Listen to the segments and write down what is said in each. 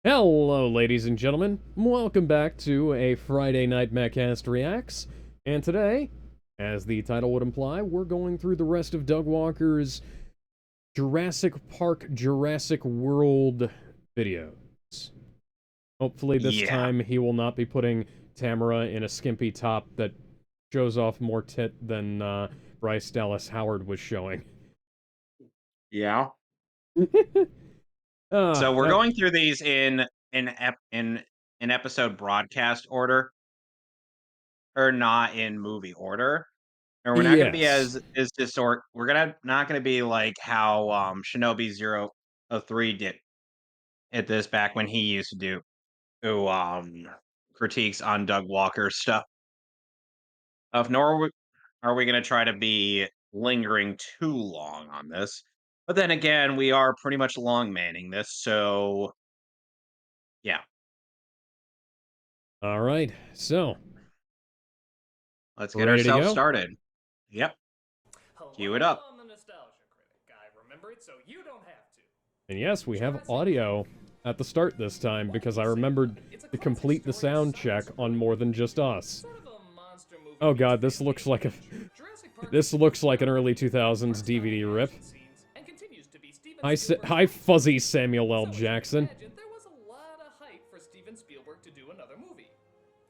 Hello, ladies and gentlemen. Welcome back to a Friday Night Mehcast Reacts. And today, as the title would imply, we're going through the rest of Doug Walker's Jurassic Park, Jurassic World videos. Hopefully this Yeah. time he will not be putting Tamara in a skimpy top that shows off more tit than Bryce Dallas Howard was showing. Yeah. Ah, So we're that, going through these in episode broadcast order, or not in movie order. And we're not going to be yes. as distort. We're gonna not going to be like how Shinobi 003 did at this back when he used to do critiques on Doug Walker stuff. Nor are we going to try to be lingering too long on this. But then again, we are pretty much long manning this, so yeah. All right, so, Let's get ready to ourselves go? started. Yep. Cue it up. Hello, I'm the Nostalgia Critic. I remember it so you don't have to. And yes, we have audio at the start this time because I remembered to complete the sound check on More Than Just Us. Oh god, this looks like a this looks like an early 2000s DVD rip. Hi fuzzy Samuel L. Jackson. There was a lot of hype for Steven Spielberg to do another movie.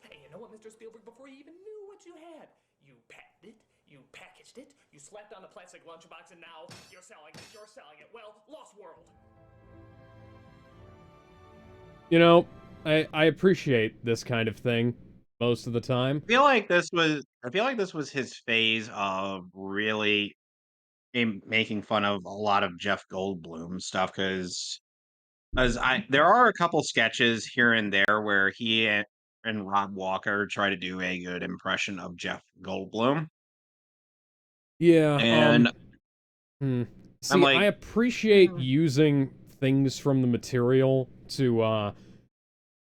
Hey, you know what, Mr. Spielberg? Before you even knew what you had, you patented it, you packaged it, you slapped on a plastic lunchbox, and now you're selling it. You're selling it. Well, Lost World. You know, I appreciate this kind of thing most of the time. I feel like this was his phase of really making fun of a lot of Jeff Goldblum stuff because as I there are a couple sketches here and there where and Rob Walker try to do a good impression of Jeff Goldblum. Yeah, And hmm. I'm See, I like, appreciate using things from the material to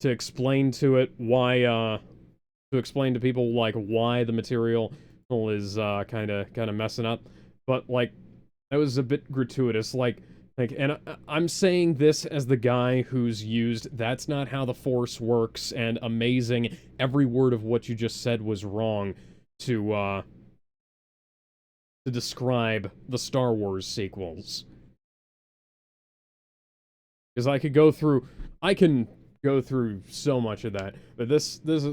explain to it why to explain to people like why the material is kind of messing up, but like that was a bit gratuitous. And I'm saying this as the guy who's used "That's not how the Force works" and "Amazing, every word of what you just said was wrong" to describe the Star Wars sequels. Because I can go through so much of that, but this just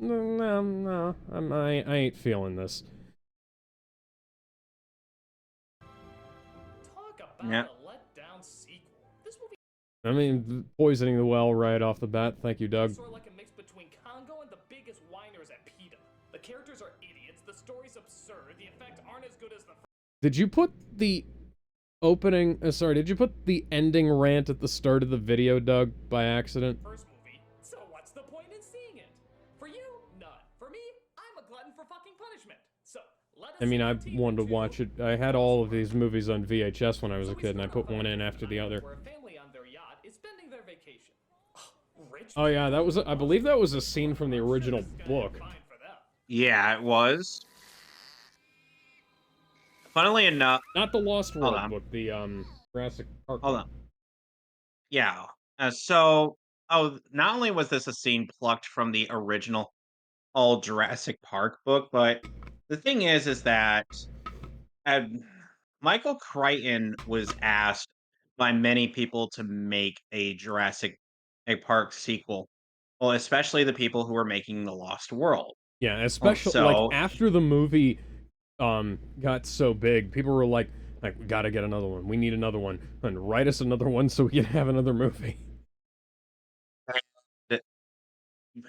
no, I ain't feeling this. Talk about yeah, a letdown sequel. This movie I mean, poisoning the well right off the bat. Thank you, Doug. is sort of like a mix between Congo and the biggest whiners at PETA. The characters are idiots, the story's absurd, the effects aren't as good as the Did you put the opening? Sorry, did you put the ending rant at the start of the video, Doug, by accident? first movie. So what's the point in seeing it? For you, none. For me, I'm a glutton for fucking punishment. So let us I mean, I sink our teeth wanted to into watch it. I had all of these movies on VHS when I was a kid, and I put one in after the other. where a family on their yacht is spending their vacation. Rich Oh yeah, that was. I believe that was a scene from the original book. fine for them. yeah, it was. Funnily enough, Not the Lost hold World on, book, the Jurassic Park hold book. on. Yeah. Not only was this a scene plucked from the original all Jurassic Park book, but the thing is that uh, Michael Crichton was asked by many people to make a Park sequel. Well, especially the people who were making The Lost World. Yeah, especially like So after the movie got so big, people were like we gotta get another one. We need another one, and write us another one so we can have another movie.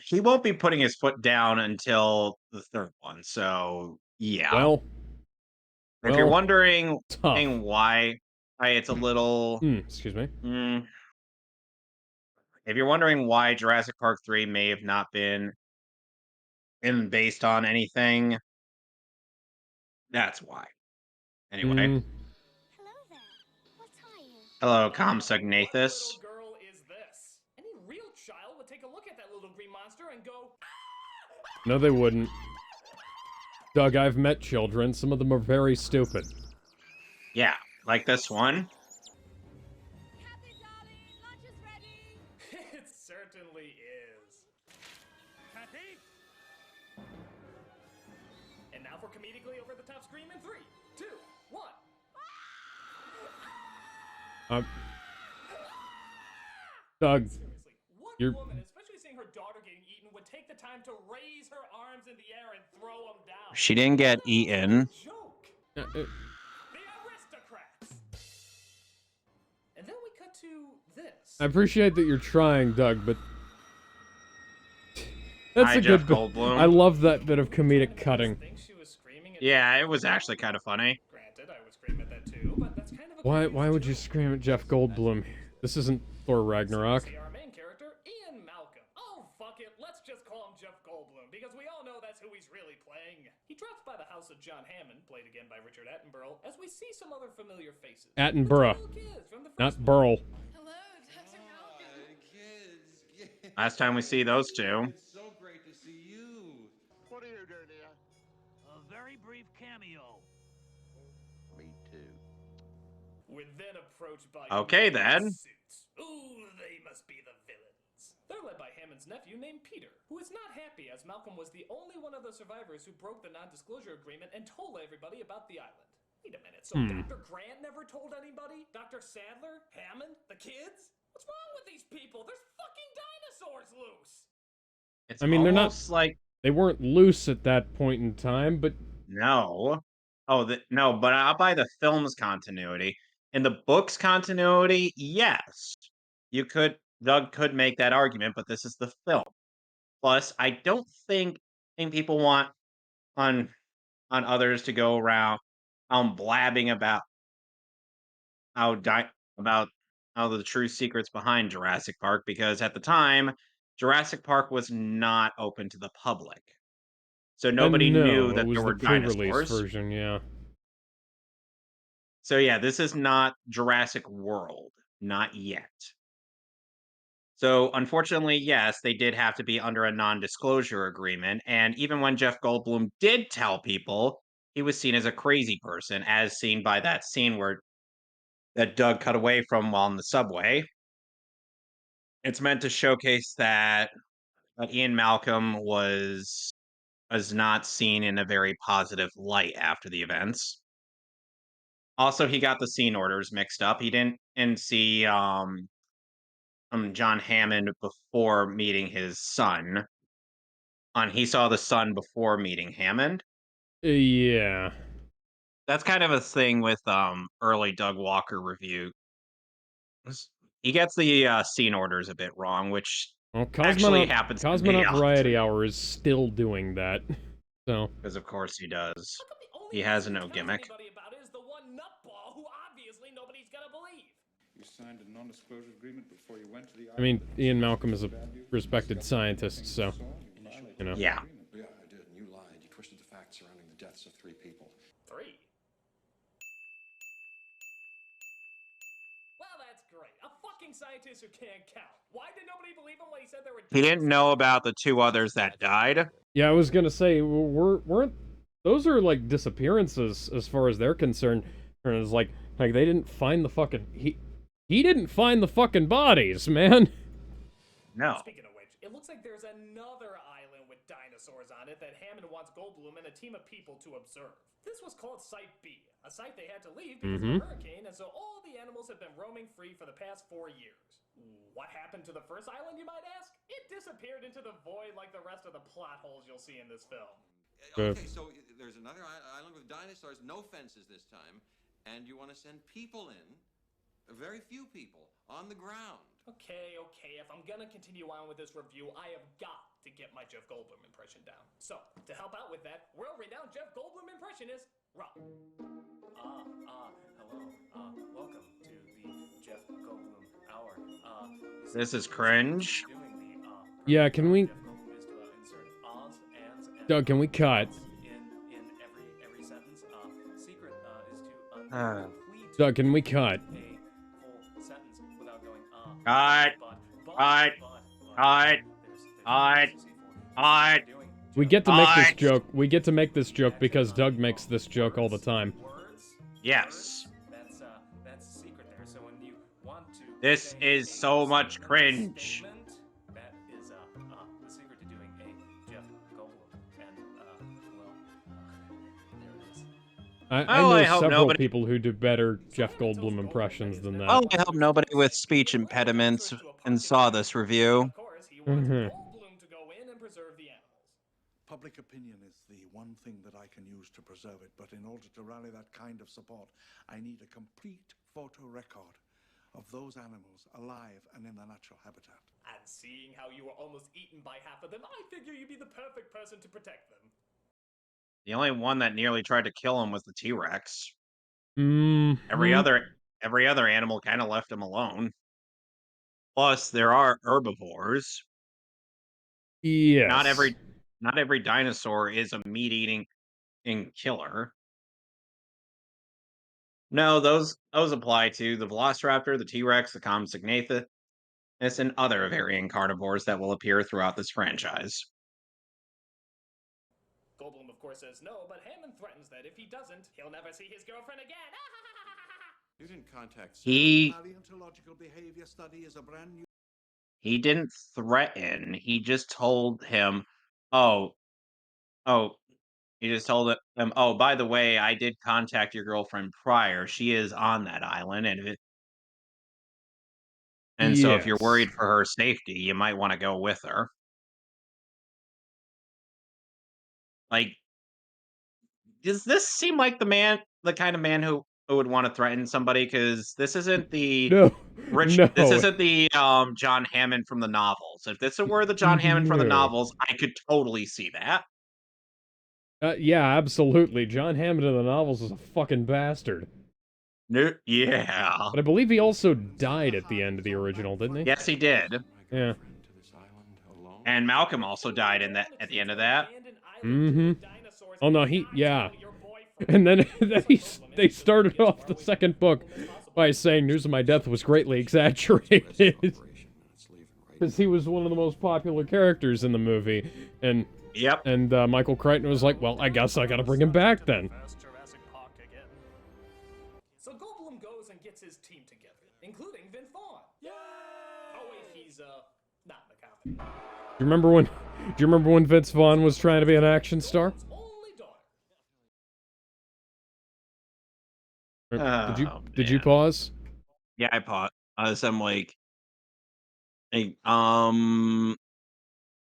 he won't be putting his foot down until the third one. So yeah. Well, If you're well, wondering tough. why it's a little Excuse me. mm, if you're wondering why Jurassic Park 3 may have not been based on anything, that's why. Anyway, Hmm. Hello there. What are you? hello, What little Compsognathus. girl is this? Any real child would take a look at that little green monster and go, No, they wouldn't. Doug, I've met children. Some of them are very stupid. Yeah, like this one. Happy, darling. Lunch is ready. comedically over the top scream in 3, 2, 1. Doug, Seriously, what you're... woman, especially seeing her daughter getting eaten, would take the time to raise her arms in the air and throw them down? She didn't get eaten. Joke. Uh, The aristocrats. And then we cut to this. I appreciate that you're trying, Doug, but... That's Hi, a Jeff good bit. Goldblum. I love that bit of comedic cutting. Think she was screaming at Yeah, it was actually kind of funny. Granted, I would scream at that too, but that's kind of a Why would you joke. scream at Jeff Goldblum? This isn't Thor Ragnarok. See our main character, Ian Malcolm. Oh, fuck it. Let's just call him Jeff Goldblum, because we all know that's who he's really playing. He drops by the house of John Hammond, played again by Richard Attenborough, as we see some other familiar faces. Attenborough, The two little kids from the not first Burl. Hello, Dr. Malcolm. Kids. Last time we see those two. It's so great to see you. What are you doing here? A very brief cameo. Me too. We're then approached by Okay, men in then. suits. Ooh, they must be the villains. They're led by Hammond's nephew named Peter, who is not happy as Malcolm was the only one of the survivors who broke the non-disclosure agreement and told everybody about the island. Wait a minute, so Dr. Grant never told anybody? Dr. Sadler? Hammond? The kids? What's wrong with these people? There's fucking dinosaurs loose! It's I mean, they're not- almost like They weren't loose at that point in time, but no. Oh, no, but I'll buy the film's continuity. In the book's continuity, yes. Doug could make that argument, but this is the film. Plus, I don't think people want on others to go around blabbing about about how the true secrets behind Jurassic Park, because at the time, Jurassic Park was not open to the public. So nobody no, knew it that was there were the pre-release dinosaurs. version, yeah. So yeah, this is not Jurassic World. Not yet. So unfortunately, yes, they did have to be under a non-disclosure agreement. And even when Jeff Goldblum did tell people, he was seen as a crazy person, as seen by that scene that Doug cut away from while in the subway. It's meant to showcase that Ian Malcolm was not seen in a very positive light after the events. Also, he got the scene orders mixed up. He didn't see John Hammond before meeting his son. He saw the son before meeting Hammond. Yeah. That's kind of a thing with early Doug Walker review. He gets the scene orders a bit wrong, which Well, actually happens to me Cosmonaut often. Variety Hour is still doing that. So, Because of course he does. How come the only He has person no who tells gimmick. anybody about it is the one nutball who obviously nobody's gonna believe? You signed a non-disclosure agreement before you went to the I mean, Ian Malcolm is a respected scientist, so, you know. Yeah. Yeah, I did, and you lied. You twisted the facts surrounding the deaths of 3 people. 3. Well, that's great. A fucking scientist who can't count. Why did nobody believe him when he said there were... He didn't know about the 2 others that died. Yeah, I was gonna say, weren't those are like disappearances as far as they're concerned. And it's like they didn't find the fucking he didn't find the fucking bodies, man. No. Speaking of which, it looks like there's another island with dinosaurs on it that Hammond wants Goldblum and a team of people to observe. This was called Site B, a site they had to leave because of a hurricane, and so all the animals have been roaming free for the past 4 years. What happened to the first island, you might ask? It disappeared into the void like the rest of the plot holes you'll see in this film. Okay, so there's another island with dinosaurs, no fences this time, and you want to send people in, very few people, on the ground. Okay, if I'm gonna continue on with this review, I have got to get my Jeff Goldblum impression down. So, to help out with that, world-renowned Jeff Goldblum impressionist, Rob. Hello. Welcome to the Jeff Goldblum Hour. This is cringe. Yeah, can we... Jeff Goldblum is to insert ahs, ands, and Doug, can we cut? in every sentence. Secret is to complete Doug, can we cut? a full sentence without going Cut. Cut. Cut. Cut. We get to make this Cut. joke. We get to make this joke because Doug makes this joke all the time. Yes. That's the secret there. So when you want to This say is a so much single cringe. statement, that is the secret to doing a Jeff Goldblum. And I Oh, know I hope several nobody. people who do better Jeff Goldblum impressions than that. Oh, I hope nobody with speech impediments and saw this review. Of course, he wants Mhm. Goldblum to go in and preserve the animals. Public opinion is the one thing that I can use to preserve it, but in order to rally that kind of support, I need a complete photo record of those animals alive and in their natural habitat. And seeing how you were almost eaten by half of them, I figure you'd be the perfect person to protect them. The only one that nearly tried to kill him was the T-Rex. Mm. Every other animal kind of left him alone. Plus, there are herbivores. Yes. Not every dinosaur is a meat-eating killer. No, those apply to the Velociraptor, the T-Rex, the Compsognathus, and other varying carnivores that will appear throughout this franchise. Goldblum, of course, says no, but Hammond threatens that if he doesn't, he'll never see his girlfriend again. You didn't contact Paleontological behavior study is a brand new. He didn't threaten. He just told him, oh, he just told him, oh, by the way, I did contact your girlfriend prior. She is on that island, and so if you're worried Yes. for her safety, you might want to go with her. Like, does this seem like the kind of man who would want to threaten somebody? Because this isn't the No. This No. isn't the John Hammond from the novels. If this were the John Hammond from the No. novels, I could totally see that. Yeah, absolutely. John Hammond in the novels is a fucking bastard. No, yeah. But I believe he also died at the end of the original, didn't he? Yes, he did. Yeah. And Malcolm also died at the end of that. Mm-hmm. Oh no, yeah. And then they started off the second book by saying news of my death was greatly exaggerated. Because he was one of the most popular characters in the movie. And yep. And Michael Crichton was like, well, I guess I gotta bring him back then. So Goldblum goes and gets his team together, including Vince Vaughn. Yay! Oh wait, he's not in the comic. Do you remember when Vince Vaughn was trying to be an action star? Did you pause? Yeah, I paused. I'm like, hey,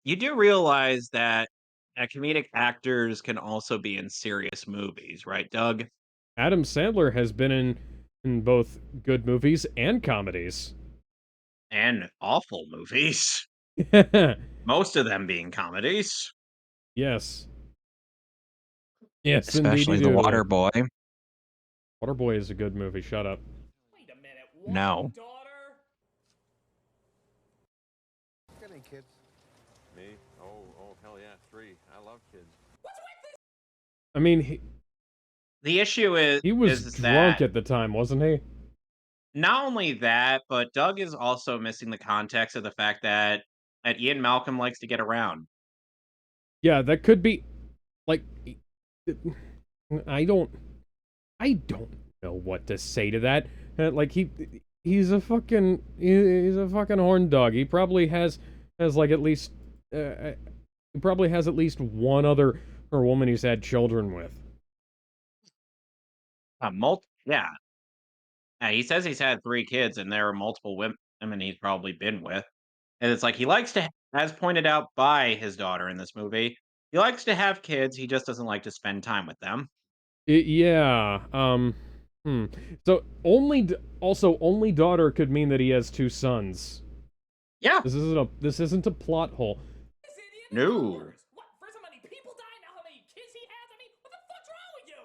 you do realize that comedic actors can also be in serious movies, right, Doug? Adam Sandler has been in both good movies and comedies. And awful movies. Most of them being comedies. Yes. Yes, especially indeed. The Waterboy. Waterboy is a good movie. Shut up. Wait a minute. No. Daughter? Got any kids? Me? Oh, hell yeah, 3. I love kids. I mean, the issue is he was drunk at the time, wasn't he? Not only that, but Doug is also missing the context of the fact that Ian Malcolm likes to get around. Yeah, that could be, like, I don't know what to say to that. Like he's a fucking horn dog. He probably has like at least he probably has at least one other woman he's had children with. Yeah. He says he's had 3 kids, and there are multiple women he's probably been with. And it's like he likes to, as pointed out by his daughter in this movie, he likes to have kids. He just doesn't like to spend time with them. Yeah. So only daughter could mean that he has 2 sons. Yeah. This isn't a plot hole. No. What? First how many people die, now how many kids he has? I mean, what the fuck's wrong with you?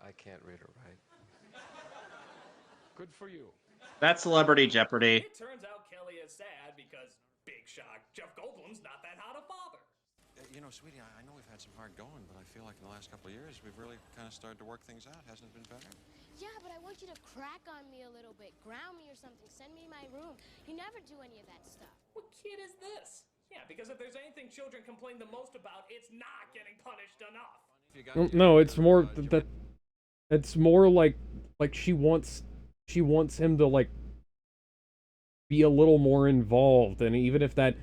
I can't read or write. Good for you. That's Celebrity Jeopardy. It turns out Kelly is sad because, big shock, Jeff Goldblum's not that hot a father. You know, sweetie, I know we've had some hard going, but I feel like in the last couple of years we've really kind of started to work things out. Hasn't it been better? Yeah, but I want you to crack on me a little bit, ground me or something, send me to my room. You never do any of that stuff. What kid is this? Yeah, because if there's anything children complain the most about, it's not getting punished enough. No, it's more that it's more like she wants him to like be a little more involved, and even if that's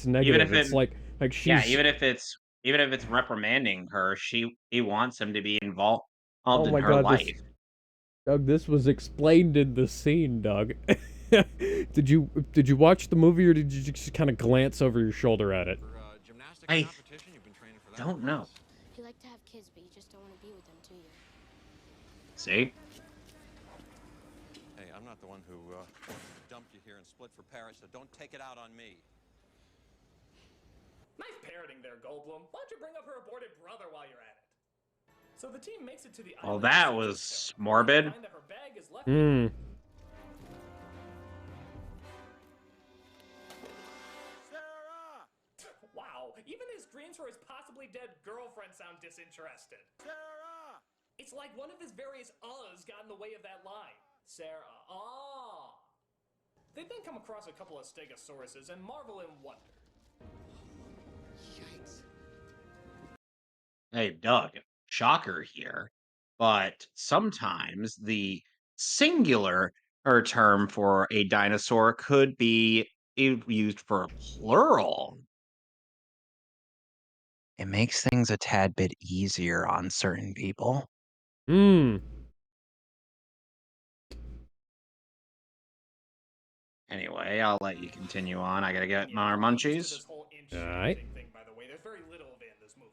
negative, it's like she's even if it's even if it's reprimanding her, he wants him to be involved Oh in my her god, life. Doug, this was explained in the scene, Doug. Did you watch the movie, or did you just kind of glance over your shoulder at it? I don't know. You like to have kids, but you just don't want to be with them, do you? See? Hey, I'm not the one who dumped you here and split for Paris, so don't take it out on me. Nice parroting there, Goldblum. Why don't you bring up her aborted brother while you're at it? So the team makes it to the Well, island. that was morbid. Find that her bag is left. Hmm. Sarah! Wow, even his dreams for his possibly dead girlfriend sound disinterested. Sarah! It's like one of his various uhs got in the way of that line. Sarah, ah. They then come across a couple of stegosauruses and marvel and wonder. Yikes. Hey, Doug, shocker here, but sometimes the singular or term for a dinosaur could be used for a plural. It makes things a tad bit easier on certain people. Hmm. Anyway, I'll let you continue on. I gotta get my Used to munchies. this whole Alright. thing, by the way. There's very little of it in this movie.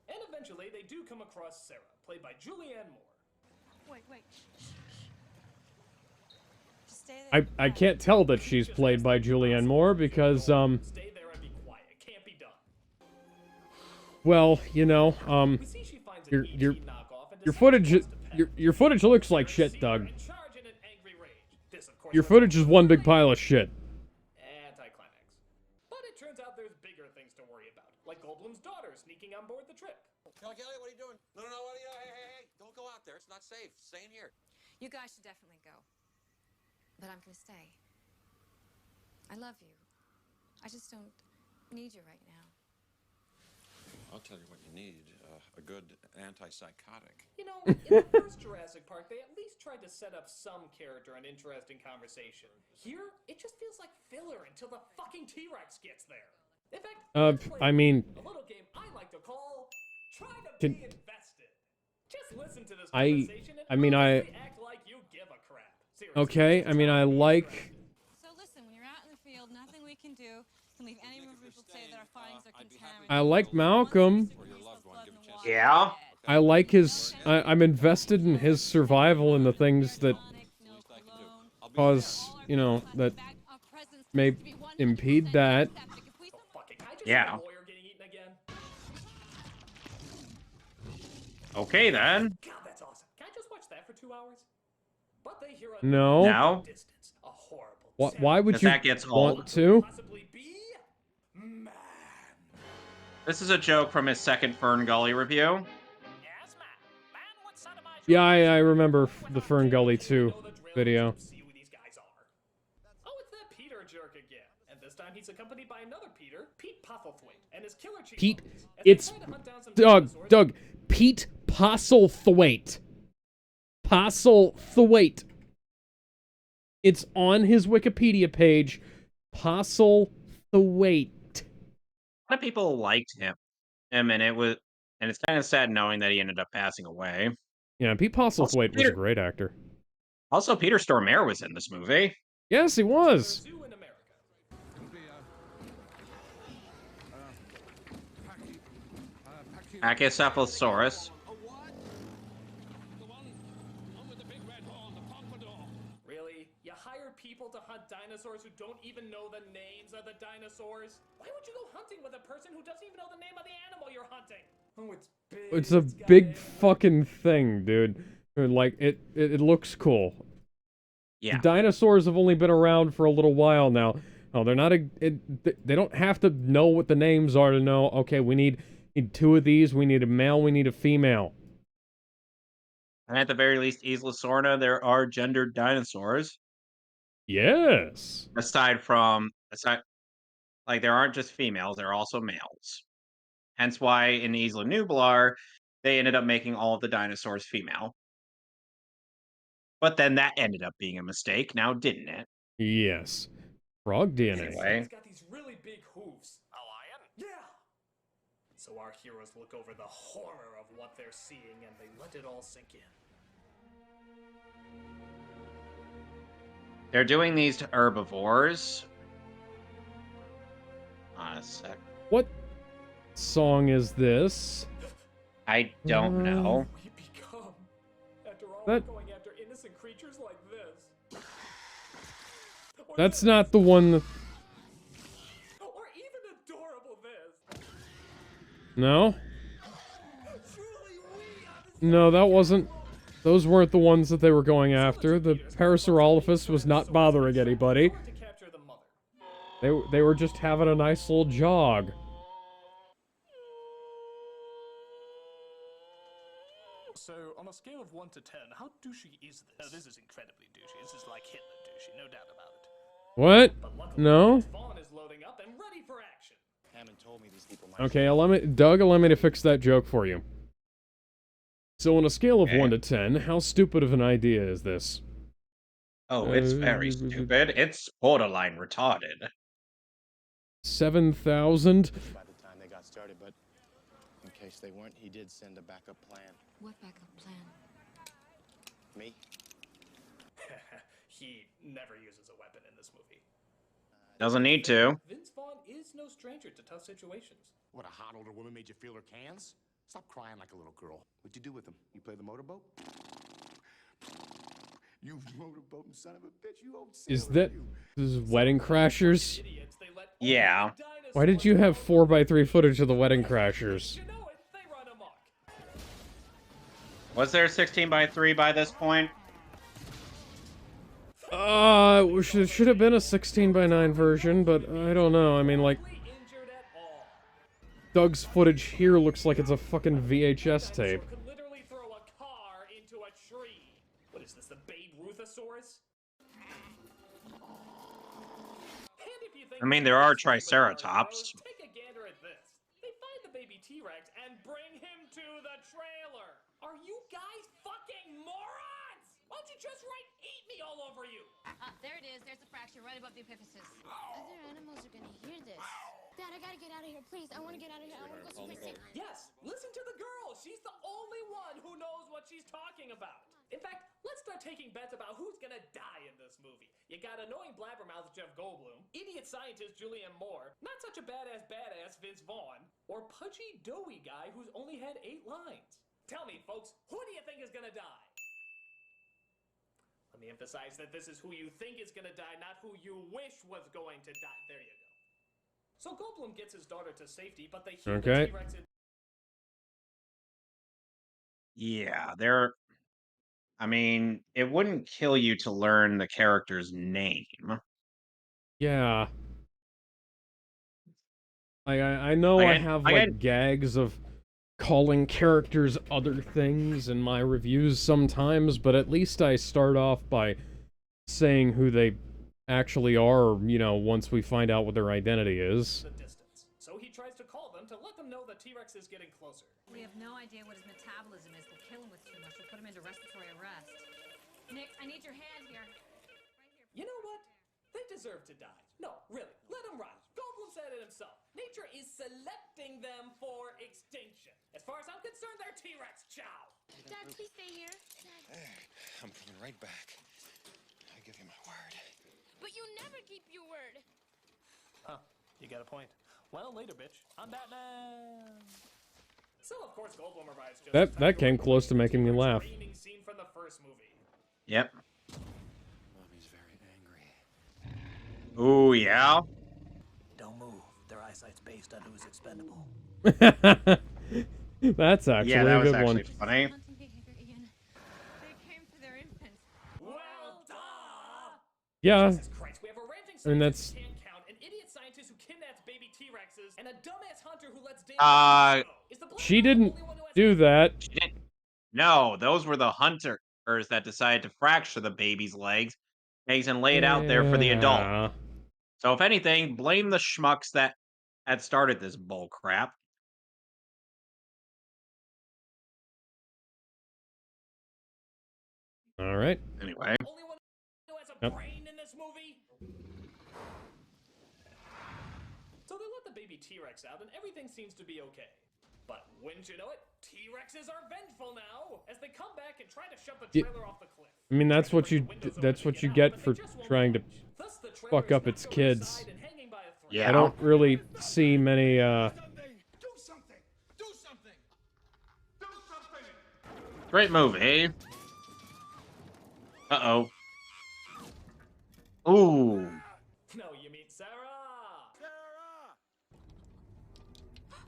And eventually, they do come across Sarah, played by Julianne Moore. Wait. Just stay there. I can't tell that she's played by Julianne Moore because Stay there and be quiet. It can't be done. well, you know, We see she finds your an your ET knockoff and your decides footage she wants to pet your footage looks like shit, her. Doug. In charge in an angry rage. This, of course, Your was footage is one big pile of shit. anticlimax. But it turns out there's bigger things to worry about, like Goldblum's daughter sneaking on board the trip. Kelly, what are you doing? No, what are you? Hey, don't go out there. It's not safe. Stay in here. You guys should definitely go. But I'm gonna stay. I love you. I just don't need you right now. I'll tell you what you need, a good antipsychotic. You know, in the first Jurassic Park, they at least tried to set up some character and interesting conversation. Here, it just feels like filler until the fucking T-Rex gets there. In fact, let's play I mean, a little game I like to call Try to Can- Be Invested. Just listen to this I conversation and mean, honestly act like you give a crap. Seriously, okay, I mean, I like So listen, when you're out in the field, nothing we can do can leave any room for people to say that our findings are contaminated. I like Malcolm. Yeah. I like his I'm invested in his survival and the things that cause, you know, that may impede that. Yeah. Okay then. God, that's awesome. Can I just watch that for 2 hours? But they hear a No. No. distance, a horrible Why would 'Cause you that gets want old. to? possibly be man. This is a joke from his second Fern Gully review. Yeah, I remember the Fern Gully 2 video. See who these guys are. Oh, it's that Peter jerk again. And this time he's accompanied by another Peter, Pete Postlethwaite, and his killer chief. Pete, As they it's try to hunt down some Doug, dinosaurs- Pete Postlethwaite. Postlethwaite. It's on his Wikipedia page. Postlethwaite. A lot of people liked him, and it's kind of sad knowing that he ended up passing away. Yeah, Pete Postlethwaite was a great actor. Also, Peter Stormare was in this movie. Yes, he was. Zoo in America. Pachycephalosaurus. Really? You hire people to hunt dinosaurs who don't even know the names of the dinosaurs? Why would you go hunting with a person who doesn't even know the name of the animal you're hunting? Oh, it's big. It's a big fucking thing, dude. Like, it looks cool. Yeah. Dinosaurs have only been around for a little while now. Oh, they're not they don't have to know what the names are to know, okay, we need 2 of these, we need a male, we need a female. And at the very least, Isla Sorna, there are gendered dinosaurs. Yes. Aside, like, there aren't just females, there are also males. Hence why in Isla Nublar, they ended up making all of the dinosaurs female. But then that ended up being a mistake, now didn't it? Yes. Frog DNA. Anyway. He's got these really big hooves. A lion? Yeah. So our heroes look over the horror of what they're seeing and they let it all sink in. They're doing these to herbivores. On a sec. What song is this? I don't know. We become. After all, That- we're going after innocent creatures like this. That's not the one that... Or even adorable this. No? No, that wasn't... Those weren't the ones that they were going after. The Parasaurolophus was not bothering anybody. To capture the mother. They were just having a nice little jog. So, on a scale of 1 to 10, how douchey is this? Oh, this is incredibly douchey. This is like Hitler douchey, no doubt about it. What? But luckily, No? Vaughn is loading up and ready for action. Hammond told me these people might... Okay, allow me to fix that joke for you. So on a scale of 1 to 10, how stupid of an idea is this? Oh, it's very stupid. It's borderline retarded. 7,000? By the time they got started, but in case they weren't, he did send a backup plan. What backup plan? Me? He never uses a weapon in this movie. Doesn't need to. Vince Vaughn is no stranger to tough situations. What, a hot older woman made you feel her cans? Stop crying like a little girl. What'd you do with them? You play the motorboat? You motorboating son of a bitch, you old Is sailor, that... you. This is Wedding Crashers? Yeah. Why did you have 4x3 footage of the Wedding Crashers? Was there 16:3 by this point? Should have been a 16:9 version, but I don't know. I mean, like... Doug's footage here looks like it's a fucking VHS tape. Could literally throw a car into a tree. What is this, the Babe Ruthosaurus? I mean, there are Triceratops. Take a gander at this. They find the baby T-Rex and bring him to the trailer. Are you guys fucking morons? Why don't you just write "eat me" all over you? There it is. There's a fracture right above the epiphysis. Other animals are gonna hear this. Dad, I gotta get out of here, please. I wanna get out of here. I wanna go see Critic. Yes, listen to the girl. She's the only one who knows what she's talking about. In fact, let's start taking bets about who's gonna die in this movie. You got annoying blabbermouth Jeff Goldblum, idiot scientist Julianne Moore, not such a badass Vince Vaughn, or pudgy doughy guy who's only had 8 lines. Tell me, folks, who do you think is gonna die? Let me emphasize that this is who you think is gonna die, not who you wish was going to die. There you go. So Goldblum gets his daughter to safety, but they hear the T-Rex. Yeah, I mean, it wouldn't kill you to learn the character's name. Yeah. I know I have, like, gags of calling characters other things in my reviews sometimes, but at least I start off by saying who they actually are, you know, once we find out what their identity is. So he tries to call them to let them know the T-Rex is getting closer. We have no idea what his metabolism is. We'll kill him with too much. We'll put him into respiratory arrest. Nick, I need your hand here. You know what? They deserve to die. No, really, let them rot. Goldblum said it himself. Nature is selecting them for extinction. As far as I'm concerned, they're T-Rex. Ciao. Dad, please stay here. I'm coming right back. I give you my word. But you never keep your word. Huh, you got a point. Well, later, bitch. I'm Batman. So, of course, Goldblum arrives just That came close to making me laugh. Scene from the first movie. Yep. Mommy's very angry. Ooh, yeah. Don't move. Their eyesight's based on who's expendable. That's actually a good one. Funny. They came for their infant. Well, duh. Yeah. Jesus Christ, we have a ranting I mean, scientist that's... who can't count, an idiot scientist who kidnaps baby T-Rexes, and a dumbass hunter who lets Dan She didn't do that. She didn't. No, those were the hunters that decided to fracture the baby's legs and lay it out there for the adult. So if anything, blame the schmucks that had started this bull crap. All right. Anyway. Only one who has a brain in this movie. So they let the baby T-Rex out, and everything seems to be okay. But wouldn't you know it, T-Rexes are vengeful now as they come back and try to shove the trailer off the cliff. I mean, that's what you get for trying to fuck up its kids. Yeah. I don't really see many, Great movie. Uh-oh. Ooh. No, you mean Sarah.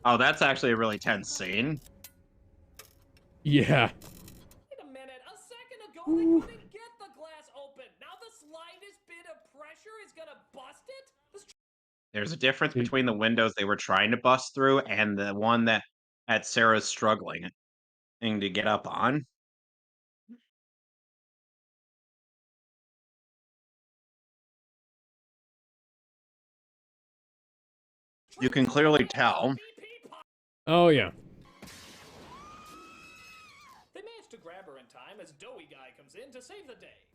Oh, that's actually a really tense scene. yeah. Wait a minute, a second ago they couldn't get the glass open. Now the slightest bit of pressure is gonna bust it? There's a difference between the windows they were trying to bust through and the one that Sarah's struggling to get up on. You can clearly tell. Oh, yeah. They managed to grab her in time as Doughy Guy comes in to save the day.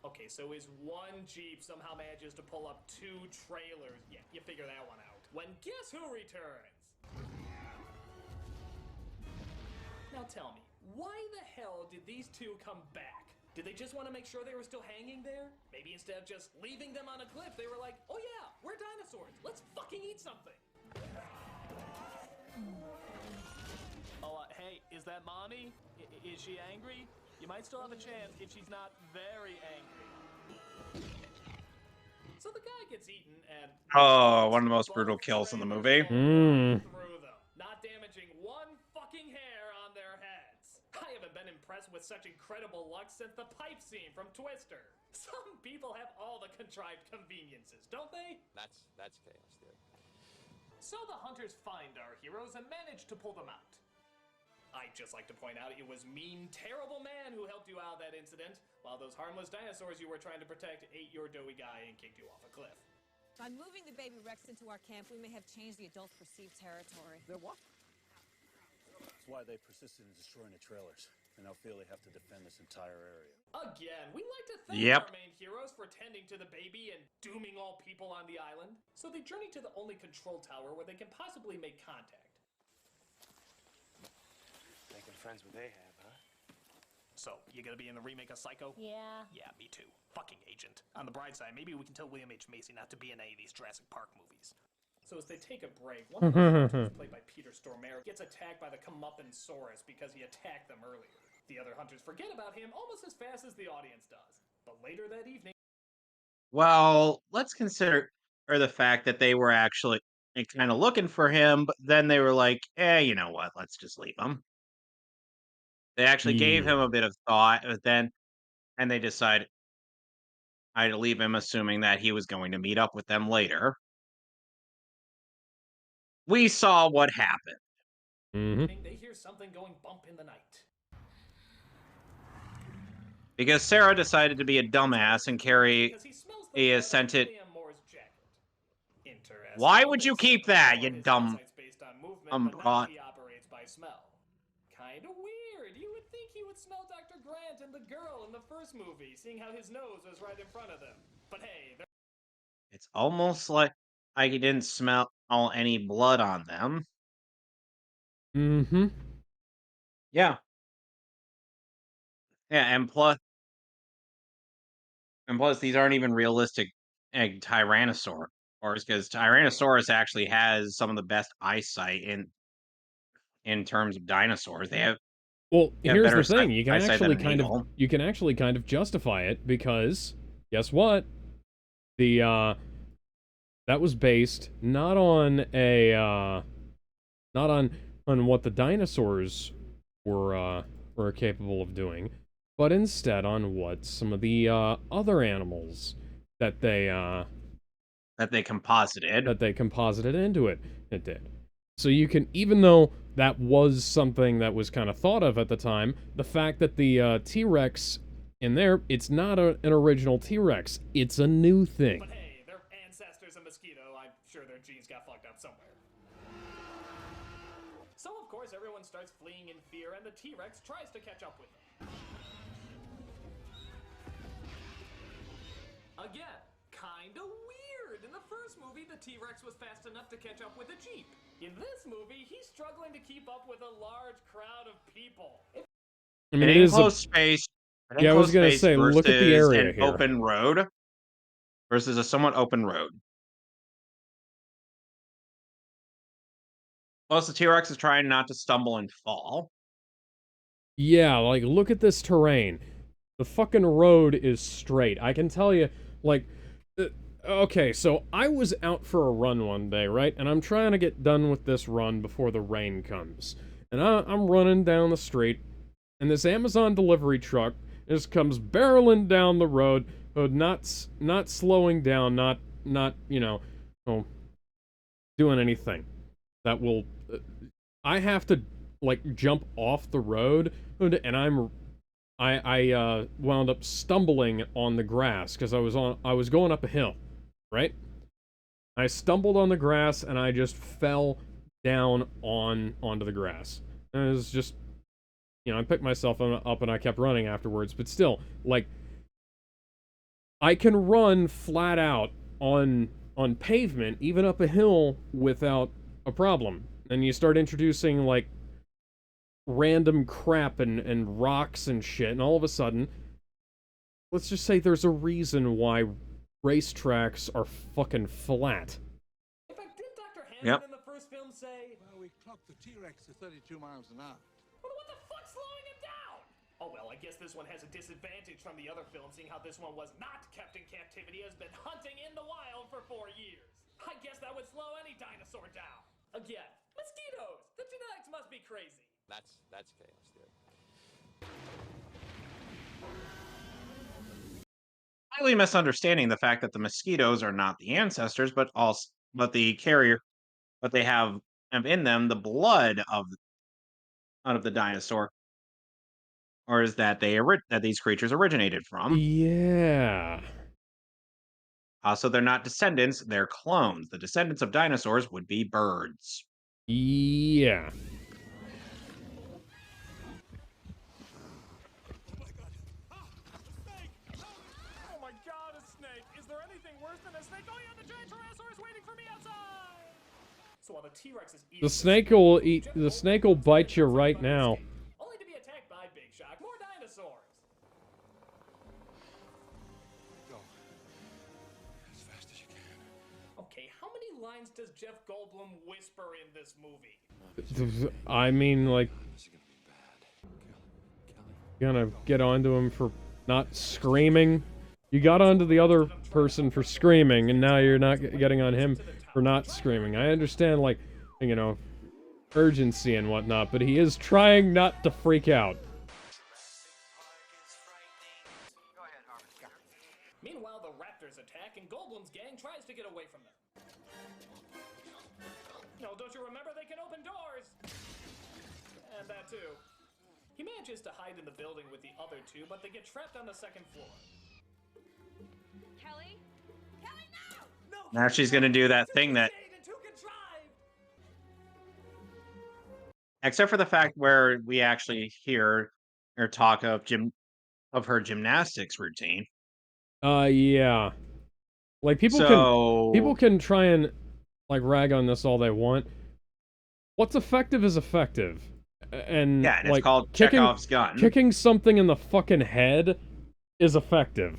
Okay, so his one Jeep somehow manages to pull up 2 trailers. Yeah, you figure that one out. When guess who returns? Now tell me, why the hell did these 2 come back? Did they just want to make sure they were still hanging there? Maybe instead of just leaving them on a cliff, they were like, oh yeah, we're dinosaurs. Let's fucking eat something. Oh, hey, is that Mommy? Is she angry? You might still have a chance if she's not very angry. So the guy gets eaten and... Oh, one of the most brutal kills in the movie. through them, not damaging one fucking hair on their heads. I haven't been impressed with such incredible luck since the pipe scene from Twister. Some people have all the contrived conveniences, don't they? That's chaos, dude. So the hunters find our heroes and manage to pull them out. I'd just like to point out it was mean, terrible man who helped you out of that incident, while those harmless dinosaurs you were trying to protect ate your Doughy Guy and kicked you off a cliff. By moving the baby Rex into our camp, we may have changed the adults' perceived territory. They're what? That's why they persisted in destroying the trailers. They now feel they have to defend this entire area. Again, we like to thank our main heroes for tending to the baby and dooming all people on the island. So they journey to the only control tower where they can possibly make contact. Making friends with Ahab, huh? So, you gonna be in the remake of Psycho? Yeah. Yeah, me too. Fucking agent. On the bright side, maybe we can tell William H. Macy not to be in any of these Jurassic Park movies. So as they take a break, one of the hunters, played by Peter Stormare, gets attacked by the Comeuppance-saurus because he attacked them earlier. The other hunters forget about him almost as fast as the audience does. But later that evening... Well, let's consider the fact that they were actually kind of looking for him, but then they were like, you know what, let's just leave him. They actually gave him a bit of thought, but then, and they decided I'd leave him assuming that he was going to meet up with them later. We saw what happened. They hear something going bump in the night. Because Sarah decided to be a dumbass and carry a scented... Why would you keep that, you dumb... He operates by smell. Kinda weird. You would think he would smell Dr. Grant and the girl in the first movie, seeing how his nose was right in front of them. But hey, it's almost like he didn't smell any blood on them. Mm-hmm. Yeah. Yeah, and plus, these aren't even realistic Tyrannosaurs, because Tyrannosaurus actually has some of the best eyesight in terms of dinosaurs. They have... Well, here's the thing: you can actually kind of justify it because guess what? That was based not on what the dinosaurs were capable of doing, but instead on what some of the other animals that they composited into it did. So you can, even though that was something that was kind of thought of at the time, the fact that the T-Rex in there, it's not an original T-Rex, it's a new thing. But hey, their ancestors a mosquito. I'm sure their genes got fucked up somewhere. So of course everyone starts fleeing in fear and the T-Rex tries to catch up with them. Again, kinda weird. standard, in the first movie, the T-Rex was fast enough to catch up with a Jeep. In this movie, he's struggling to keep up with a large crowd of people. I mean, An it is enclosed space. An Yeah, I was enclosed gonna space say, look at the versus area an here. open road versus a somewhat open road. Plus, the T-Rex is trying not to stumble and fall. Yeah, like, look at this terrain. The fucking road is straight. I can tell you, like, okay, so I was out for a run one day, right? And I'm trying to get done with this run before the rain comes. And I'm running down the street, and this Amazon delivery truck just comes barreling down the road, not slowing down, not you know, doing anything that will. I have to like jump off the road, and I wound up stumbling on the grass because I was going up a hill, right? I stumbled on the grass and I just fell down onto the grass. And it was just, I picked myself up and I kept running afterwards. But still, like, I can run flat out on pavement, even up a hill, without a problem. And you start introducing like random crap and rocks and shit, and all of a sudden, let's just say there's a reason why racetracks are fucking flat. In fact, did Dr. Hammond Yep. in the first film say, Well, we clocked the T-Rex to 32 miles an hour. well, what the fuck's slowing it down? Oh, well, I guess this one has a disadvantage from the other film, seeing how this one was not kept in captivity, has been hunting in the wild for 4 years. I guess that would slow any dinosaur down. Again, mosquitoes! The genetics must be crazy. That's chaos, dude. Slightly misunderstanding the fact that the mosquitoes are not the ancestors, but the carrier, but they have in them the blood of the dinosaur, or is that that these creatures originated from? Yeah. So they're not descendants; they're clones. The descendants of dinosaurs would be birds. Yeah. Oh my god, a snake! Is there anything worse than a snake? Oh yeah, the giant Tyrannosaurus waiting for me outside! So while the T-Rex is eating The snake will bite you right now. only to be attacked by Big Shock. More dinosaurs! Go. As fast as you can. Okay, how many lines does Jeff Goldblum whisper in this movie? I mean, like, gonna get onto him for not screaming. You got onto the other person for screaming, and now you're not getting on him for not screaming. I understand, like, urgency and whatnot, but he is trying not to freak out. Meanwhile, the raptors attack, and Goldblum's gang tries to get away from them. No, don't you remember they can open doors? And that too. He manages to hide in the building with the other two, but they get trapped on the second floor. Kelly? Kelly, no! Now she's gonna do that thing that, except for the fact where we actually hear her talk of her gymnastics routine. Yeah. Like, people can try and, like, rag on this all they want. What's effective is effective. And, Yeah, and like, it's called Chekhov's gun. Kicking something in the fucking head is effective.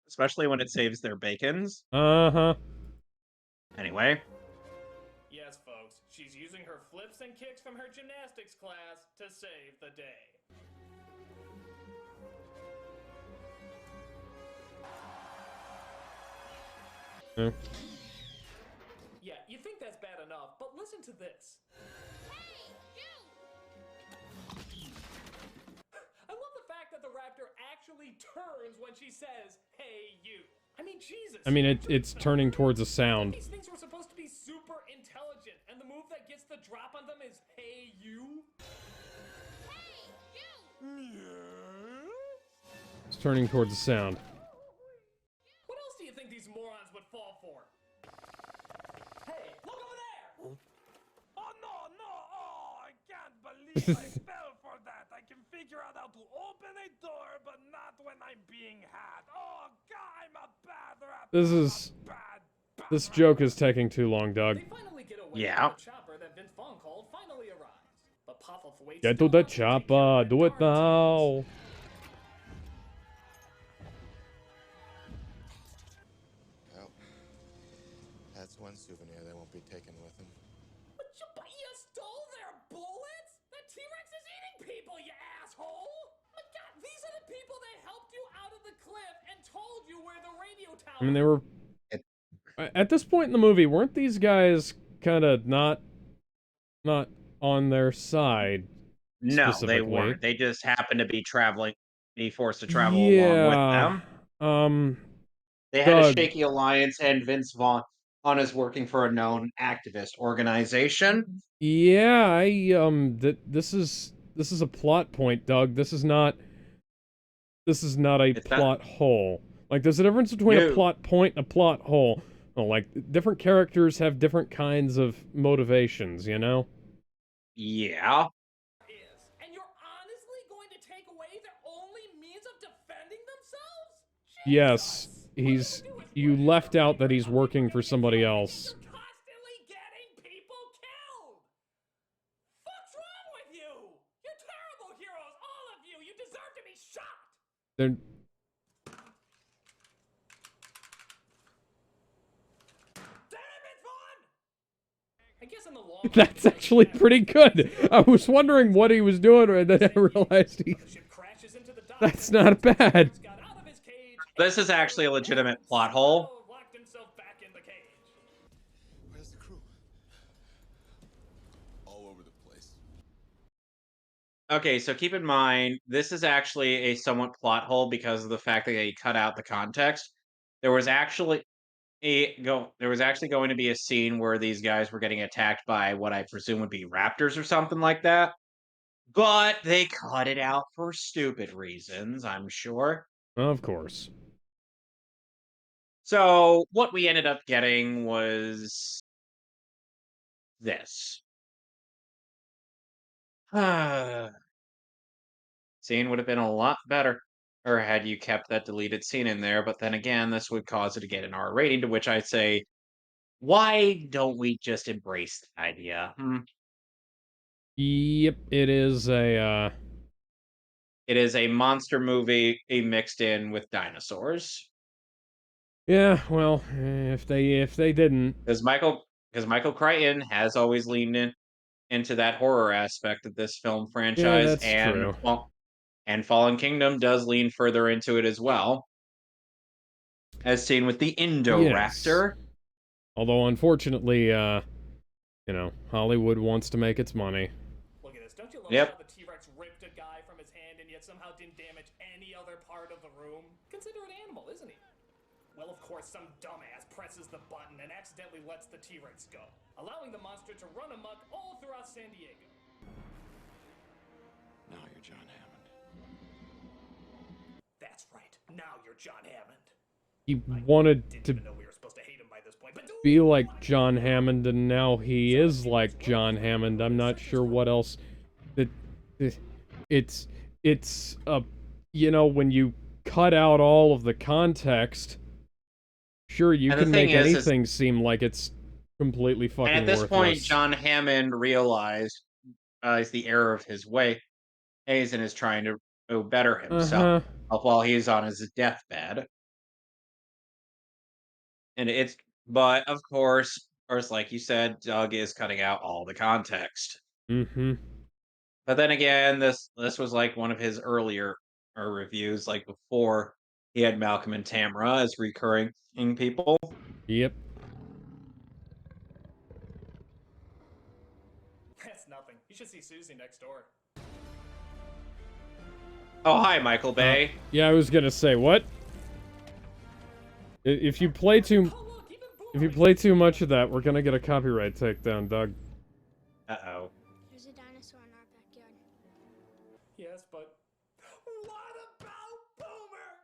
Especially when it saves their bacons. Uh-huh. Anyway. Yes, folks, she's using her flips and kicks from her gymnastics class to save the day. Yeah, you think that's bad enough, but listen to this. I love the fact that the raptor actually turns when she says, "Hey, you." I mean, Jesus. I mean, it's turning towards a sound. These things were supposed to be super intelligent, and the move that gets the drop on them is, "Hey, you." Hey, you. It's turning towards a sound. What else do you think these morons would fall for? Hey, look over there! Oh, no! Oh, I can't believe I fell for that! I can feel figure out how to open a door, but not when I'm being had. Oh, God, I'm a bad rat. This joke is taking too long, Doug. They finally get away Yeah. when the chopper that Vince Vaughn called finally arrives. But Poffle's waits Get to the chopper. Do it now. Well, that's one souvenir they won't be taking with them. But you stole their bullets? That T-Rex is eating people, you asshole! My God, these are the people that helped you out of the cliff and told you where the radio tower. I mean, they were at this point in the movie, weren't these guys kind of not on their side? No, they Specifically? weren't. They just happened to be forced to travel along with them. They had a Doug. shaky alliance, and Vince Vaughn is working for a known activist organization. Yeah, this is a plot point, Doug. This is not a plot hole. Like, there's a difference between a plot point and a plot hole. Well, like, different characters have different kinds of motivations, you know? Yeah. And you're honestly going to take away their only means of defending themselves? Yes, you left out that he's working for somebody else. Constantly getting people killed! What's wrong with you? You're terrible heroes, all of you! You deserve to be shot! They're... I guess in the long That's actually pretty good. I was wondering what he was doing, and then I realized that's not bad. This is actually a legitimate plot hole. Where's the crew? All over the place. Okay, so keep in mind, this is actually a somewhat plot hole because of the fact that they cut out the context. There was actually going to be a scene where these guys were getting attacked by what I presume would be raptors or something like that. But they cut it out for stupid reasons, I'm sure. Of course. So what we ended up getting was this. Scene would have been a lot better, or had you kept that deleted scene in there, but then again, this would cause it to get an R rating, to which I say, why don't we just embrace the idea? Yep, it is a monster movie mixed in with dinosaurs. Yeah, well, if they didn't, because Michael Crichton has always leaned into that horror aspect of this film franchise, that's true. And Fallen Kingdom does lean further into it as well, as seen with the Indoraptor. Yes. Although, unfortunately, you know, Hollywood wants to make its money. Look at this. Don't you love how the T-Rex ripped a guy from his hand and yet somehow didn't damage any other part of the room? Considerate animal, isn't he? Well, of course, some dumbass presses the button and accidentally lets the T-Rex go, allowing the monster to run amok all throughout San Diego. Now you're John Hammond. That's right. Now you're John Hammond. He wanted to Even though we were supposed to hate him by this point, but be like John Hammond, and now he is like John Hammond. I'm not sure what else. It's you know, when you cut out all of the context, sure, you can make anything seem like it's completely fucking worthless. And at this point, John Hammond realized the error of his ways and is trying to better himself while he's on his deathbed. And but of course, like you said, Doug is cutting out all the context. Mm-hmm. But then again, this was like one of his earlier reviews, like before he had Malcolm and Tamara as recurring people. Yep. That's nothing. You should see Susie next door. Oh, hi, Michael Bay. Yeah, I was gonna say, what? If you play too much of that, we're gonna get a copyright takedown, Doug. Uh-oh. There's a dinosaur in our backyard. Yes, but what about Boomer?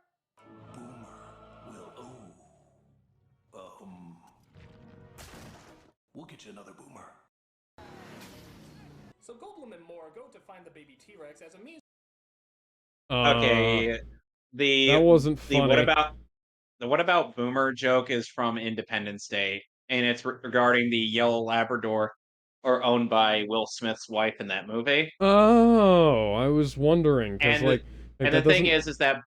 We'll get you another Boomer. So Goldblum and Moore go to find the baby T-Rex as a means Okay, that wasn't the funny. what about boomer joke is from Independence Day, and it's regarding the yellow Labrador, or owned by Will Smith's wife in that movie. Oh, I was wondering because And the, and the that thing doesn't. is that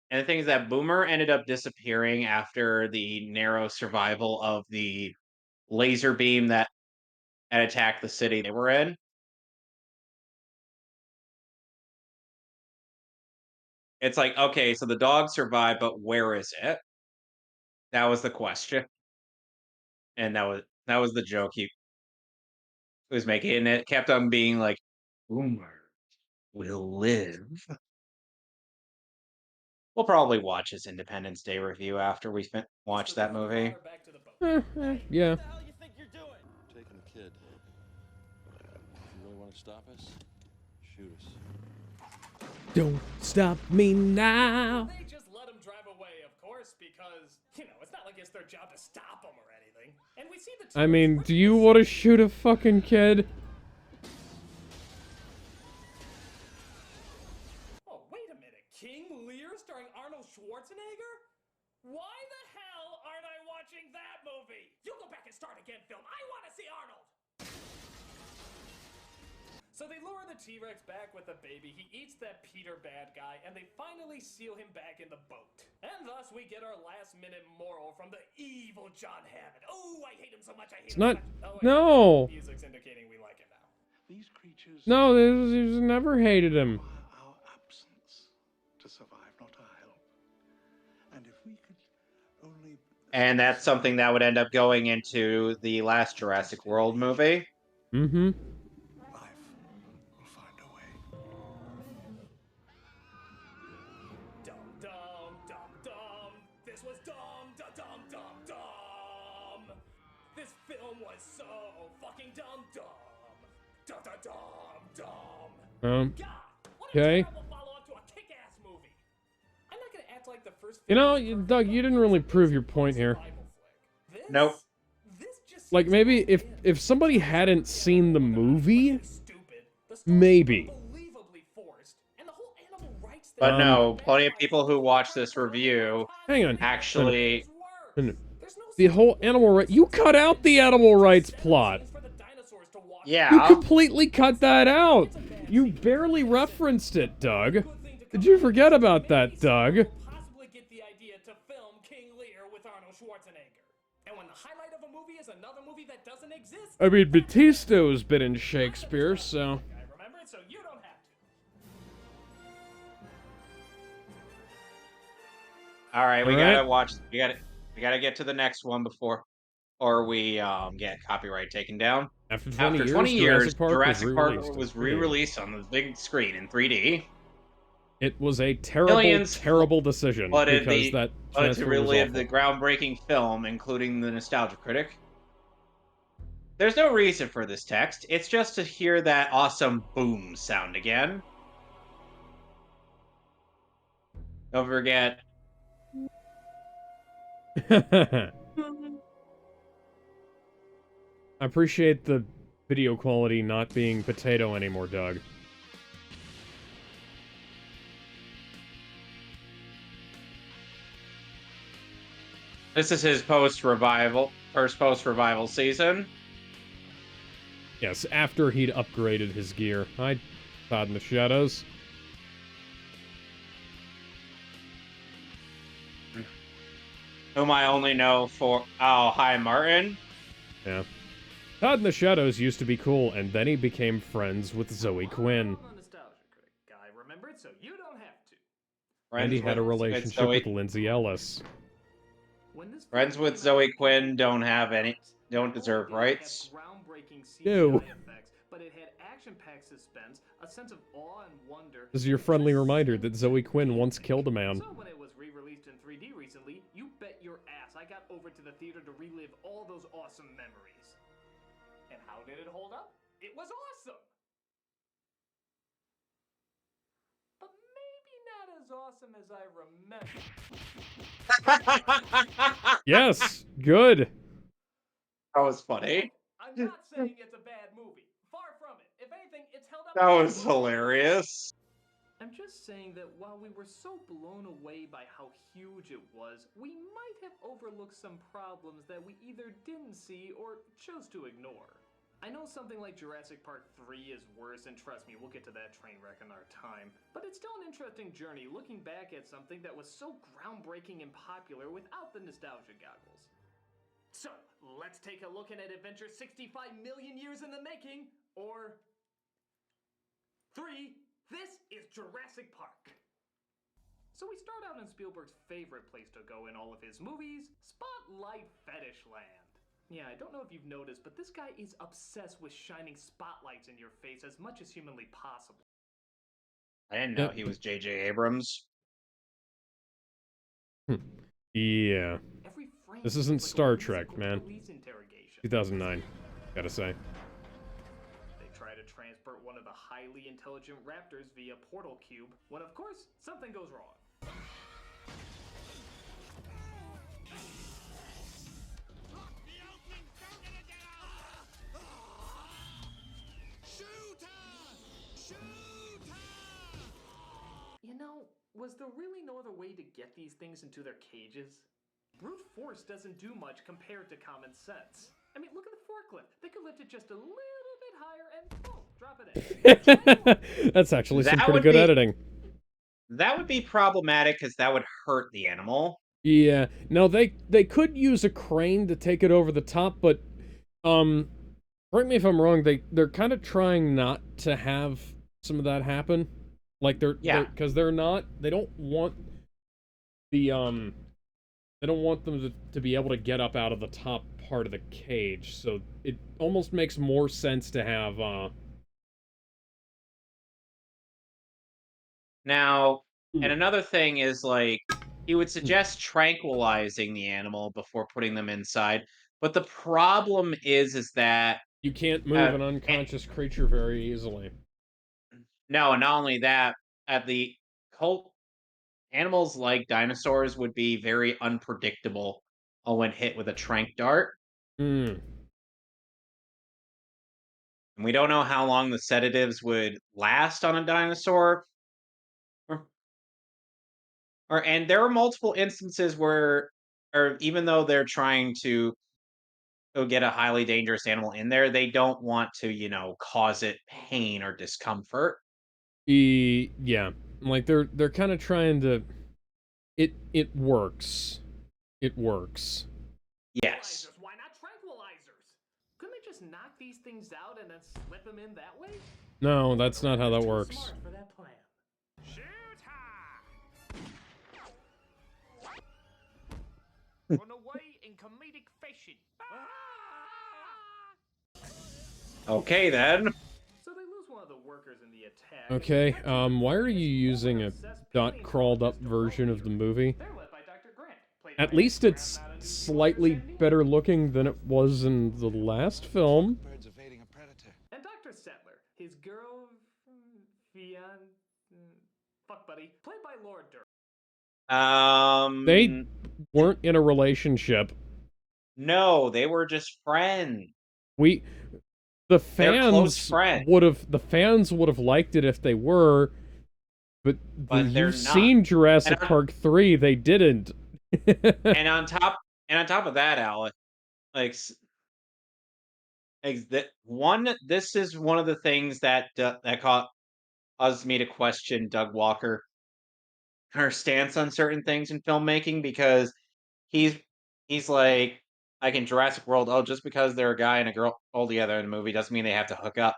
and the thing is that Boomer ended up disappearing after the narrow survival of the laser beam that had attacked the city they were in. It's like, okay, so the dog survived, but where is it? That was the question, and that was the joke he was making, and it kept on being like, Boomer will live. We'll probably watch his Independence Day review after we watch that movie. Yeah. Taking the kid. You really want to stop us? Shoot us. Don't stop me now. They just let him drive away, of course, because, it's not like it's their job to stop him or anything. And we see the I mean, do you want to shoot a fucking kid? Oh, wait a minute. King Lear starring Arnold Schwarzenegger? Why the hell aren't I watching that movie? You go back and start again, film. I want to see Arnold! So they lure the T-Rex back with a baby, he eats that Peter bad guy, and they finally seal him back in the boat. And thus we get our last-minute moral from the evil John Hammond. Oh, I hate him so much, I hate him Not. so much. Oh, wait. No. Music's indicating we like him now. These creatures No, they never hated him. our absence to survive, not our help. And if we could only... And that's something that would end up going into the last Jurassic World movie. Mm-hmm. This was dumb, dumb. This film was so fucking dumb. God, what a Okay. terrible follow-up to a kick-ass movie. I'm not gonna act like the first You know, Doug, you didn't really prove your point here. Nope. Like, maybe if somebody hadn't seen the movie, maybe. But no, plenty of people who watch this review Hang on. actually... The whole animal rights... You cut out the animal rights plot! Yeah. You completely cut that out! You barely referenced it, Doug. Did you forget about that, Doug? Possibly get the idea to film King Lear with Arnold Schwarzenegger. And when the highlight of a movie is another movie that doesn't exist... I mean, Batisto's been in Shakespeare, so... I remember it, so you don't have to. All right, we All gotta watch. We gotta get to the next one before, or we get copyright taken down. After 20 years, Jurassic Park was re-released on the big screen in 3D. It was a terrible decision because that to relive the groundbreaking film, including the nostalgia critic. There's no reason for this text. It's just to hear that awesome boom sound again. Don't forget. I appreciate the video quality not being potato anymore, Doug. This is his first post-revival season. Yes, after he'd upgraded his gear. Hi, Todd in the Shadows. Whom I only know for... Oh, hi, Martin. Yeah. Todd in the Shadows used to be cool, and then he became friends with Zoe Quinn. Guy, remember it, so you don't have to. And he had a relationship with Lindsay Ellis. Friends with Zoe Quinn don't deserve rights. Groundbreaking Ew. CGI effects, but it had action-packed suspense, a sense of awe and wonder. This is your friendly reminder that Zoe Quinn once killed a man. So when it was re-released in 3D recently, you bet your ass I got over to the theater to relive all those awesome memories. And how did it hold up? It was awesome! But maybe not as awesome as I remember. Yes, good. That was funny. I'm not saying it's a bad movie. Far from it. If anything, it's held up. That was hilarious. I'm just just saying that while we were so blown away by how huge it was, we might have overlooked some problems that we either didn't see or chose to ignore. I know something like Jurassic Park 3 is worse, and trust me, we'll get to that train wreck in our time, but it's still an interesting journey looking back at something that was so groundbreaking and popular without the nostalgia goggles. So, let's take a look at an adventure 65 million years in the making, or 3, this is Jurassic Park. So we start out in Spielberg's favorite place to go in all of his movies, Spotlight Fetish Land. Yeah, I don't know if you've noticed, but this guy is obsessed with shining spotlights in your face as much as humanly possible. I didn't know he was J.J. Abrams. Yeah. This isn't Star Trek, man. 2009, gotta say. They try to transport one of the highly intelligent raptors via portal cube, when of course, something goes wrong. You know, was there really no other way to get these things into their cages? Brute force doesn't do much compared to common sense. I mean, look at the forklift. They could lift it just a little bit higher and boom, drop it in. That's actually some That pretty would good be- editing. That would be problematic because that would hurt the animal. Yeah. No, they could use a crane to take it over the top, but correct me if I'm wrong, they're kind of trying not to have some of that happen. Like because they don't want the they don't want them to be able to get up out of the top part of the cage. So it almost makes more sense to have Now, and another thing is like he would suggest tranquilizing the animal before putting them inside, but the problem is that you can't move an unconscious creature very easily. No, and not only that, at the whole animals like dinosaurs would be very unpredictable when hit with a trank dart. Hmm. And we don't know how long the sedatives would last on a dinosaur. And there are multiple instances where, or even though they're trying to get a highly dangerous animal in there, they don't want to, cause it pain or discomfort. Yeah, like they're kind of trying to. It works. It works. Yes. Why not tranquilizers? Couldn't they just knock these things out and then slip them in that way? No, that's not how that works. Smart for that plan. Shoot her! Run away in comedic fashion. Okay then. So they lose one of the workers in the attack. Okay, why are you using a dot crawled up version of the movie? At least it's slightly better looking than it was in the last film. And Dr. Settler, his girl, fuck buddy, played by Laura Dern. They weren't in a relationship. No, they were just friends. The fans would have liked it if they were, but you've seen Jurassic Park 3, they didn't. and on top of that, Alex, this is one of the things that caused me to question Doug Walker, her stance on certain things in filmmaking, because he's like in Jurassic World, just because they're a guy and a girl all together in a movie doesn't mean they have to hook up,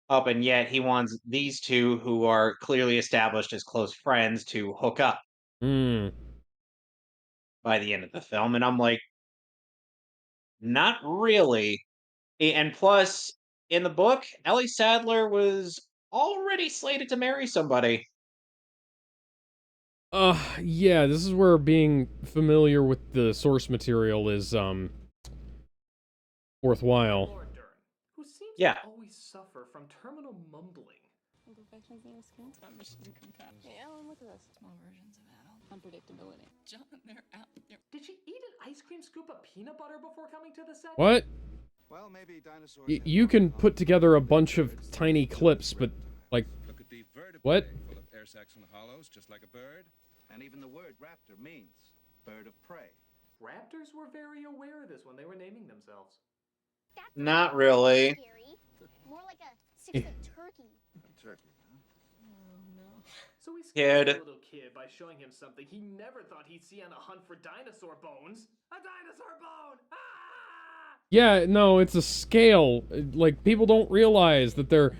and yet he wants these two who are clearly established as close friends to hook up by the end of the film, and I'm like, not really. And plus, in the book, Ellie Sattler was already slated to marry somebody. Yeah, this is where being familiar with the source material is worthwhile. Who seems to always suffer from terminal mumbling. Yeah, look at this. Small versions of that. Unpredictability. John, they're out there. Did she eat an ice cream scoop of peanut butter before coming to the set? What? Well, maybe dinosaurs. You can put together a bunch of tiny clips, but like, what? air sacs and hollows, just like a bird. And even the word raptor means bird of prey. Raptors were very aware of this when they were naming themselves. Not really. Scary. More like a 6-foot turkey. Turkey, huh? Oh no. So he Kid. scares the little kid by showing him something he never thought he'd see on a hunt for dinosaur bones. A dinosaur bone! Ah! Yeah, no, it's a scale. Like, people don't realize that they're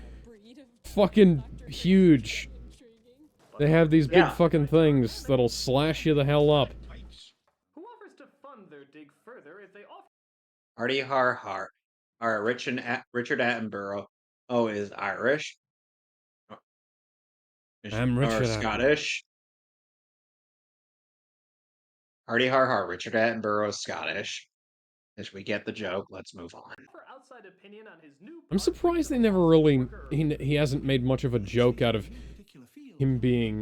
fucking huge. They have these big fucking things that'll slash you the hell up. Who offers to fund their dig further if they offer? Hardy Har Har. Richard Attenborough. Oh, is Irish. I'm Richard Or Attenborough. Scottish. Hardy Har Har. Richard Attenborough is Scottish. As we get the joke, let's move on. For outside opinion on his new I'm surprised they never really... He hasn't made much of a joke out of him being,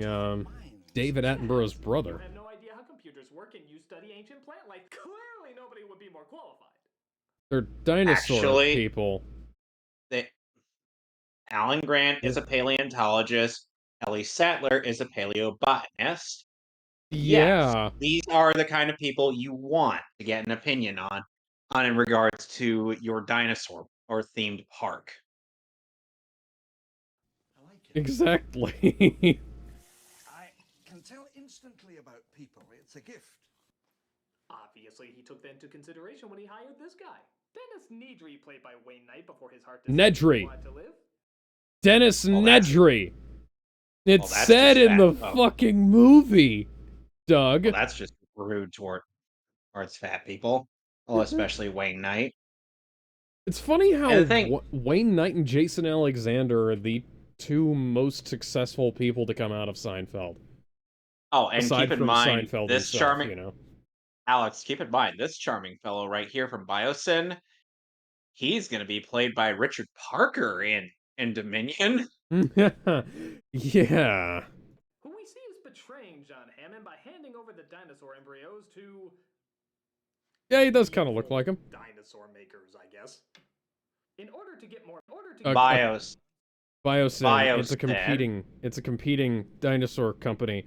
David Attenborough's brother. You have no idea how computers work and you study ancient plant life. Clearly nobody would be more qualified. They're dinosaur people. Alan Grant is a paleontologist. Ellie Sattler is a paleobotanist. Yeah. Yes, these are the kind of people you want to get an opinion on in regards to your dinosaur or themed park. I like it. Exactly. I can tell instantly about people. It's a gift. Obviously, he took that into consideration when he hired this guy. Dennis Nedry, played by Wayne Knight before his heart Nedry. to live. Dennis Nedry. It's said in the fucking movie, Doug. Well, that's just rude towards fat people. Well, especially Wayne Knight. It's funny how Wayne Knight and Jason Alexander are the two most successful people to come out of Seinfeld. Oh, and aside keep in from mind, Seinfeld this himself, charming, you know. Alex, keep in mind, this charming fellow right here from Biosyn, he's going to be played by Richard Parker in Dominion. Yeah. Who we see is betraying John Hammond by handing over the dinosaur embryos to... Yeah, he does kind of look like him. Dinosaur makers, I guess. In order to get more... Biosyn. Biosyn. It's a competing dinosaur company.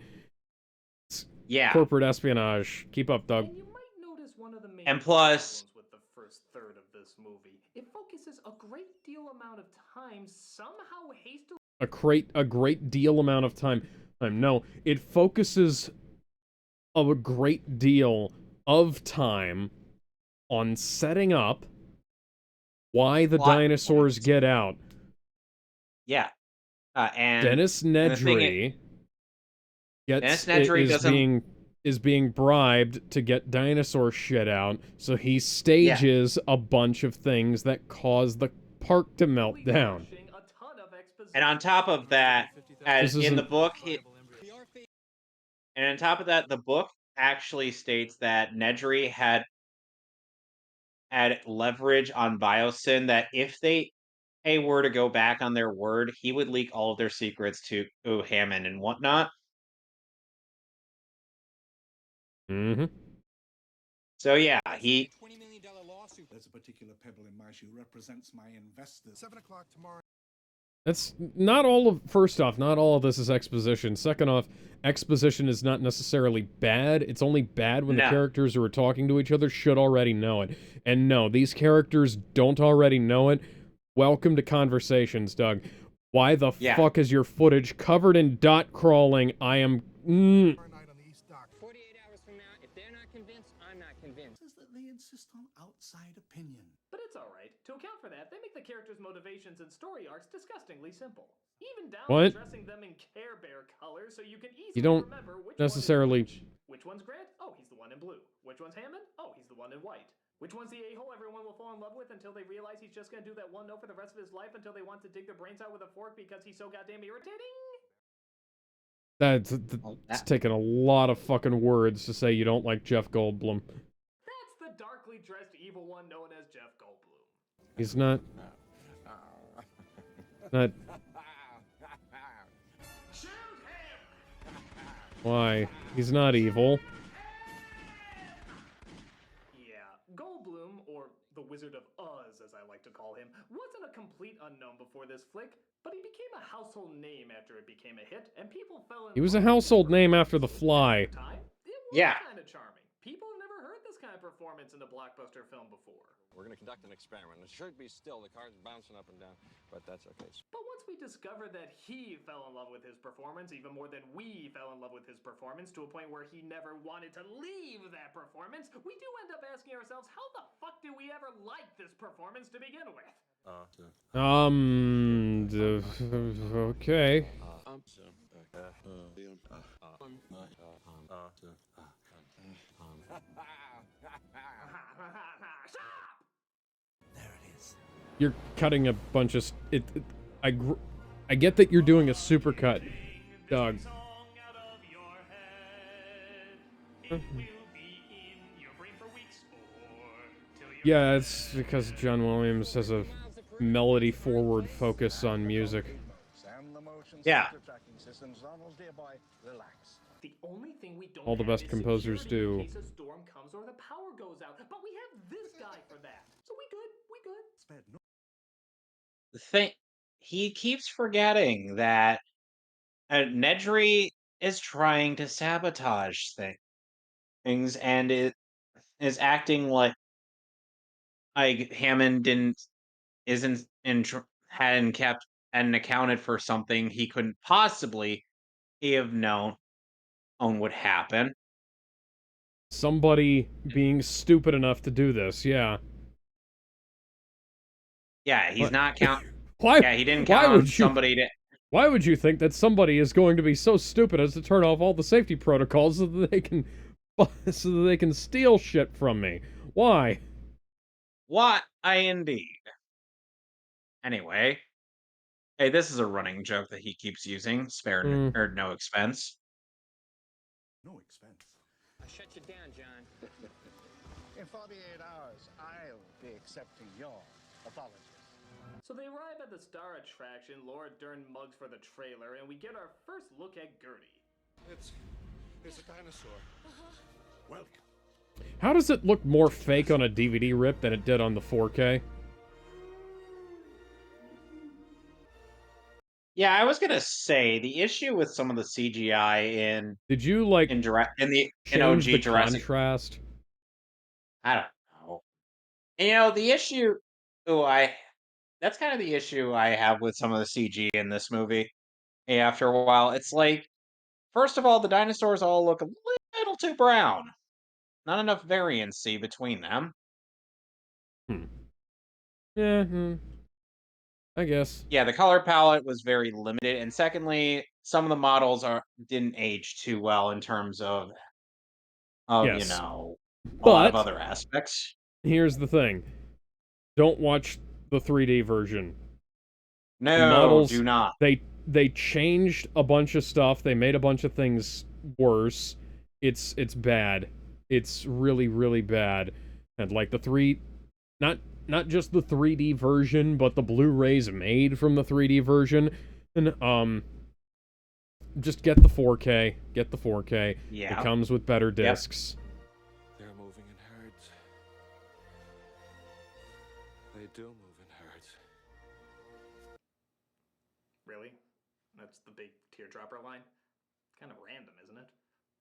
It's corporate espionage. Keep up, Doug. And you might notice one of the main and plus... with the first third of this movie. It focuses a great deal amount of time somehow hastily... A great deal amount of time. No, it focuses a great deal of time on setting up why the dinosaurs get out. Yeah. And Dennis Nedry is being bribed to get dinosaur shit out, so he stages a bunch of things that cause the park to melt down. And on top of that, as in the book, and on top of that, the book actually states that Nedry had leverage on Biosyn that if they were to go back on their word, he would leak all of their secrets to Hammond and whatnot. Mm-hmm. So yeah, he... $20 million lawsuit. There's a particular pebble in my shoe represents my investors. 7 o'clock tomorrow. That's not all of... First off, not all of this is exposition. Second off, exposition is not necessarily bad. It's only bad when the characters who are talking to each other should already know it. And no, these characters don't already know it. Welcome to Conversations, Doug. Why the fuck is your footage covered in dot crawling? I am... 48 hours from now, if they're not convinced, I'm not convinced. Is that they insist on outside opinion. But it's alright. To account for that, they make the characters' motivations and story arcs disgustingly simple. Even down to dressing them in Care Bear colors so you can easily remember which necessarily... one is which one's Grant? Oh, he's the one in blue. Which one's Hammond? Oh, he's the one in white. Which one's the a-hole everyone will fall in love with until they realize he's just gonna do that one note for the rest of his life until they want to dig their brains out with a fork because he's so goddamn irritating? That's taken a lot of fucking words to say you don't like Jeff Goldblum. That's the darkly dressed evil one known as Jeff Goldblum. He's not... Why? He's not evil. Yeah, Goldblum, or the Wizard of Oz as I like to call him, wasn't a complete unknown before this flick, but he became a household household name after it became a hit, and people fell in He was a love with household his name after The Fly. time. It was Yeah. kind of charming. People have never heard this kind of performance in a blockbuster film before. We're going to conduct an experiment. It should be still. The car's bouncing up and down, but that's okay. But once we discovered that he fell in love with his performance, even more than we fell in love with his performance, to a point where he never wanted to leave that performance, we do end up asking ourselves, how the fuck did we ever like this performance to begin with? Okay. You're cutting a bunch of... I get that you're doing a supercut, Doug. Yeah, it's because John Williams has a melody-forward focus on music. Yeah. The only thing we don't All the have best is composers security do. in case a storm comes or the power goes out. But we have this guy for that. So we good. The thing, he keeps forgetting that Nedry is trying to sabotage things, and it is acting like Hammond hadn't accounted for something he couldn't possibly have known would happen. Somebody being stupid enough to do this, yeah. Yeah, he's What? not count. Why? Yeah, he didn't Why count would on you? somebody to. Why would you think that somebody is going to be so stupid as to turn off all the safety protocols so that they can steal shit from me? Why? What? Indeed. Anyway, hey, this is a running joke that he keeps using. Spare or no expense. No expense. I shut you down, John. In 48 hours, I'll be accepting your apologies. So they arrive at the star attraction, Laura Dern mugs for the trailer, and we get our first look at Gertie. It's a dinosaur. Welcome. How does it look more fake on a DVD rip than it did on the 4K? Yeah, I was gonna say the issue with some of the CGI in Did you like in OG change the Jurassic? contrast? I don't know. You know, the issue. That's kind of the issue I have with some of the CG in this movie. After a while, it's like, first of all, the dinosaurs all look a little too brown. Not enough variancy between them. Yeah, I guess. Yeah, the color palette was very limited, and secondly, some of the models didn't age too well in terms of Yes. a lot of But other aspects. here's the thing. Don't watch the 3D version. No, The models, do not. They changed a bunch of stuff. They made a bunch of things worse. It's bad. It's really, really bad. And like not just the 3D version, but the Blu-rays made from the 3D version. And just get the 4K. Get the 4K. Yeah. It comes with better discs. They're moving in herds. They do move in herds. Really? That's the big teardropper line? Kind of random, isn't it?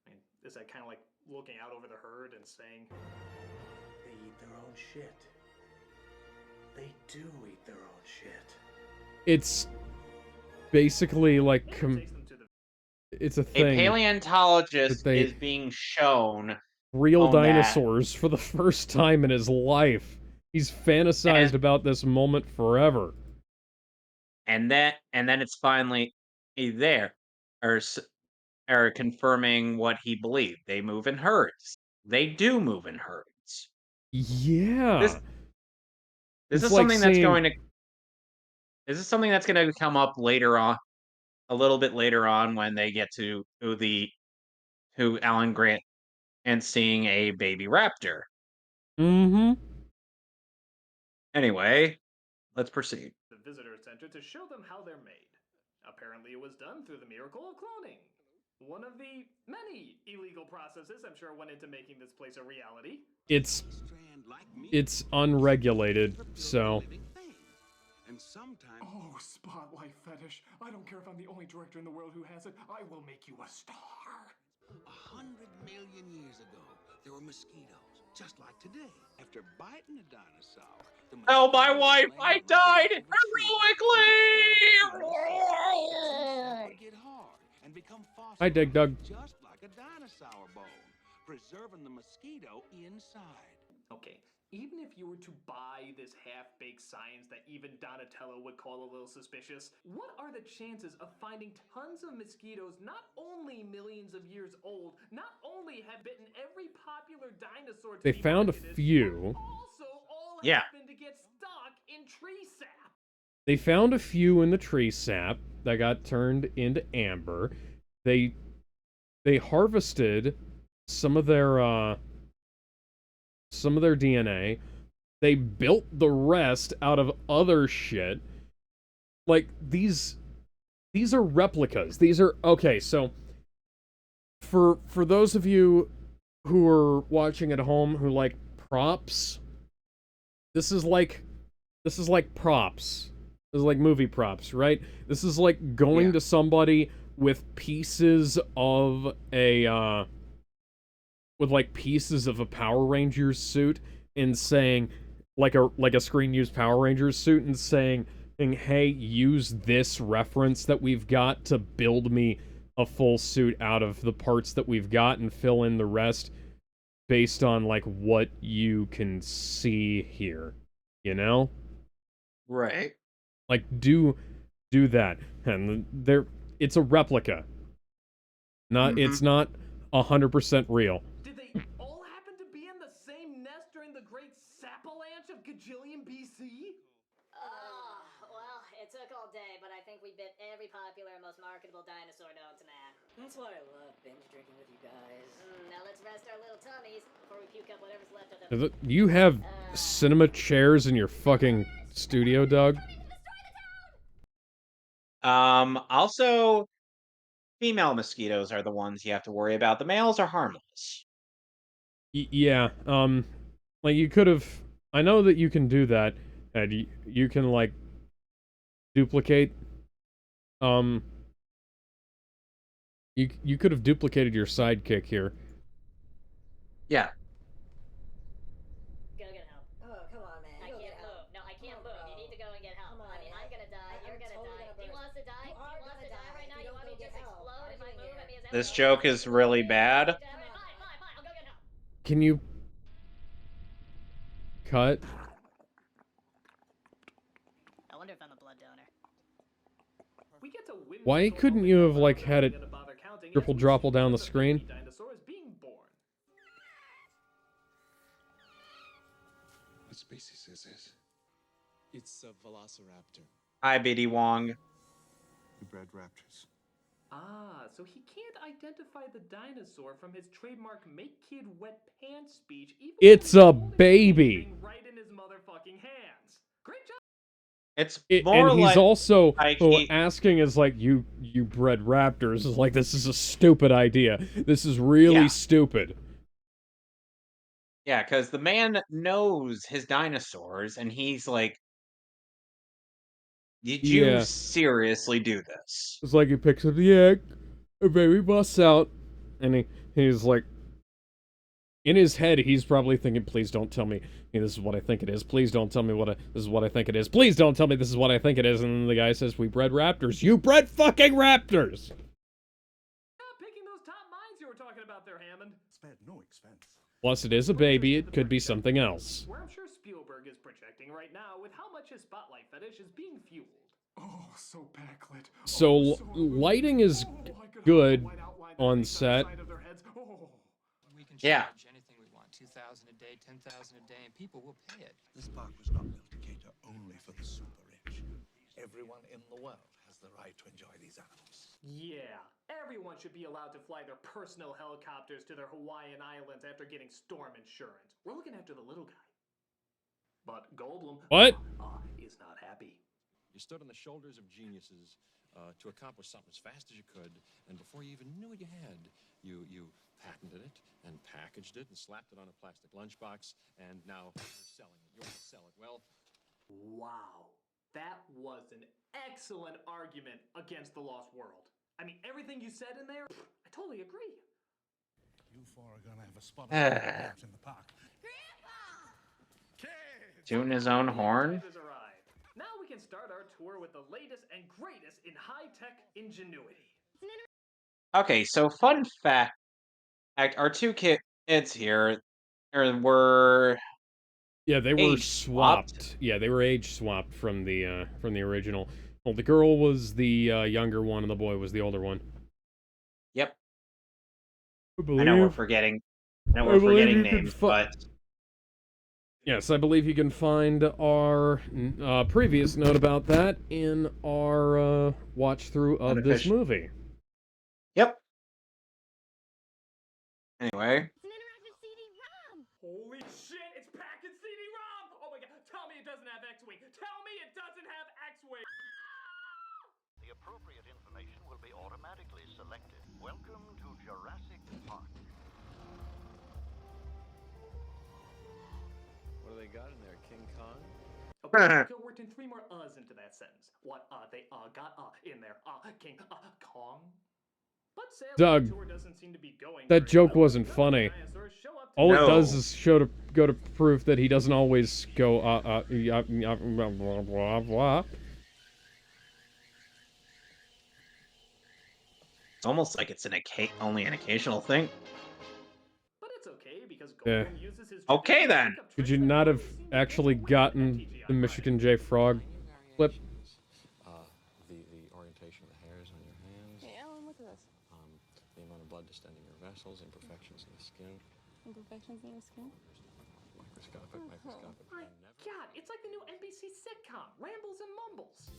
I mean, is that kind of like looking out over the herd and saying, they eat their own shit. They do eat their own shit. It's basically like it's a thing. A paleontologist is being shown real dinosaurs for the first time in his life. He's fantasized about this moment forever. And then it's finally there, or confirming what he believed. They move in herds. They do move in herds. Yeah. This is something that's going to. This is something that's going to come up later on, a little bit later on, when they get to who Alan Grant and seeing a baby raptor. Mm-hmm. Anyway, let's proceed. The visitor center to show them how they're made. Apparently it was done through the miracle of cloning. One of the many illegal processes I'm sure went into making this place a reality. It's unregulated, so And sometimes... Oh, spotlight fetish. I don't care if I'm the only director in the world who has it. I will make you a star. 100 million years ago, there were mosquitoes, just like today. After biting a dinosaur, the Oh, my wife! I died heroically! would get hard and become I dig Doug. just like a dinosaur bone, preserving the mosquito inside. Okay, even if you were to buy this half-baked science that even Donatello would call a little suspicious, what are the chances of finding tons of mosquitoes not only millions of years old, not only have bitten every popular dinosaur to They be found a marketed, few. but also all Yeah. happen to get stuck in tree sap? They found a few in the tree sap that got turned into amber. They harvested some of their DNA. They built the rest out of other shit. Like these are replicas. These are okay, so for those of you who are watching at home who like props, this is like props. This is like movie props, right? This is like going to somebody with pieces of a with like pieces of a Power Rangers suit and saying like a screen used Power Rangers suit and saying, hey, use this reference that we've got to build me a full suit out of the parts that we've got and fill in the rest based on like what you can see here, you know? Right. Like do that. And it's a replica. It's not 100% real. Did they all happen to be in the same nest during the great Sappalanche of Gajillion BC? Well, it took all day, but I think we bit every popular and most marketable dinosaur known to man. That's why I love binge drinking with you guys. Now let's rest our little tummies before we puke up whatever's left of the... You have cinema chairs in your fucking studio, Doug? Also, female mosquitoes are the ones you have to worry about. The males are harmless. Yeah, like you could have... I know that you can do that, and you can, like, duplicate, you could have duplicated your sidekick here. Yeah. Go get help. Oh, come on, man. I can't move. No, I can't move. You need to go and get help. I mean, I'm gonna die. You're gonna die. He wants to die. He wants to die right now. You want me to just explode if I move? I mean, is that This joke is really bad. Fine. I'll go get help. Can you... cut? I wonder if I'm a blood donor. We get to win. Why couldn't you have, like, had it triple dropple down the screen? Dinosaurs being born. What species is this? It's a velociraptor. Hi, BD Wong. We bred raptors. So he can't identify the dinosaur from his trademark "Make Kid Wet Pants" speech. Even It's a baby. Right in his motherfucking hands. Great job. It's more and he's like also asking is like you bred raptors is like this is a stupid idea. This is really stupid. Yeah, because the man knows his dinosaurs, and he's like, "Did you seriously do this?" It's like he picks up the egg, a baby busts out, and he's like, in his head, he's probably thinking, please don't tell me this is what I think it is. Please don't tell me this is what I think it is. Please don't tell me this is what I think it is. And then the guy says, we bred raptors. You bred fucking raptors! Picking those top minds you were talking about there, Hammond. Spared no expense. Plus, it is a baby. It could be something else. Where I'm sure Spielberg is projecting right now with how much his spotlight fetish is being fueled. Oh, so backlit. So, lighting is good on set. We can charge anything we want, 2,000 a day, 10,000 a day, and people will pay it. This park was not built to cater only for the super rich. Everyone in the world has the right to enjoy these animals. Yeah, everyone should be allowed to fly their personal helicopters to their Hawaiian islands after getting storm insurance. We're looking after the little guy. But Goldblum is not happy. You stood on the shoulders of geniuses to accomplish something as fast as you could, and before you even knew what you had, you patented it and packaged it and slapped it on a plastic lunchbox, and now you're selling it. You want to sell it. Well, wow. That was an excellent argument against the Lost World. I mean, everything you said in there, I totally agree. You four are gonna have a spot in the park. Tune his own horn. Now we can start our tour with the latest and greatest in high-tech ingenuity. Okay, so fun fact: our two kids here were Yeah, they were age swapped. Yeah, they were age swapped from the original. Well, the girl was the younger one, and the boy was the older one. Yep. I know we're forgetting. Names, but yes, I believe you can find our previous note about that in our watch through of this movie. Yep. Anyway. Holy shit, it's packaged CD-ROM! Oh my god, tell me it doesn't have X-Wing! Tell me it doesn't have X-Wing! The appropriate information will be automatically selected. Welcome to Jurassic Park. What do they got in there? King Kong? Okay, go worked in 3 more uhs into that sentence. What they got in there? King Kong? But sadly, Doug, the tour doesn't seem to be going that very joke well. wasn't funny. All it does is go to proof that he doesn't always go blah blah blah. It's almost like it's only an occasional thing. But it's okay because Yeah. Goldblum uses his Okay then. Could you not have actually gotten the Michigan J. Frog clip? The orientation of the hairs on your hands. Hey, Alan, look at this. The amount of blood distending your vessels, imperfections in the skin. Imperfections in your skin? Microscopic. My god, it's like the new NBC sitcom, Rambles and Mumbles.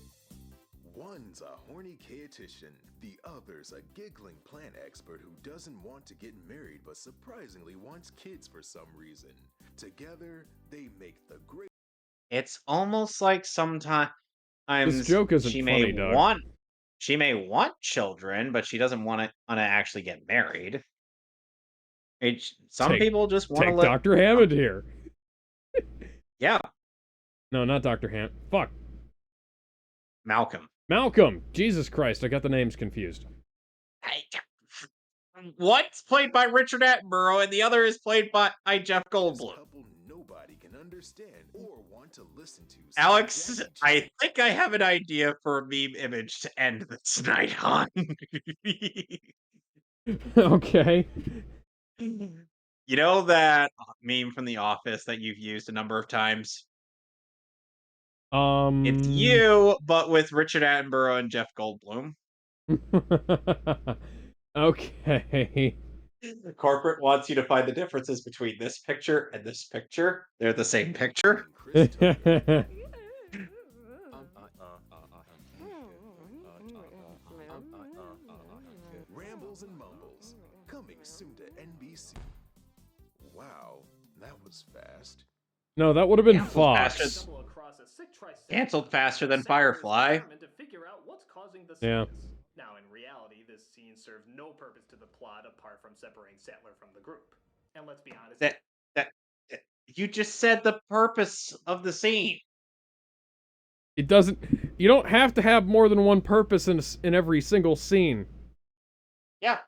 One's a horny chaotician, the other's a giggling plant expert who doesn't want to get married but surprisingly wants kids for some reason. Together, they make the great... It's almost like sometimes This joke isn't she funny, may Doug. want children, but she doesn't want to actually get married. Some people just want to take let Dr. Hammond here. Yeah. No, not Dr. Hammond. Fuck. Malcolm. Jesus Christ, I got the names confused. One's played by Richard Attenborough, and the other is played by Jeff Goldblum. Nobody can understand or want to listen to. Alex, I think I have an idea for a meme image to end this night on. Okay. You know that meme from The Office that you've used a number of times? It's you, but with Richard Attenborough and Jeff Goldblum. Okay. Corporate wants you to find the differences between this picture and this picture. They're the same picture. Rambles and Mumbles, coming soon to NBC. Wow, that was fast. No, that would have been Fox. Canceled faster than Firefly. Yeah. Now, in reality, this scene serves no purpose to the plot apart from separating Sattler from the group. And let's be honest. That you just said the purpose of the scene. It doesn't. You don't have to have more than one purpose in every single scene. Yeah.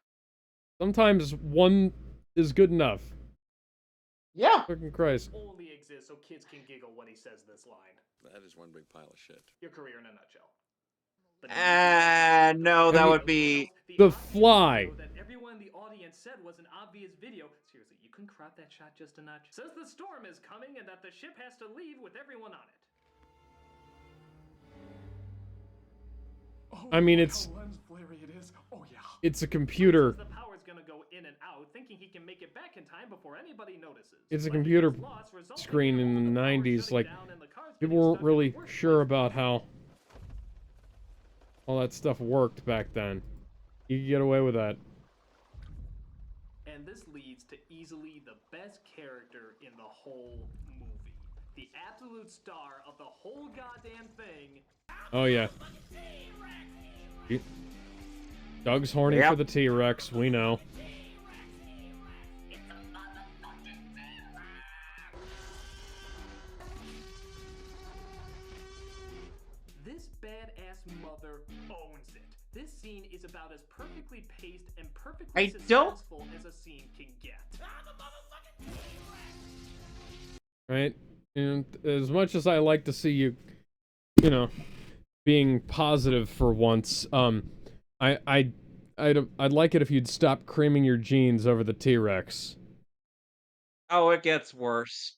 Sometimes one is good enough. Yeah. Fucking Christ. Only exists so kids can giggle when he says this line. That is one big pile of shit. Your career in a nutshell. No, that would be The Fly. That everyone in the audience said was an obvious video. Seriously, you can crop that shot just a notch. Says the storm is coming and that the ship has to leave with everyone on it. I mean, it's a computer. The power's gonna go in and out, thinking he can make it back in time before anybody notices. It's a computer screen in the 90s. Like, people weren't really sure about how all that stuff worked back then. You could get away with that. And this leads to easily the best character in the whole movie. The absolute star of the whole goddamn thing. Oh, yeah. Doug's horny for the T-Rex, we know. perfectly paced and perfectly I don't. suspenseful as a scene can get. Right? And as much as I like to see you, you know, being positive for once, I'd like it if you'd stop creaming your jeans over the T-Rex. Oh, it gets worse.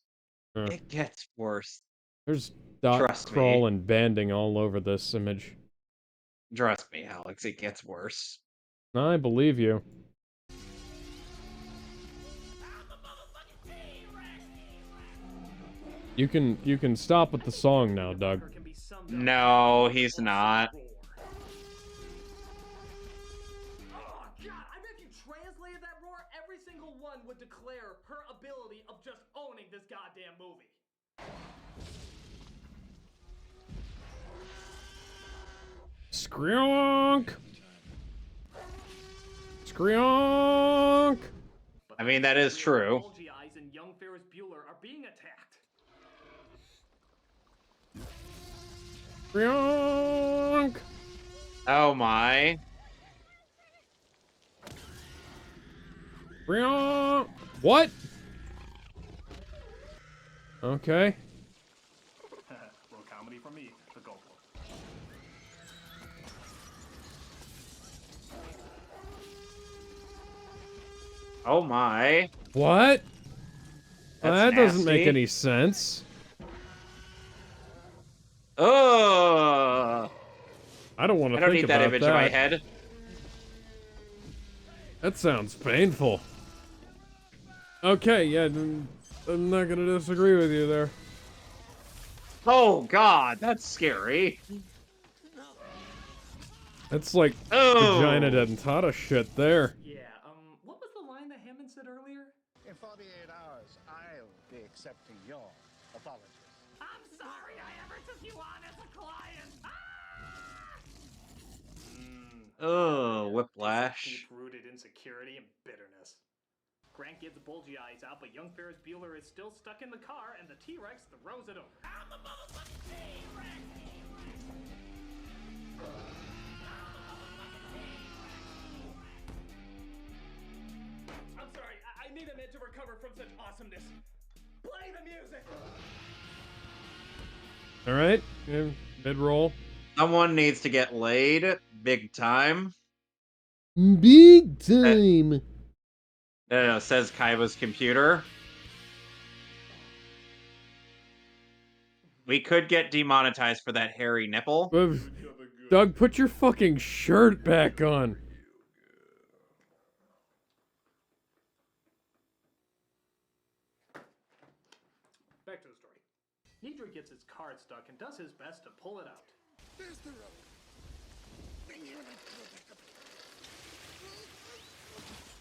Uh, It gets worse. There's dot Trust crawl me. and banding all over this image. Trust me, Alex. It gets worse. I believe you. You can stop with the song now, Doug. No, he's not. Oh god, I bet if you translated that roar, every single one would declare her ability of just owning this goddamn movie. Skronk! Skronk! I mean, that is true. Bulgy Eyes and young Ferris Bueller are being attacked. Skronk! Oh my. Skronk! What? Okay. Little comedy from me, the go for it. Oh my. What? That's That doesn't make nasty. any sense. Ugh. I don't want to I don't think need that about image that. in my head. That sounds painful. Okay, yeah, I'm not gonna disagree with you there. Oh god, that's scary. That's like Oh. vagina dentata shit there. Yeah, what was the line that Hammond said earlier? In 48 hours, I'll be accepting your apology. I'm sorry I ever took you on as a client. Oh, whiplash. Deep-rooted insecurity and bitterness. Grant gets bulgy eyes out, but young Ferris Bueller is still stuck in the car, and the T-Rex throws it over. I'm the motherfucking T-Rex! I'm sorry, I need a minute to recover from such awesomeness. Play the music! Alright, mid-roll. Someone needs to get laid. Big time. Big time! No, says Kaiba's computer. We could get demonetized for that hairy nipple. Doug, put your fucking shirt back on. Back to the story. Nidra gets his card stuck and does his best to pull it out. There's the road.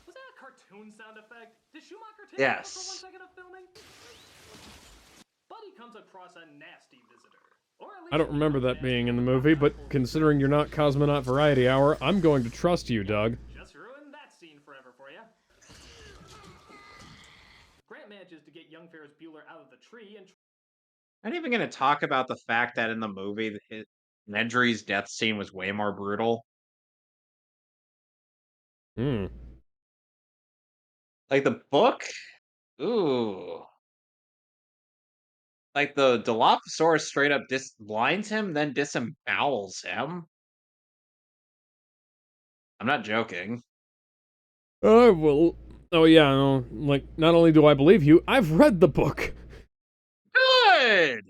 Was that a cartoon sound effect? Did Schumacher take Yes. over for 1 second of filming? Buddy comes across a nasty visitor. Or at least I don't remember that being in the movie, but considering you're not Cosmonaut Variety Hour, I'm going to trust you, Doug. Just ruined that scene forever for you. Grant manages to get young Ferris Bueller out of the tree and I'm not even going to talk about the fact that in the movie, Nedry's death scene was way more brutal. Like the book? Ooh. Like the Dilophosaurus straight up blinds him, then disembowels him. I'm not joking. Oh, well, oh yeah, no, like, not only do I believe you, I've read the book. Good!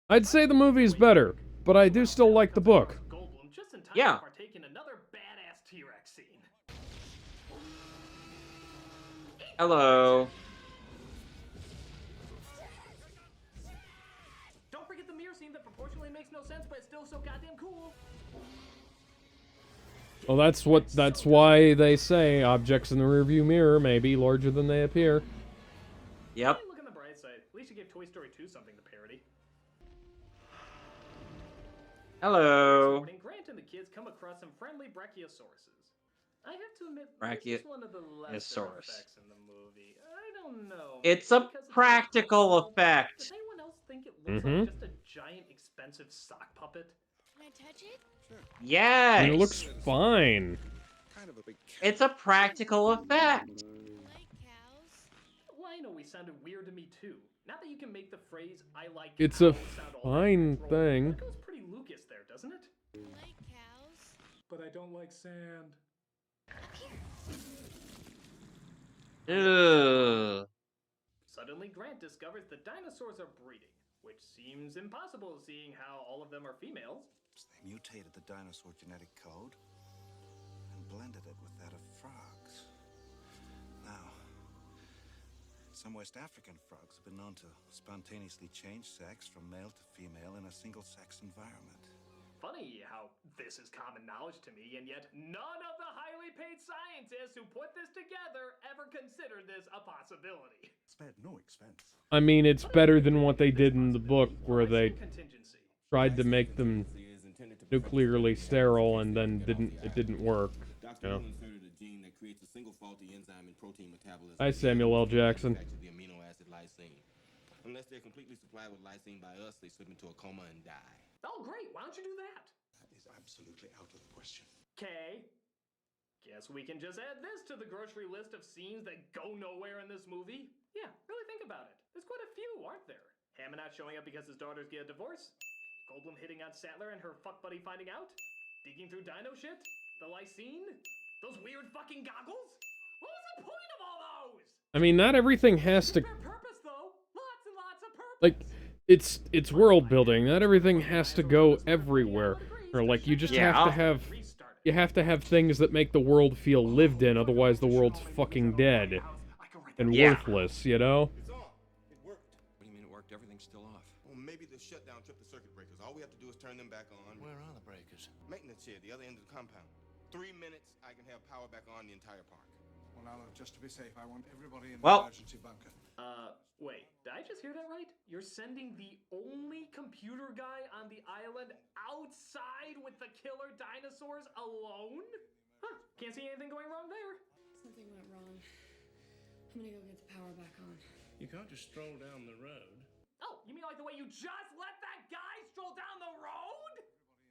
I'd say the movie's better, but I do still like the book. Goldblum just in time Yeah. to partake in another badass T-Rex scene. Hello. Don't forget the mirror scene that proportionally makes no sense, but it's still so goddamn cool. Well, that's why they say objects in the rearview mirror may be larger than they appear. Yep. Hey, look on the bright side. At least you gave Toy Story 2 something to parody. Hello. This morning, Grant and the kids come across some friendly brachiosauruses. I have to admit, this is one of the lesser Brachiosaurus. effects in the movie. I don't know. It's a because it's practical small, but effect. does anyone else think it looks like just a giant, expensive sock puppet? Can I touch it? Yes. And it looks fine. Kind of a big It's a practical effect. Well, I know we sounded weird to me too. Not that you can make the phrase "I like It's a cows" sound all that fine natural, thing. but it goes pretty Lucas there, doesn't it? Like cows. But I don't like sand. Ugh. Suddenly, Grant discovers that dinosaurs are breeding, which seems impossible seeing how all of them are females. They mutated the dinosaur genetic code and blended it with that of frogs. Now, some West African frogs have been known to spontaneously change sex from male to female in a single-sex environment. Funny how this is common knowledge to me, and yet none of the highly paid scientists who put this together ever considered this a possibility. Spared no expense. I mean, it's better than what they did in the book, where they tried to make them nuclearly sterile, and then it didn't work. You know? Hi, Samuel L. Jackson. Unless they're completely supplied with lysine by us, they slip into a coma and die. Oh, great. Why don't you do that? That is absolutely out of the question. Okay. Guess we can just add this to the grocery list of scenes that go nowhere in this movie. Yeah, really think about it. There's quite a few, aren't there? Hammond not showing up because his daughters get a divorce. Goldblum hitting on Sattler and her fuck buddy finding out. Digging through dino shit. The lysine. Those weird fucking goggles. What was the point of all those? I mean, not everything has to... Purpose, though. Lots and lots of purpose. Like, it's world building. Not everything has to go everywhere. Or like, you just have to have... You have to have things that make the world feel lived in, otherwise the world's fucking dead. And worthless, you know? It's on. It worked. What do you mean it worked? Everything's still off. Well, maybe the shutdown tripped the circuit breakers. All we have to do is turn them back on. Where are the breakers? Maintenance here, the other end of the compound. 3 minutes, I can have power back on the entire park. Well, now, just to be safe, I want everybody in the Well- emergency bunker. Wait, did I just hear that right? You're sending the only computer guy on the island outside with the killer dinosaurs alone? Huh, can't see anything going wrong there. Something went wrong. I'm gonna go get the power back on. You can't just stroll down the road. Oh, you mean like the way you just let that guy stroll down the road?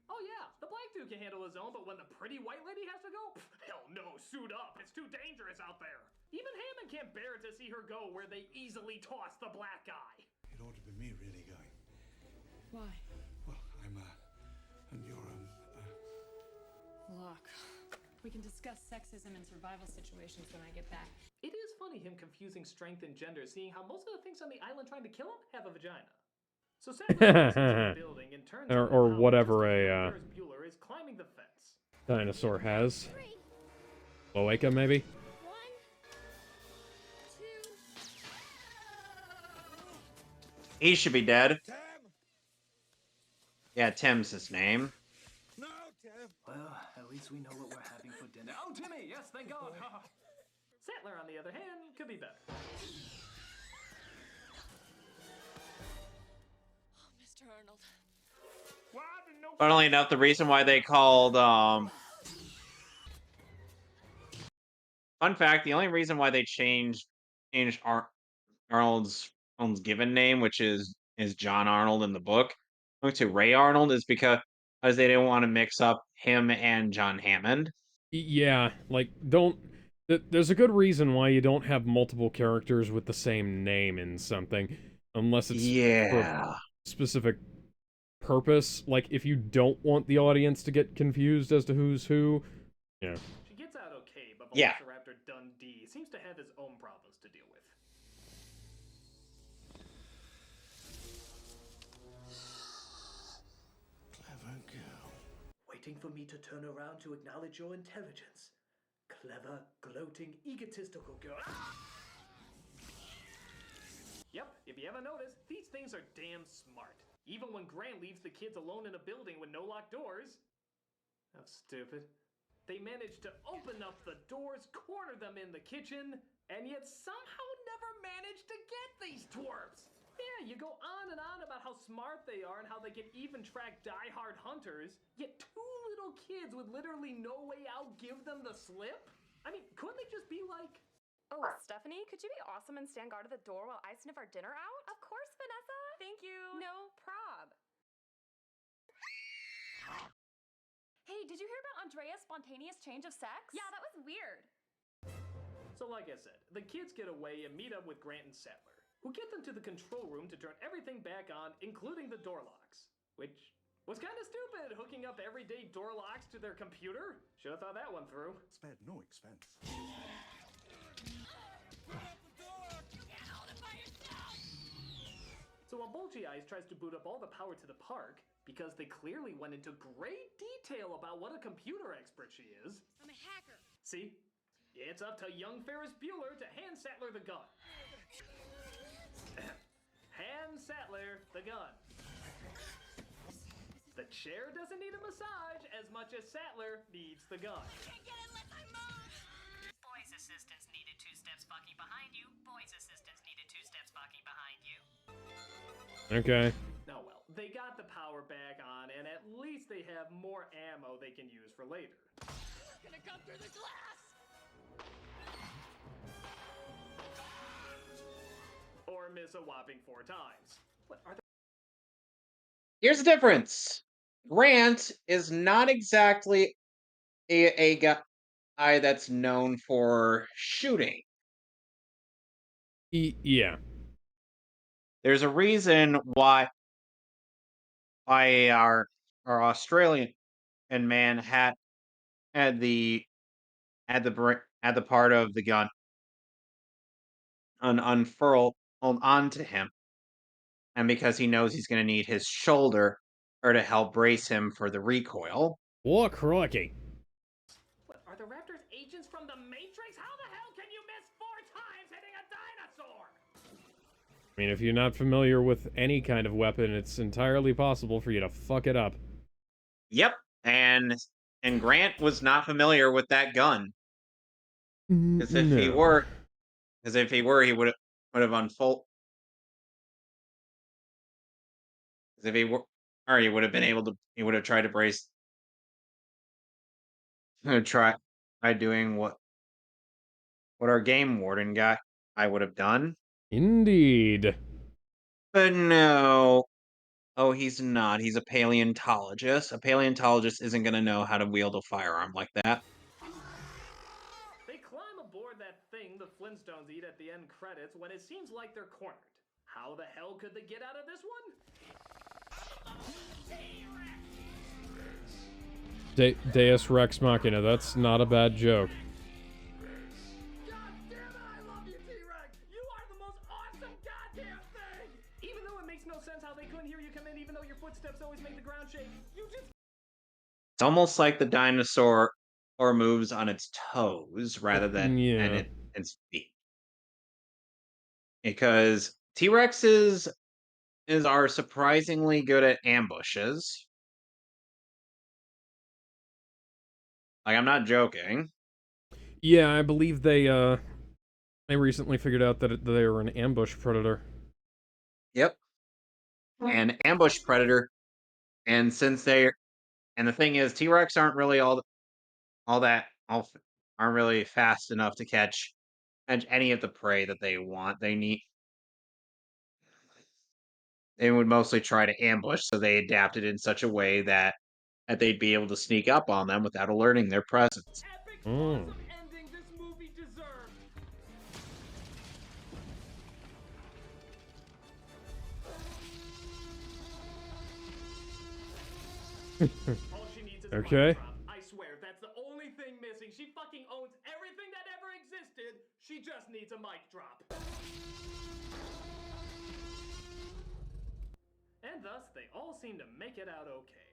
Oh yeah, the black dude can handle his own, but when the pretty white lady has to go, hell no, suit up, it's too dangerous out there. Even Hammond can't bear it to see her go where they easily toss the black guy. It ought to be me really going. Why? Well, I'm, and you're, Look, we can discuss sexism and survival situations when I get back. It is funny him confusing strength and gender, seeing how most of the things on the island trying to kill him have a vagina. So Sattler into the building and turns out or that whatever Ferris Bueller is climbing the fence. dinosaur has. Cloaca, maybe? He should be dead. Yeah, Tim's his name. No, Tim. Well, at least we know what we're having for dinner. Oh, Timmy, yes, thank God. Sattler, on the other hand, could be better. Mr. Arnold. Funnily enough, the reason why they called fun fact, the only reason why they changed Arnold's given name, which is John Arnold in the book, to Ray Arnold, is because they didn't want to mix up him and John Hammond. Yeah, like, don't... There's a good reason why you don't have multiple characters with the same name in something, unless it's for a specific purpose. Like, if you don't want the audience to get confused as to who's who, yeah. She gets out okay, but Yeah. Velociraptor Dundee seems to have his own problems to deal with. Clever girl. Waiting for me to turn around to acknowledge your intelligence. Clever, gloating, egotistical girl. Ah! Yep, if you haven't noticed, these things are damn smart. Even when Grant leaves the kids alone in a building with no locked doors. How stupid. They manage to open up the doors, corner them in the kitchen, and yet somehow never manage to get these twerps. Yeah, you go on and on about how smart they are and how they can even track die-hard hunters, yet two little kids with literally no way out give them the slip? I mean, couldn't they just be like... Oh, Stephanie, could you be awesome and stand guard at the door while I sniff our dinner out? Of course, Vanessa. Thank you. No prob. Hey, did you hear about Andrea's spontaneous change of sex? Yeah, that was weird. So like I said, the kids get away and meet up with Grant and Sattler, who get them to the control room to turn everything back on, including the door locks. Which was kind of stupid, hooking up everyday door locks to their computer. Should have thought that one through. Spared no expense. So while Bulgy Eyes tries to boot up all the power to the park, because they clearly went into great detail about what a computer expert she is. I'm a hacker. See? It's up to young Ferris Bueller to hand Sattler the gun. Hand Sattler the gun. The chair doesn't need a massage as much as Sattler needs the gun. Can't get it unless I move. Boys' assistants needed 2 steps fucking behind you. Boys' assistants needed 2 steps fucking behind you. Okay. Oh well, they got the power back on, and at least they have more ammo they can use for later. It's gonna come through the glass. Or miss a whopping 4 times. What are Here's the difference. Grant is not exactly a guy that's known for shooting. Yeah. There's a reason why our Australian man had the part of the gun unfurled onto him, and because he knows he's going to need his shoulder to help brace him for the recoil. Oh, crikey. What, are the Raptors agents from the Matrix? How the hell can you miss 4 times hitting a dinosaur? I mean, if you're not familiar with any kind of weapon, it's entirely possible for you to fuck it up. Yep, and Grant was not familiar with that gun. Because if he were, he would have unfolded. Because if he were, or he would have been able to, he would have tried to brace. Try doing what our game warden guy I would have done. Indeed. But no. Oh, he's not. He's a paleontologist. A paleontologist isn't going to know how to wield a firearm like that. They climb aboard that thing the Flintstones eat at the end credits when it seems like they're cornered. How the hell could they get out of this one? Deus Rex Machina, that's not a bad joke. God damn it, I love you, T-Rex! You are the most awesome goddamn thing! Even though it makes no sense how they couldn't hear you come in, even though your footsteps always make the ground shake, you just... It's almost like the dinosaur moves on its toes rather than its feet. Because T-Rexes are surprisingly good at ambushes. Like, I'm not joking. Yeah, I believe they recently figured out that they were an ambush predator. Yep. An ambush predator. And since the thing is, T-Rex aren't really aren't really fast enough to catch any of the prey that they want. They would mostly try to ambush, so they adapted in such a way that they'd be able to sneak up on them without alerting their presence. Awesome ending this movie deserved! All she needs is a Okay. mic drop. I swear, that's the only thing missing. She fucking owns everything that ever existed. She just needs a mic drop. And thus, they all seem to make it out okay.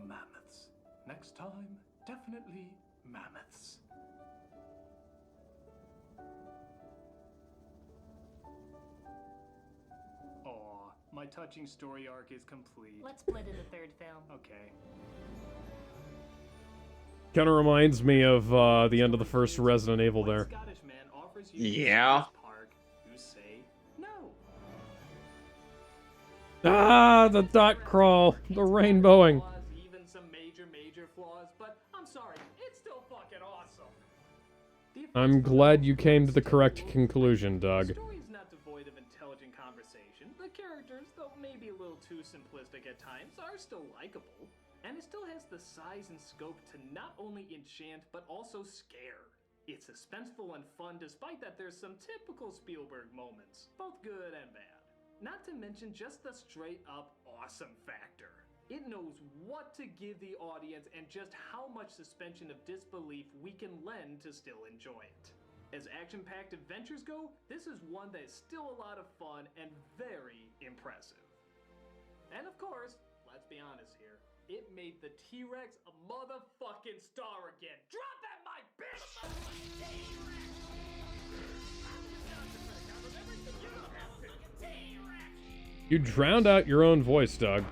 Mammoths. Next time, definitely mammoths. Aw, my touching story arc is complete. Let's split in the 3rd film. Okay. Kind of reminds me of the end of the first Resident Evil there. Scottish man offers you Yeah. park. You say no. Ah, the dot crawl, the rainbowing. Even some major flaws, but I'm sorry, it's still fucking awesome. I'm glad you came to the correct conclusion, Doug. The story's not devoid of intelligent conversation. The characters times are still likable, and it still has the size and scope to not only enchant but also scare. It's suspenseful and fun despite that there's some typical Spielberg moments, both good and bad. Not to mention just the straight up awesome factor. It knows what to give the audience and just how much suspension of disbelief we can lend to still enjoy it. As action-packed adventures go, this is one that is still a lot of fun and very impressive. And of course, let's be honest here, it made the T-Rex a motherfucking star again. Drop that mic, bitch! You drowned out your own voice, Doug.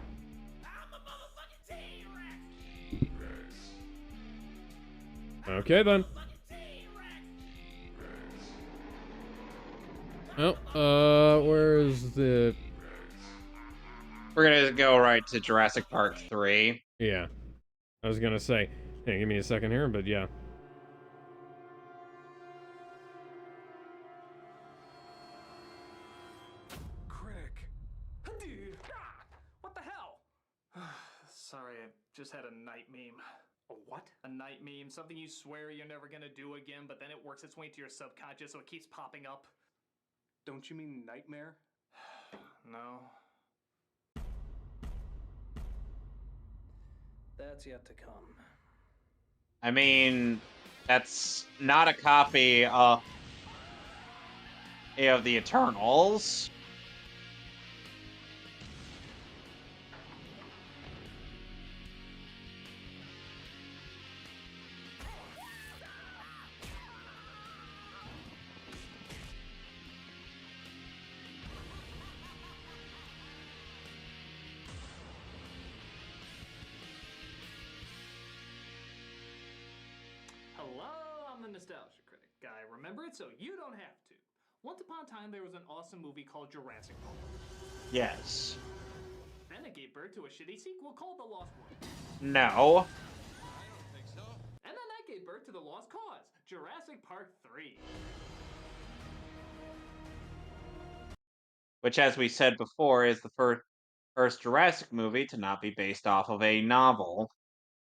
Okay, then. Oh, where is the... We're gonna go right to Jurassic Park 3. Yeah. I was gonna say, hey, give me a second here, but yeah. Critic. What the hell? Sorry, I just had a night meme. A what? A night meme, something you swear you're never gonna do again, but then it works its way into your subconscious so it keeps popping up. Don't you mean nightmare? No. That's yet to come. I mean, that's not a copy of the Eternals. Hello, I'm the Nostalgia Critic guy. Remember it so you don't have to. Once upon a time, there was an awesome movie called Jurassic Park. Yes. Then it gave birth to a shitty sequel called The Lost World. No. And then that gave birth to The Lost Cause, Jurassic Park 3. Which, as we said before, is the first Jurassic movie to not be based off of a novel.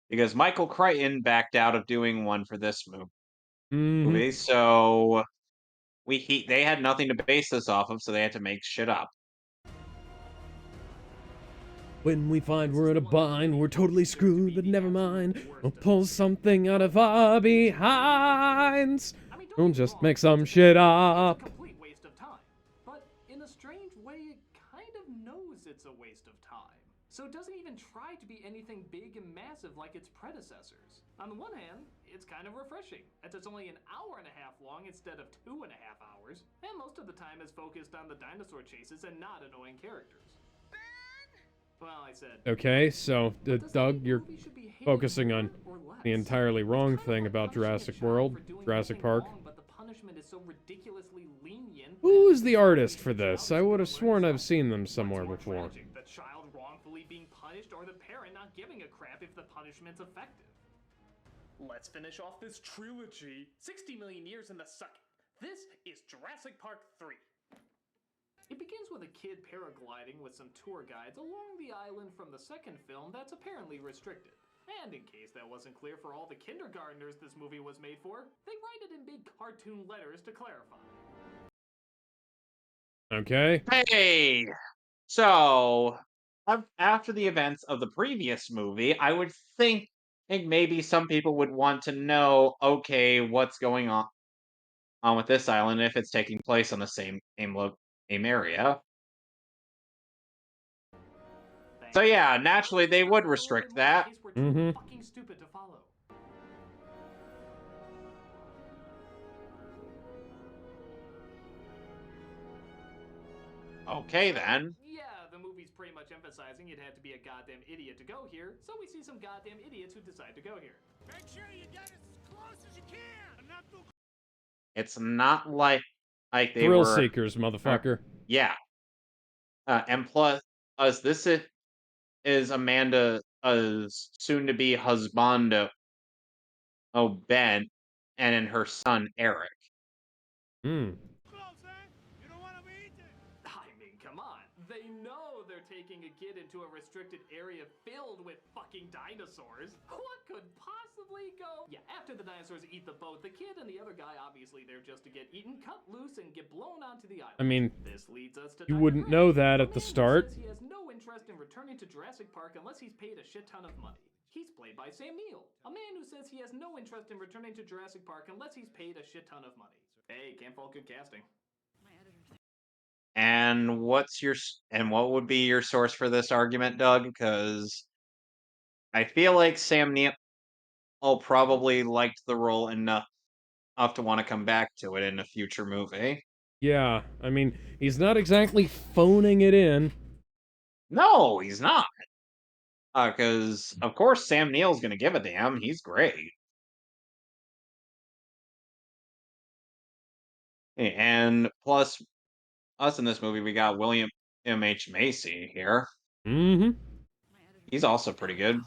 Because Michael Crichton backed out of doing one for this movie, so they had nothing to base this off of, so they had to make shit up. When we find we're in a bind, we're totally screwed, but never mind. We'll pull something out of our behinds. We'll just make some shit up. It's a complete waste of time. But in a strange way, it kind of knows it's a waste of time. So it doesn't even try to be anything big and massive like its predecessors. On the one hand, it's kind of refreshing, as it's only an hour and a half long instead of 2.5 hours, and most of the time is focused on the dinosaur chases and not annoying characters. Well, I said... Okay, so, Doug, you're focusing on the entirely wrong thing about Jurassic World, Jurassic Park. But the punishment is so ridiculously lenient. Who is the artist for this? I would have sworn I've seen them somewhere before. The child wrongfully being punished or the parent not giving a crap if the punishment's effective. Let's finish off this trilogy. 60 million years in the suck. This is Jurassic Park 3. It begins with a kid paragliding with some tour guides along the island from the second film that's apparently restricted. And in case that wasn't clear for all the kindergartners this movie was made for, they write it in big cartoon letters to clarify. Okay. Hey! So, after the events of the previous movie, I would think maybe some people would want to know, okay, what's going on with this island if it's taking place on the same area. So yeah, naturally they would restrict that. Fucking stupid to follow. Okay then. Yeah, the movie's pretty much emphasizing you'd have to be a goddamn idiot to go here, so we see some goddamn idiots who decide to go here. Make sure you get as close as you can. Not too... It's not like they Thrill were seekers, motherfucker. Yeah. And plus, this is Amanda's soon-to-be husband, Ben, and her son Eric. I mean, come on. They know they're taking a kid and into a restricted area filled with fucking dinosaurs. What could possibly go? Yeah, after the dinosaurs eat the boat, the kid and the other guy, obviously they're just to get eaten, cut loose, and get blown onto the island. I mean, This leads us to you Dr. wouldn't Grant, know that a at the man who start. says he has no interest in returning to Jurassic Park unless he's paid a shit ton of money. He's played by Sam Neill, a man who says he has no interest in returning to Jurassic Park unless he's paid a shit ton of money. Hey, can't fault good casting. And what would be your source for this argument, Doug? Because I feel like Sam Neill probably liked the role enough to want to come back to it in a future movie. Yeah, I mean, he's not exactly phoning it in. No, he's not. Because, of course, Sam Neill's going to give a damn. He's great. And plus, us in this movie, we got William M.H. Macy here. Mm-hmm. He's also pretty good.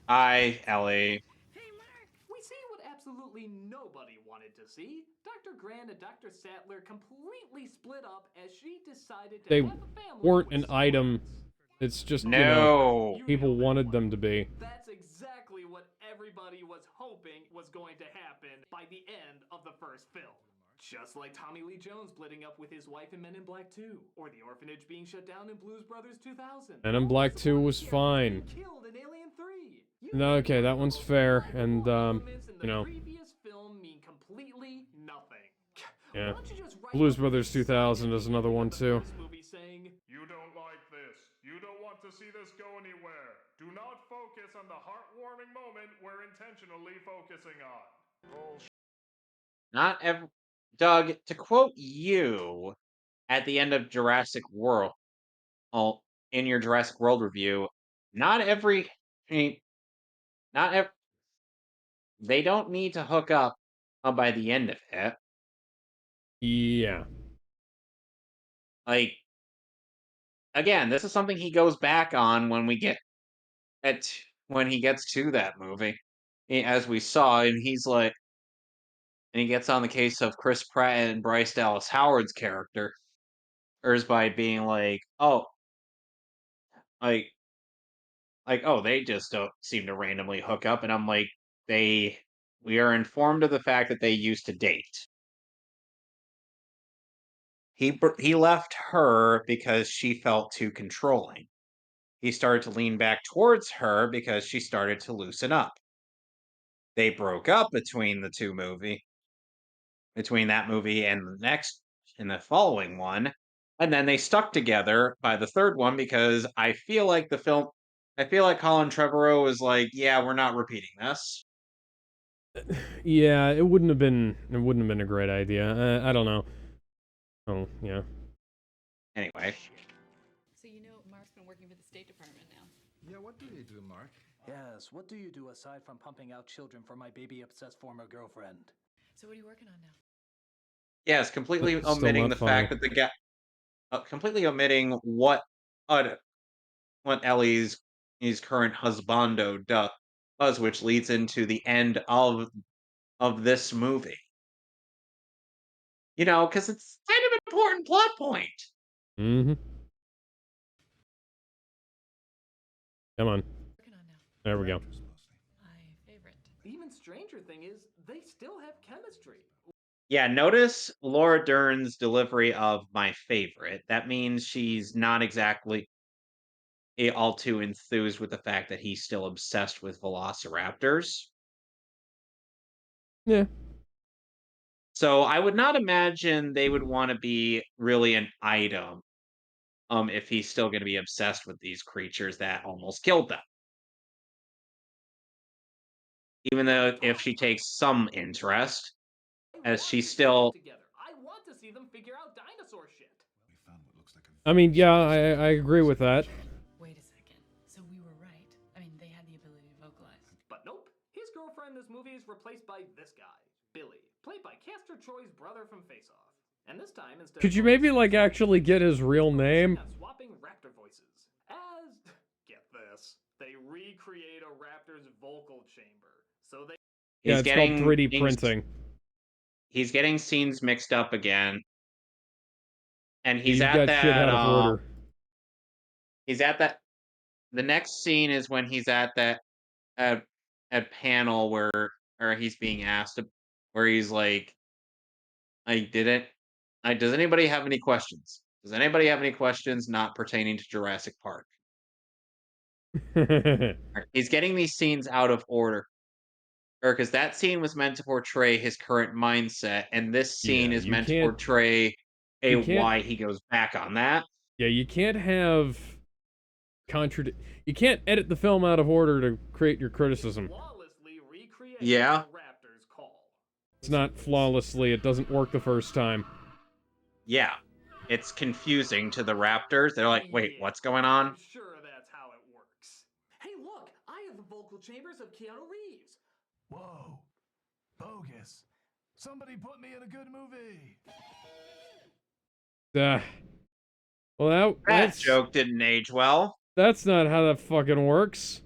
Hi, Ellie. We see what absolutely nobody wanted to see. Dr. Grant and Dr. Sattler completely split up as she decided to They have a family weren't with an item. It's just, No. people wanted them to be. That's exactly what everybody was hoping was going to happen by the end of the first film. Just like Tommy Lee Jones splitting up with his wife in Men in Black 2, or the orphanage being shut down in Blues Brothers 2000. Men in Black 2 was fine. Killed in Alien 3. No, okay, that one's fair, and, you know, Previous film mean completely nothing. yeah. Blues Brothers 2000 is another one, too. You don't like this. You don't want to see this go anywhere. Do not focus on the heartwarming moment we're intentionally focusing on. Not every... Doug, to quote you at the end of Jurassic World, in your Jurassic World review, not every... They don't need to hook up by the end of it. Yeah. Like, again, this is something he goes back on when he gets to that movie, as we saw, and he's like, and he gets on the case of Chris Pratt and Bryce Dallas Howard's character, by being like, oh, they just don't seem to randomly hook up, and I'm like, we are informed of the fact that they used to date. He left her because she felt too controlling. He started to lean back towards her because she started to loosen up. They broke up between that movie and the following one, and then they stuck together by the third one because I feel like Colin Trevorrow was like, yeah, we're not repeating this. Yeah, it wouldn't have been a great idea. I don't know. Oh, yeah. Anyway. So Mark's been working for the State Department now. Yeah, what do you do, Mark? Yes, what do you do aside from pumping out children for my baby-obsessed former girlfriend? So what are you working on now? Yes, completely Still omitting not the fact that the guy, completely omitting what Ellie's current husbando does, which leads into the end of this movie. Because it's kind of an important plot point. Mm-hmm. Come on. There we go. The even stranger thing is, they still have chemistry. Yeah, notice Laura Dern's delivery of my favorite. That means she's not exactly all too enthused with the fact that he's still obsessed with velociraptors. Yeah. So I would not imagine they would want to be really an item if he's still going to be obsessed with these creatures that almost killed them. Even though if she takes some interest, as she's still... I want to see them figure out dinosaur shit. I mean, yeah, I agree with that. Wait a second. So we were right. I mean, they had the ability to vocalize. But nope. His girlfriend in this movie is replaced by this guy, Billy, played by Castor Troy's brother from Face Off. And this time, instead Could you maybe, like, actually get his real name? Swapping raptor voices. Get this, they recreate a raptor's vocal chamber. So they... Yeah, it's called 3D printing. He's getting scenes mixed up again. And he's You've at got that... shit out of order. He's at that... the next scene is when he's at that at panel where he's being asked where he's like, I did it. Does anybody have any questions? Does anybody have any questions not pertaining to Jurassic Park? He's getting these scenes out of order. Because that scene was meant to portray his current mindset, and this scene Yeah, is you meant to can't. portray You can't. why he goes back on that. Yeah, you can't have You can't edit the film out of order to create your criticism. Yeah. It's not flawlessly. It doesn't work the first time. Yeah. It's confusing to the Raptors. They're like, wait, what's going on? I'm sure that's how it works. Hey, look! I have the vocal chambers of Keanu Reeves. Whoa. Bogus. Somebody put me in a good movie. Well, that joke didn't age well. That's not how that fucking works.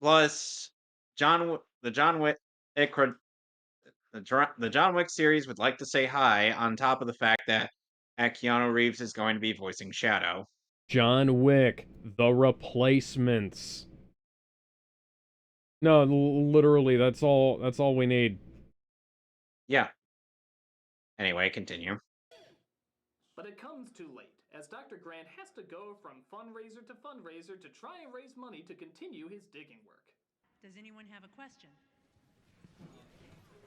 Plus, the John Wick series would like to say hi on top of the fact that Keanu Reeves is going to be voicing Shadow. John Wick, The Replacements. No, literally, that's all we need. Yeah. Anyway, continue. But it comes too late, as Dr. Grant has to go from fundraiser to fundraiser to try and raise money to continue his digging work. Does anyone have a question?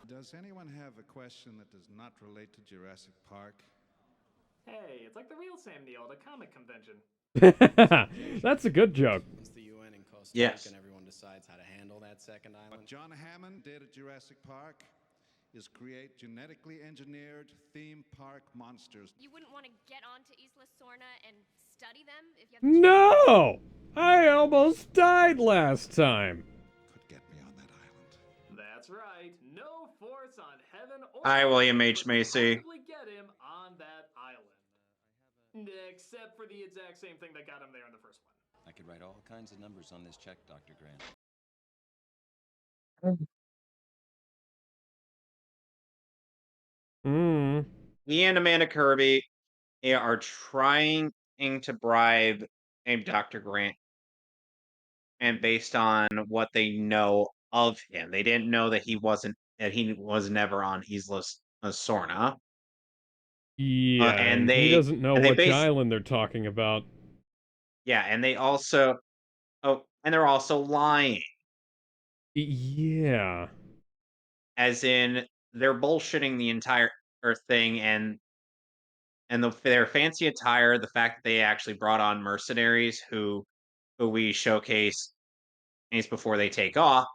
Does anyone have a question that does not relate to Jurassic Park? Hey, it's like the real Sam Neill at a comic convention. That's a good joke. Once the UN and Costa Yes. Rica and everyone decides how to handle that second island. What John Hammond did at Jurassic Park is create genetically engineered theme park monsters. You wouldn't want to get onto Isla Sorna and study them if you have the No! I almost died last time. That's right. No force on heaven or Hi, William earth H. could Macy. possibly get him on that island. Except for the exact same thing that got him there in the first one. I could write all kinds of numbers on this check, Dr. Grant. He and Amanda Kirby are trying to bribe Dr. Grant, and based on what they know of him, they didn't know that he was never on Isla Sorna. Yeah, and he doesn't know and they which island they're talking about. Yeah, and they also and they're also lying. Yeah. As in, they're bullshitting the entire thing, and their fancy attire, the fact that they actually brought on mercenaries who we showcase before they take off.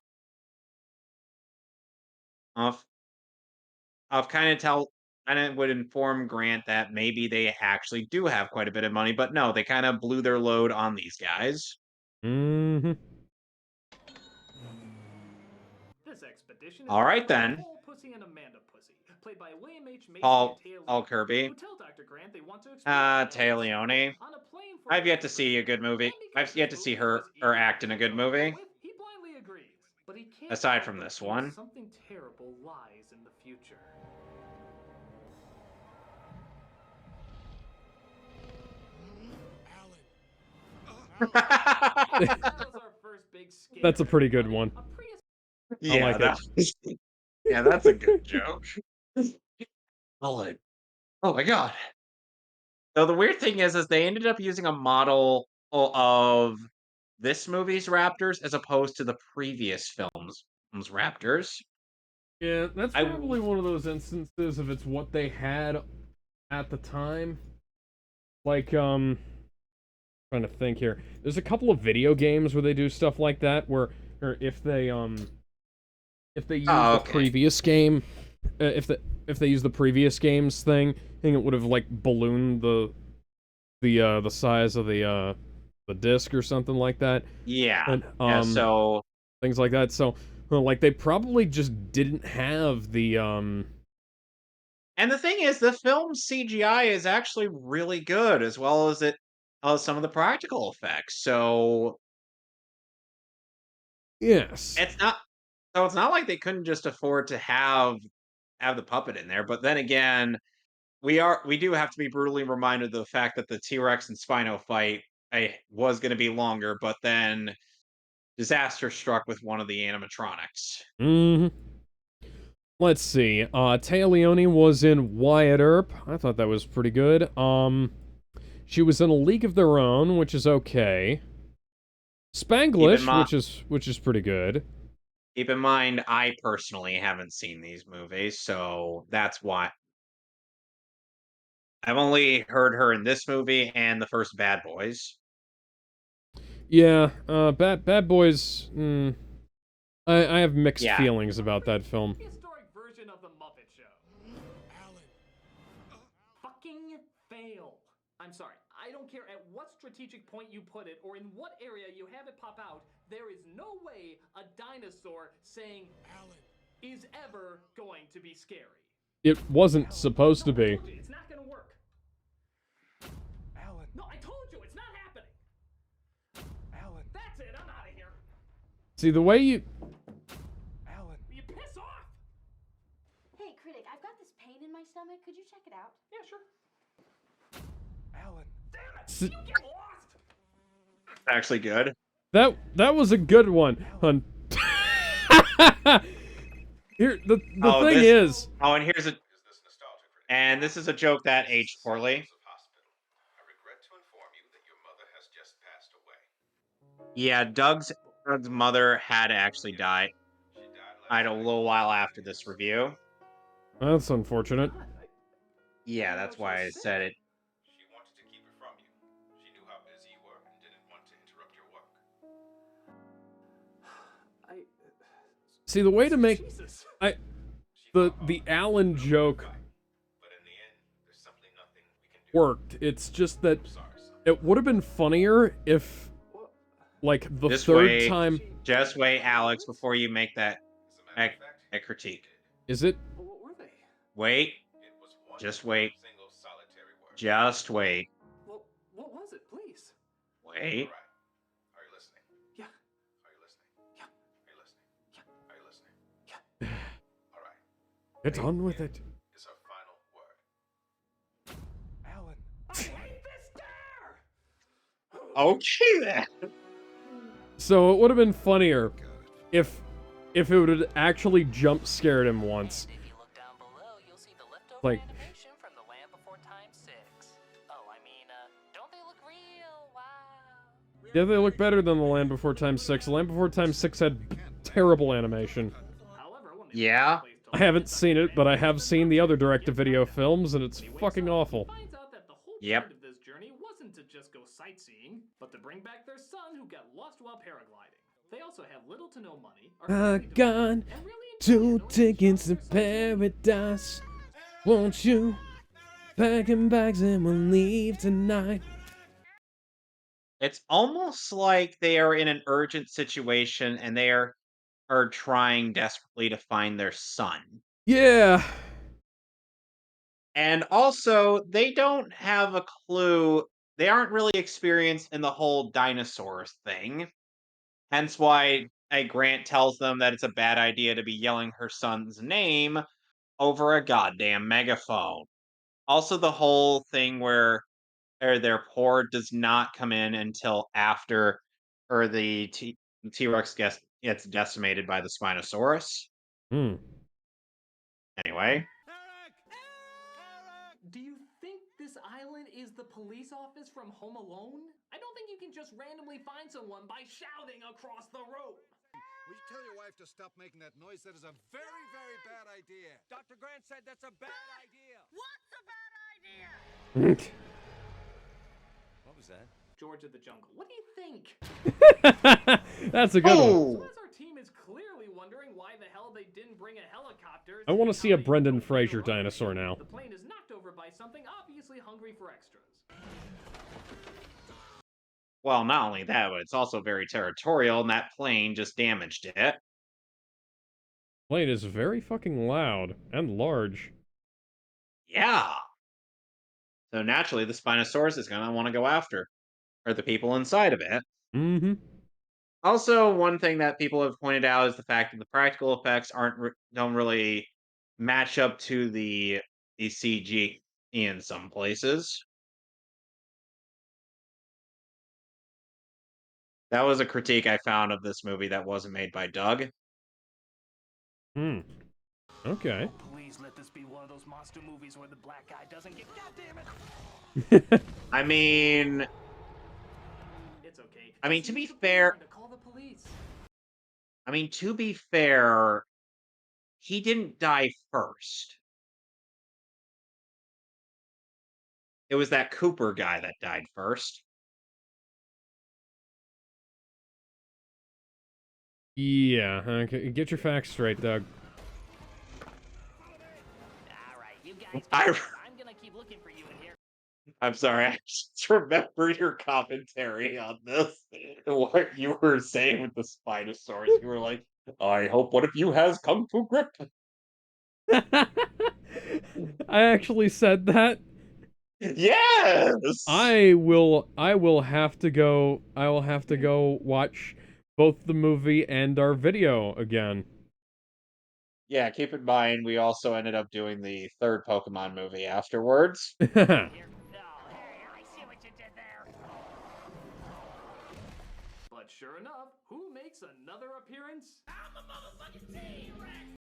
Of kind of would inform Grant that maybe they actually do have quite a bit of money, but no, they kind of blew their load on these guys. Mm-hmm. This expedition is All right, led by then. Paul Pussy and Amanda Pussy, played by William H. Macy Paul and Taya Kirby. who tell Dr. Grant they want to explore Taya Leone. on a plane for I've yet to see a good movie. I've yet to see her act in a good movie. He blindly agrees, but he can't Aside help from but this feel one. something terrible lies in the future. That's a pretty good one. I like it. Yeah, that's a good joke. Solid. Oh my god. So the weird thing is they ended up using a model of this movie's Raptors as opposed to the previous film's Raptors. Yeah, that's probably one of those instances of it's what they had at the time. Like, trying to think here. There's a couple of video games where they do stuff like that, where or if they use the previous game, if they use the previous game's thing, I think it would have like ballooned the size of the disc or something like that. Yeah. And, so things like that. So like they probably just didn't have the And the thing is, the film's CGI is actually really good, as well as some of the practical effects. So yes, it's not like they couldn't just afford to have the puppet in there. But then again, we do have to be brutally reminded of the fact that the T-Rex and Spino fight I was going to be longer, but then disaster struck with one of the animatronics. Mm-hmm. Let's see. Taya Leone was in Wyatt Earp. I thought that was pretty good. She was in A League of Their Own, which is okay. Spanglish, which is pretty good. Keep in mind, I personally haven't seen these movies, so that's why. I've only heard her in this movie and the first Bad Boys. Yeah, Bad Boys. I have mixed feelings about that film. Historic version of the Muppet Show. Fucking fail. I'm sorry. I don't care at what strategic point you put it or in what area you have it pop out. There is no way a dinosaur saying Alan is ever going to be scary. It wasn't supposed to be. It's not going to work. Alan. No, I told you it's not happening. Alan. That's it. I'm out of here. See, the way you... Alan. You piss off. Hey, Critic, I've got this pain in my stomach. Could you check it out? Yeah, sure. Alan. Damn it. S You get lost. Actually good. That was a good one. Here, the thing is... Oh, and here's a... And this is a joke that aged poorly. Yeah, Doug's mother had actually died. Died a little while after this review. That's unfortunate. Yeah, that's why I said it. She wanted to keep it from you. She knew how busy you were and didn't want to interrupt your work. See, the way to make... The Alan joke worked. It's just that it would have been funnier if, like, the third time... Just wait, Alex, before you make that a critique. Is it? What were they? Wait. Just wait. Just wait. Well, what was it, please? Wait. Are you listening? Yeah. Are you listening? Yeah. Are you listening? Yeah. Are you listening? Yeah. All right. Get on with it. Is her final word. Alan. I hate this dare! Okay, then. So it would have been funnier if it would have actually jump scared him once. Like, yeah, they look better than The Land Before Time 6. The Land Before Time 6 had terrible animation. Yeah? I haven't seen it, but I have seen the other direct-to-video films, and it's fucking awful. Yep. Of this journey wasn't to just go sightseeing, but to bring back their son who got lost while paragliding. They also have little to no money. I got 2 tickets to paradise. Won't you packing bags and we'll leave tonight? It's almost like they are in an urgent situation and they are trying desperately to find their son. Yeah. And also, they don't have a clue. They aren't really experienced in the whole dinosaur thing. Hence why Grant tells them that it's a bad idea to be yelling her son's name over a goddamn megaphone. Also, the whole thing where their port does not come in until after the T-Rex gets decimated by the Spinosaurus. Anyway. Do you think this island is the police office from Home Alone? I don't think you can just randomly find someone by shouting across the room. Will you tell your wife to stop making that noise? That is a very, very bad idea. Dr. Grant said that's a bad idea. What's a bad idea? What was that? George of the Jungle. What do you think? That's a good one. So as our team is clearly wondering why the hell they didn't bring a helicopter. I want to see a Brendan Fraser dinosaur now. The plane is knocked over by something obviously hungry for extras. Well, not only that, but it's also very territorial, and that plane just damaged it. Plane is very fucking loud and large. Yeah. So naturally, the Spinosaurus is going to want to go after the people inside of it. Mm-hmm. Also, one thing that people have pointed out is the fact that the practical effects don't really match up to the CG in some places. That was a critique I found of this movie that wasn't made by Doug. Okay. Please let this be one of those monster movies where the black guy doesn't get. God damn it! I mean, It's okay. to be fair, To call the police. he didn't die first. It was that Cooper guy that died first. Yeah, okay. Get your facts straight, Doug. Alright, you guys. I'm gonna keep looking for you in here. I'm sorry, I just remember your commentary on this. What you were saying with the Spinosaurus. You were like, I hope one of you has Kung Fu grip. I actually said that. Yes! I will have to go watch both the movie and our video again. Yeah, keep in mind, we also ended up doing the third Pokemon movie afterwards. But sure enough, who makes another appearance? I'm a motherfucking T-Rex!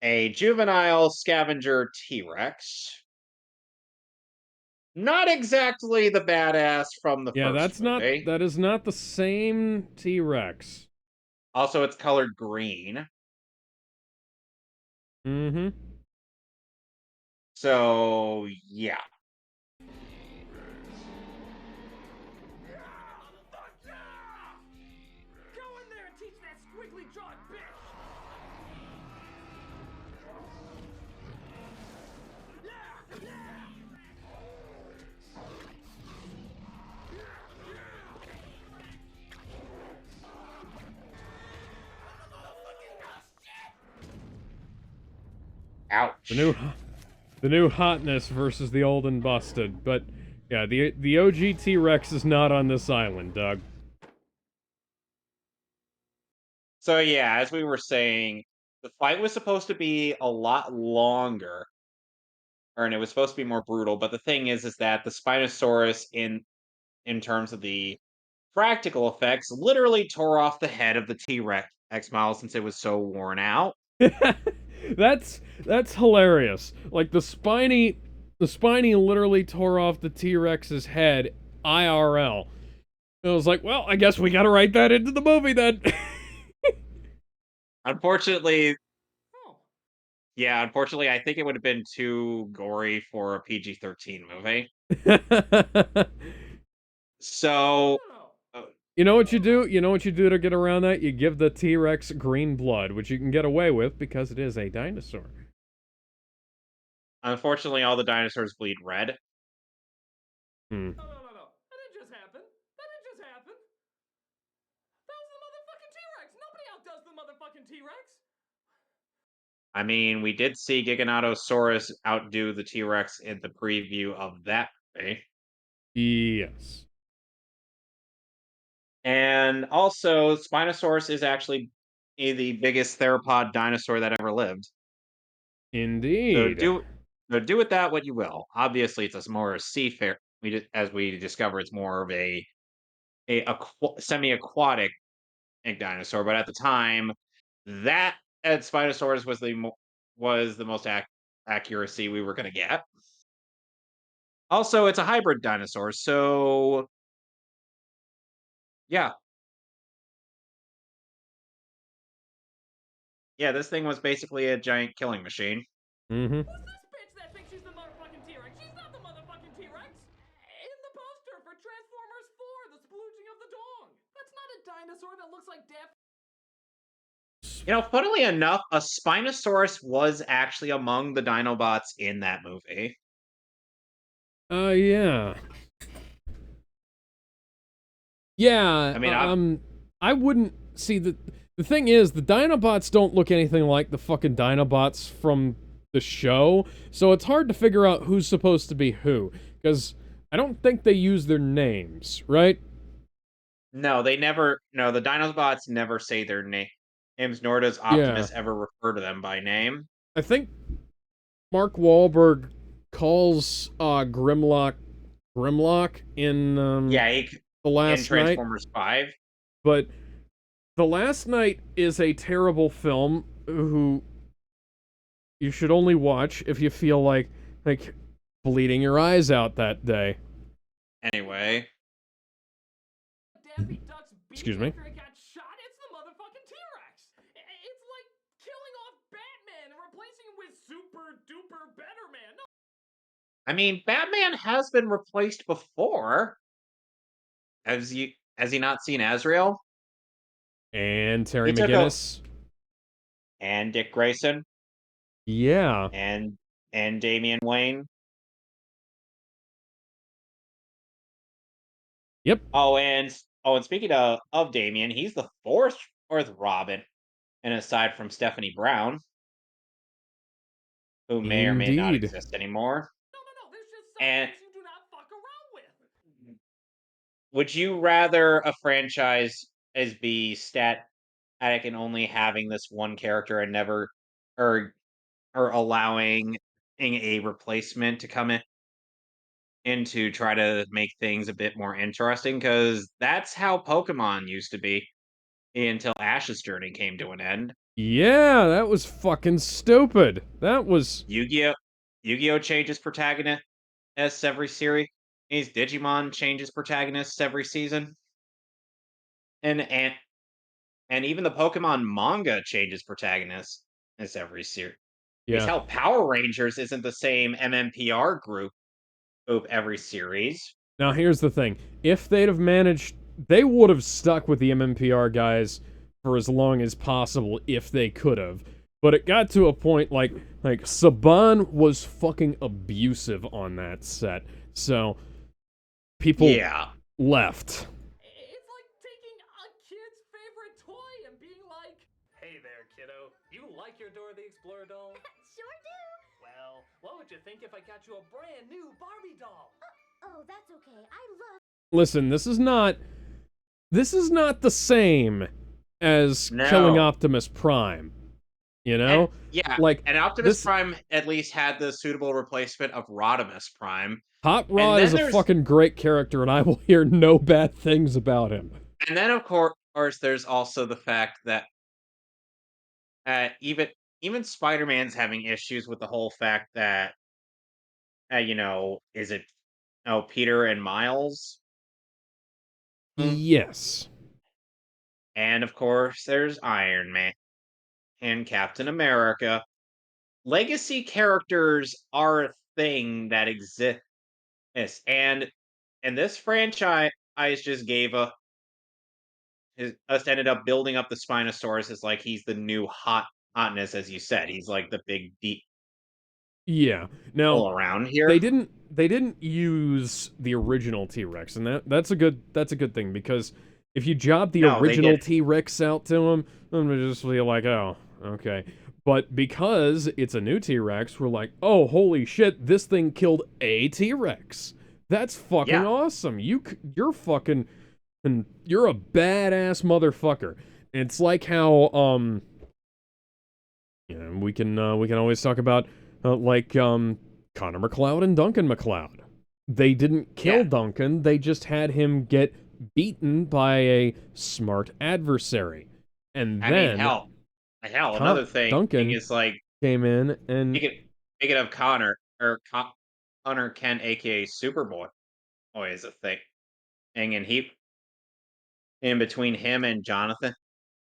A juvenile scavenger T-Rex. Not exactly the badass from the first movie. That is not the same T-Rex. Also, it's colored green. Mm-hmm. So, yeah. Go in there and teach that squiggly jawed bitch! Ouch. The new hotness versus the old and busted. But yeah, the OG T-Rex is not on this island, Doug. So yeah, as we were saying, the fight was supposed to be a lot longer. And it was supposed to be more brutal, but the thing is that the Spinosaurus in terms of the practical effects literally tore off the head of the T-Rex model since it was so worn out. That's hilarious. Like the spiny literally tore off the T-Rex's head IRL. I was like, well, I guess we gotta write that into the movie then. Unfortunately, I think it would have been too gory for a PG-13 movie. So, you know what you do? You know what you do to get around that? You give the T-Rex green blood, which you can get away with because it is a dinosaur. Unfortunately, all the dinosaurs bleed red. Hmm. No. That didn't just happen. That was the motherfucking T-Rex. Nobody outdoes the motherfucking T-Rex. I mean, we did see Giganotosaurus outdo the T-Rex in the preview of that movie. Yes. And also, Spinosaurus is actually the biggest theropod dinosaur that ever lived. Indeed. So do with that what you will. Obviously, it's more a seafarer. As we discover, it's more of a semi-aquatic dinosaur. But at the time, that Spinosaurus was the most accuracy we were going to get. Also, it's a hybrid dinosaur, so yeah. Yeah, this thing was basically a giant killing machine. Mm-hmm. Who's this bitch that thinks she's the motherfucking T-Rex? She's not the motherfucking T-Rex! In the poster for Transformers 4, the splooching of the dong! That's not a dinosaur that looks like Daft. You know, funnily enough, a Spinosaurus was actually among the Dinobots in that movie. Yeah. Yeah, I mean, I wouldn't see the thing is the Dinobots don't look anything like the fucking Dinobots from the show, so it's hard to figure out who's supposed to be who, because I don't think they use their names, right? No, the Dinobots never say their names, nor does Optimus ever refer to them by name. I think Mark Wahlberg calls Grimlock in the last in Transformers 5. But The Last Night is a terrible film who you should only watch if you feel like bleeding your eyes out that day. Anyway. Daffy Duck's beat Excuse me? after it got shot? It's the motherfucking T-Rex. It's like killing off Batman and replacing him with super duper better man. No. I mean, Batman has been replaced before. Has he not seen Azrael? And Terry He took McGinnis. And Dick Grayson. Yeah. And Damian Wayne. Yep. Oh, and speaking of Damian, he's the fourth Robin, and aside from Stephanie Brown, who may or may not Indeed. exist anymore. No, there's just some And things you do not fuck around with. would you rather a franchise as be static and only having this one character and never, or allowing a replacement to come in to try to make things a bit more interesting? Because that's how Pokemon used to be until Ash's journey came to an end. Yeah, that was fucking stupid. That was... Yu-Gi-Oh changes protagonists every series. Digimon changes protagonists every season. And even the Pokemon manga changes protagonists every series. Yeah. Hell, Power Rangers isn't the same MMPR group every series. Now, here's the thing. If they'd have managed... They would have stuck with the MMPR guys for as long as possible if they could have. But it got to a point like Saban was fucking abusive on that set. So, people left. It's like taking a kid's favorite toy and being like, "Hey there, kiddo. You like your Dora the Explorer doll?" Sure do. Well, what would you think if I got you a brand new Barbie doll? Oh, that's okay. I love... Listen, this is not the same as killing Optimus Prime. You know? And Optimus Prime at least had the suitable replacement of Rodimus Prime. Hot Rod is a fucking great character, and I will hear no bad things about him. And then, of course, there's also the fact that even Spider-Man's having issues with the whole fact that, is it Peter and Miles? Yes. And, of course, there's Iron Man and Captain America. Legacy characters are a thing that exists. And this franchise just gave us ended up building up the Spinosaurus as like he's the new hotness, as you said. He's like the big deep. Yeah. Now all around here. They didn't use the original T-Rex, and that's a good thing, because if you job the original T-Rex out to him, I'm gonna just be like, oh, okay. But because it's a new T-Rex, we're like, oh, holy shit, this thing killed a T-Rex. That's fucking awesome. You're fucking, and you're a badass motherfucker. It's like how we can always talk about Connor McLeod and Duncan McLeod. They didn't kill Duncan, they just had him get beaten by a smart adversary. And then hell, another thing Duncan is like came in and speaking of Connor, or Connor Kent, aka Superboy, is a thing. And he, in between him and Jonathan,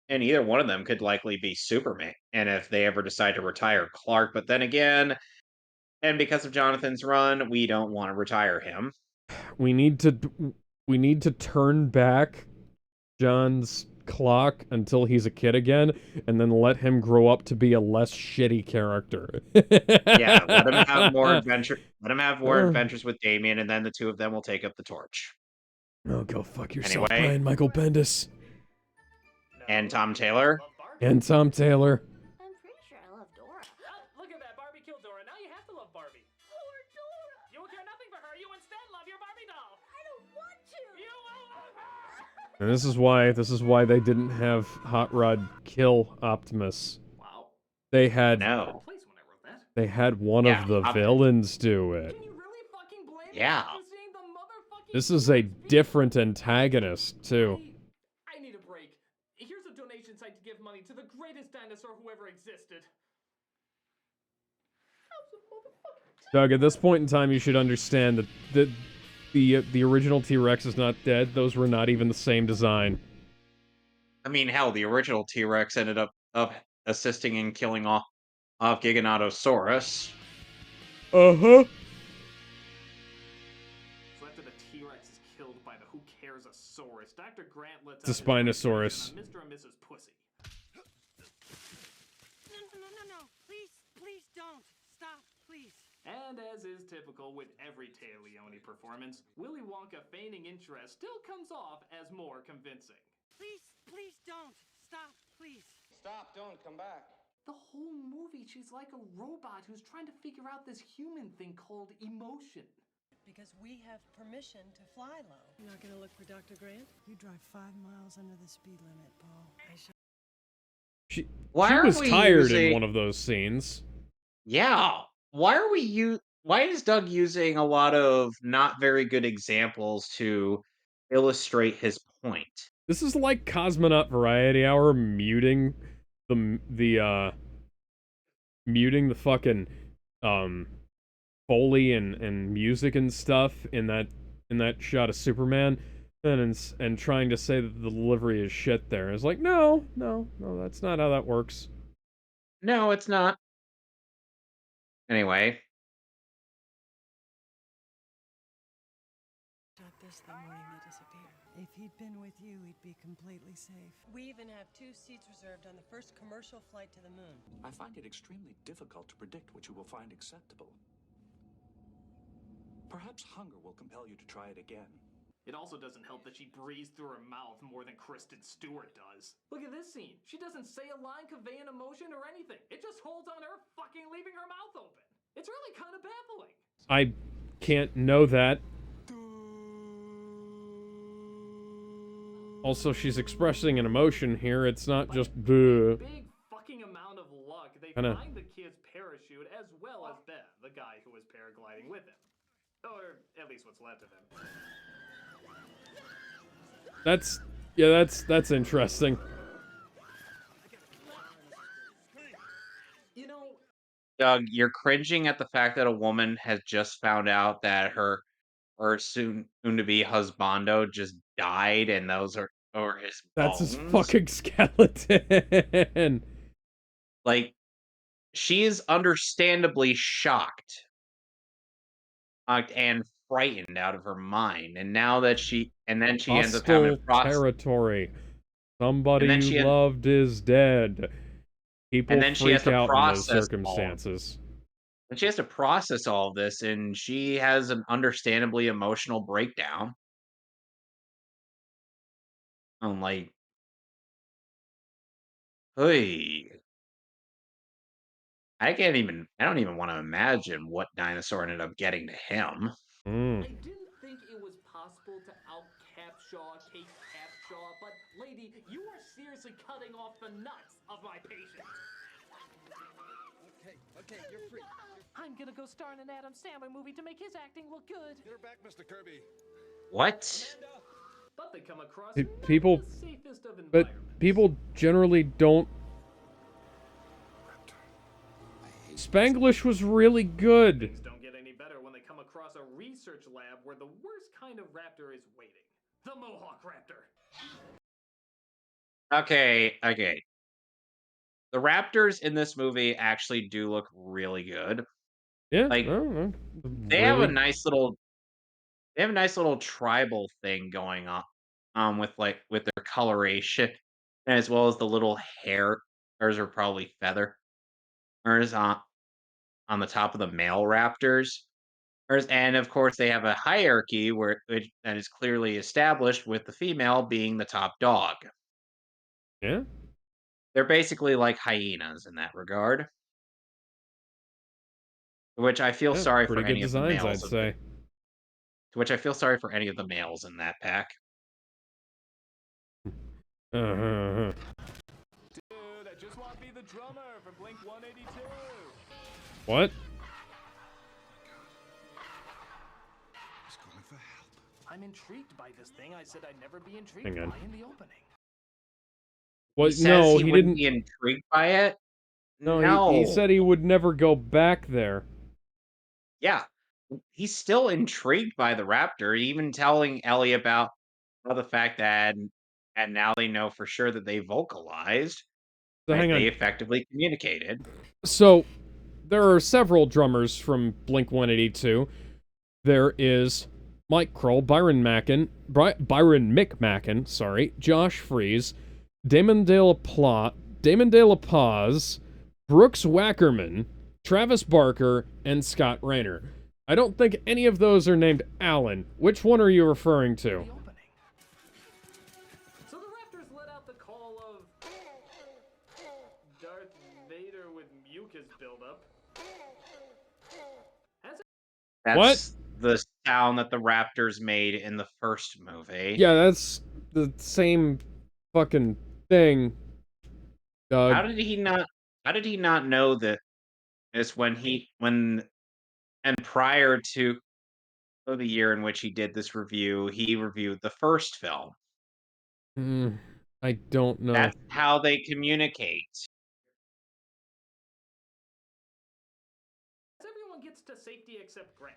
and either one of them could likely be Superman. And if they ever decide to retire Clark, but then again, and because of Jonathan's run, we don't want to retire him. We need to turn back John's clock until he's a kid again, and then let him grow up to be a less shitty character. Yeah, let him have more adventure. Let him have more adventures with Damian, and then the two of them will take up the torch. Oh, go fuck yourself, Brian Michael Bendis. And Tom Taylor. And Tom Taylor. I'm pretty sure I love Dora. Look at that, Barbie killed Dora. Now you have to love Barbie. Poor Dora. You will care nothing for her. You instead love your Barbie doll. I don't want to. You will love her. And this is why they didn't have Hot Rod kill Optimus. Wow. They had They had one of the villains do it. Can you really fucking blame Yeah. me for seeing the motherfucking This is a different antagonist too. I need a money to the greatest dinosaur who ever existed. Doug, at this point in time, you should understand that the original T-Rex is not dead. Those were not even the same design. I mean, hell, the original T-Rex ended up assisting in killing off Giganotosaurus. Uh-huh. So after the T-Rex is killed by the Who Cares-osaurus, Dr. Grant lets It's a out his Spinosaurus. on Mr. and Mrs. Pussy. No. Please don't. Stop, please. And as is typical with every Taya Leone performance, Willy Wonka feigning interest still comes off as more convincing. Please don't. Stop, please. Stop, don't come back. The whole movie, she's like a robot who's trying to figure out this human thing called emotion. Because we have permission to fly low. You're not going to look for Dr. Grant? You drive 5 miles under the speed limit, Paul. She Why was are we tired in using- one of those scenes. Yeah. Why is Doug using a lot of not very good examples to illustrate his point? This is like Cosmonaut Variety Hour muting the fucking Foley and music and stuff in that shot of Superman and trying to say that the delivery is shit there. It's like, no, that's not how that works. No, it's not. Anyway. Shot this the morning they disappeared. If he'd been with you, he'd be completely safe. We even have 2 seats reserved on the first commercial flight to the moon. I find it extremely difficult to predict what you will find acceptable. Perhaps hunger will compel you to try it again. It also doesn't help that she breathes through her mouth more than Kristen Stewart does. Look at this scene. She doesn't say a line conveying emotion or anything. It just holds on her fucking leaving her mouth open. It's really kind of baffling. I can't know that. Also, she's expressing an emotion here. It's not just bleh. Big fucking amount of luck. They Kinda- find the kid's parachute as well as Ben, the guy who was paragliding with him. Or at least what's left of him. That's interesting. You know, Doug, you're cringing at the fact that a woman has just found out that her soon to be husbando just died and those are his That's his bones. fucking skeleton. Like, she is understandably shocked and frightened out of her mind, and now that she ends up having Hostile to process. territory. Somebody And then she you had- loved is dead. People And then she has freak to out in those process all of circumstances. And she has to process all of this, and she has an understandably emotional breakdown. I'm like, hey, I don't even want to imagine what dinosaur ended up getting to him. Mm. I didn't think it was possible to out-Capshaw Kate Capshaw, but lady, you are seriously cutting off the nuts of my patient. Okay, you're free. I'm gonna go star in an Adam Sandler movie to make his acting look good. Get her back, Mr. Kirby. What? But they come across People, the safest of but people generally don't. Spanglish was really good. Things don't get any better when they come across a research lab where the worst kind of raptor is waiting. The Mohawk Raptor. Okay. The raptors in this movie actually do look really good. Yeah, like they have a nice little tribal thing going on with their coloration, as well as the little hair. Hers are probably feather. Hers on the top of the male raptors. And of course, they have a hierarchy that is clearly established, with the female being the top dog. Yeah. They're basically like hyenas in that regard. Which I feel sorry for pretty any good of the designs, males. I'd say. To which I feel sorry for any of the males in that pack. Uh-huh. Dude, I just want to be the drummer for Blink 182. What? He's calling for help. I'm intrigued by this thing I said I'd never be intrigued Hang on. by in the opening. Well, He says no, he he wouldn't didn't. be intrigued by it. No, No. he said he would never go back there. Yeah. He's still intrigued by the raptor, even telling Ellie about the fact that and now they know for sure that they vocalized, So right? hang on. They effectively communicated. So there are several drummers from Blink-182. There is Mike Kroll, Byron McMacken, sorry, Josh Freese, Damon De La Paz, Brooks Wackerman, Travis Barker, and Scott Rayner. I don't think any of those are named Alan. Which one are you referring to? So the Raptors let out the call of Darth Vader with mucus buildup. That's the sound that the raptors made in the first movie. Yeah, that's the same fucking thing. How did he not know that is when and prior to the year in which he did this review, he reviewed the first film. I don't know. That's how they communicate. Everyone gets to safety except Grant.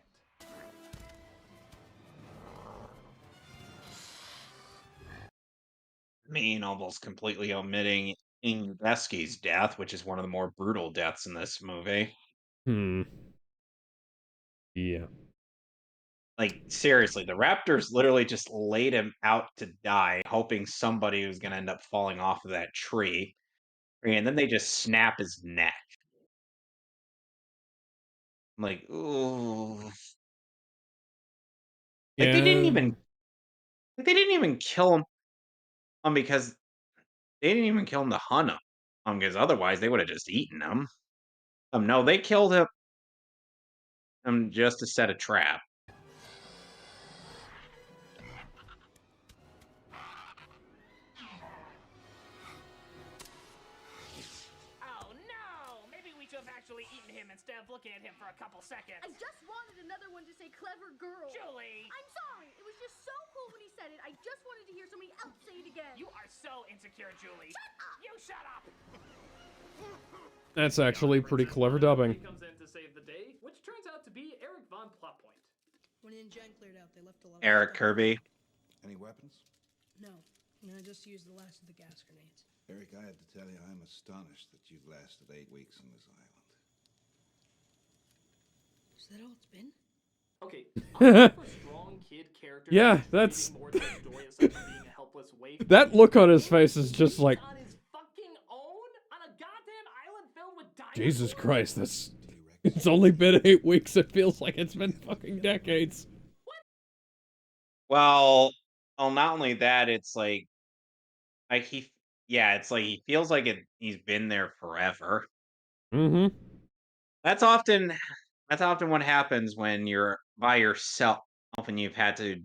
I mean, almost completely omitting Ingveski's death, which is one of the more brutal deaths in this movie. Yeah. Like, seriously, the Raptors literally just laid him out to die, hoping somebody was going to end up falling off of that tree. And then they just snap his neck. I'm like, ooh. Like, they didn't even kill him because they didn't even kill him to hunt him. Because otherwise they would have just eaten him. No, they killed him just to set a trap. Oh no! Maybe we should have actually eaten him instead of looking at him for a couple seconds. I just wanted another one to say clever girl. Julie! I'm sorry. It was just so cool when he said it. I just wanted to hear somebody else say it again. You are so insecure, Julie. Shut up! You shut up! That's actually pretty clever dubbing. He comes in to save the day, which turns out to be Eric Von Plotpoint. When Jen cleared out, they left a lot of Eric stuff. Kirby. Any weapons? No, I just used the last of the gas grenades. Eric, I had to tell you, I'm astonished that you've lasted 8 weeks on this island. Is that all it's been? Okay, I'm for strong kid characters. Yeah, that's... More to the story aside from being a helpless waif. That look on his face is just like... On his fucking own? On a goddamn island filled with dinosaurs? Jesus Christ, that's... It's only been 8 weeks, it feels like it's been fucking decades. Well, not only that, it's like it's like he feels like he's been there forever. Mm-hmm. That's often what happens when you're by yourself and you've had to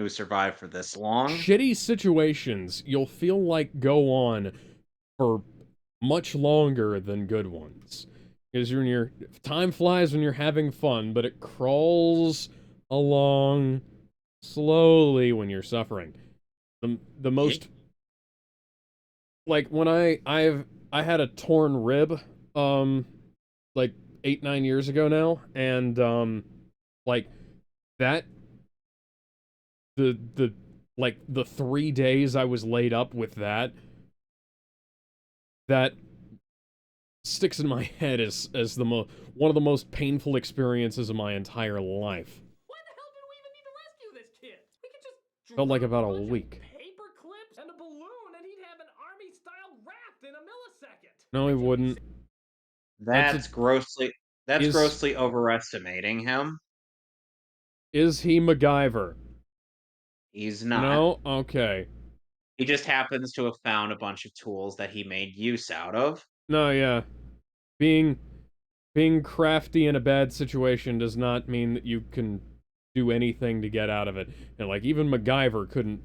survive for this long. Shitty situations, you'll feel like go on for much longer than good ones. Because time flies when you're having fun, but it crawls along slowly when you're suffering. The most... Like, when I had a torn rib, like 8-9 years ago now, and, like, that, the 3 days I was laid up with that sticks in my head as one of the most painful experiences of my entire life. Why the hell did we even need to rescue this kid? We could just Felt like about a week. paper clips and a balloon and he'd have an army-style raft in a millisecond. No, he wouldn't. That's grossly overestimating him. Is he MacGyver? He's not. No? Okay. He just happens to have found a bunch of tools that he made use out of. No, yeah. Being crafty in a bad situation does not mean that you can do anything to get out of it. And like, even MacGyver couldn't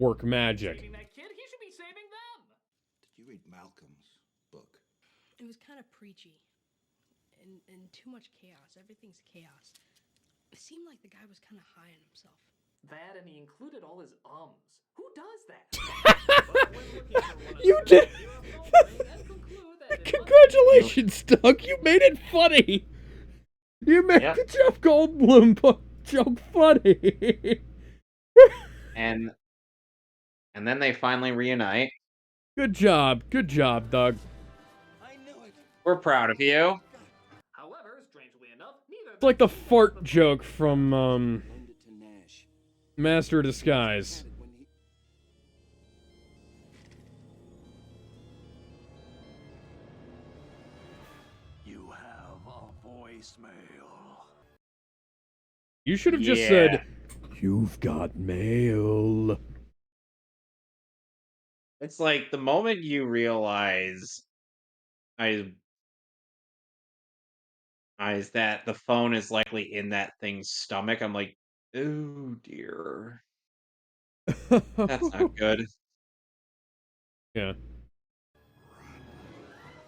work magic. Saving that kid, he should be saving them. Did you read Malcolm's book? It was kind of preachy. And too much chaos. Everything's chaos. It seemed like the guy was kind of high on himself. That and he included all his ums. Who does that? You did. Congratulations, Doug. You made it funny. You made the Jeff Goldblum joke funny. And then they finally reunite. Good job, Doug. We're proud of you. However, strangely enough, neither It's like the fart joke from Master of Disguise. You have a voicemail. You should have just said, "You've got mail." It's like the moment you realize that the phone is likely in that thing's stomach, I'm like, oh dear. That's not good. Yeah.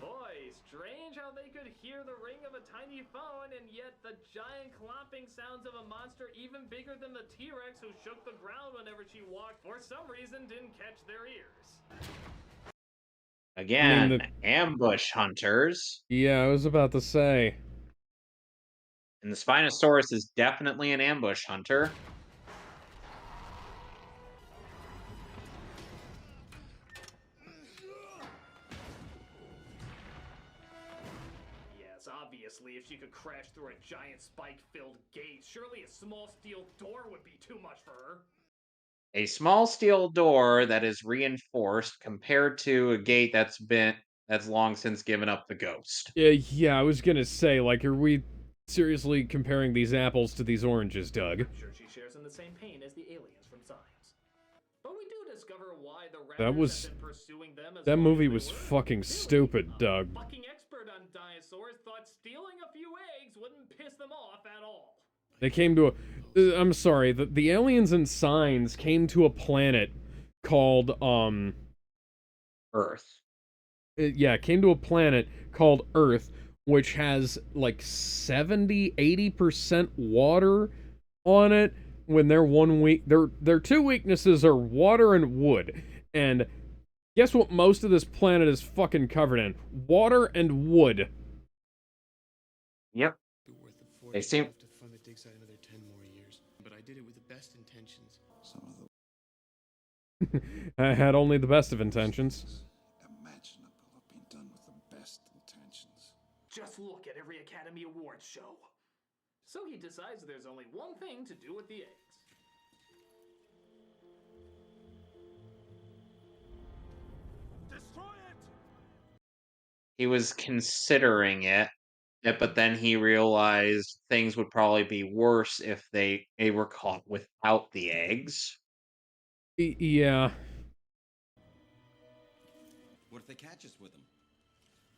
Boy, strange how they could hear the ring of a tiny phone, and yet the giant clomping sounds of a monster even bigger than the T-Rex who shook the ground whenever she walked, for some reason didn't catch their ears. Again, ambush hunters. Yeah, I was about to say. And the Spinosaurus is definitely an ambush hunter. Yes, obviously, if she could crash through a giant spike-filled gate, surely a small steel door would be too much for her. A small steel door that is reinforced compared to a gate that's long since given up the ghost. Yeah, I was gonna say, like, are we seriously comparing these apples to these oranges, Doug? I'm sure she shares in the same pain as the aliens from Science. But we do discover why the Raptors have been pursuing them as that long movie as they was were. fucking stupid, Doug. Fucking expert on dinosaurs thought stealing a few eggs wouldn't piss them off at all. They came to a... I'm sorry, the aliens in Signs came to a planet called, Earth. Came to a planet called Earth, which has, like, 70-80% water on it, when their two weaknesses are water and wood. And guess what most of this planet is fucking covered in? Water and wood. Yep. They seem... to fund the dig site another 10 more years, but I did it with the best intentions. I had only the best of intentions. Imaginable have been done with the best intentions. Just look at every Academy Awards show. So he decides there's only one thing to do with the eggs. Destroy it! He was considering it, but then he realized things would probably be worse if they were caught without the eggs. Yeah. What if they catch us with them?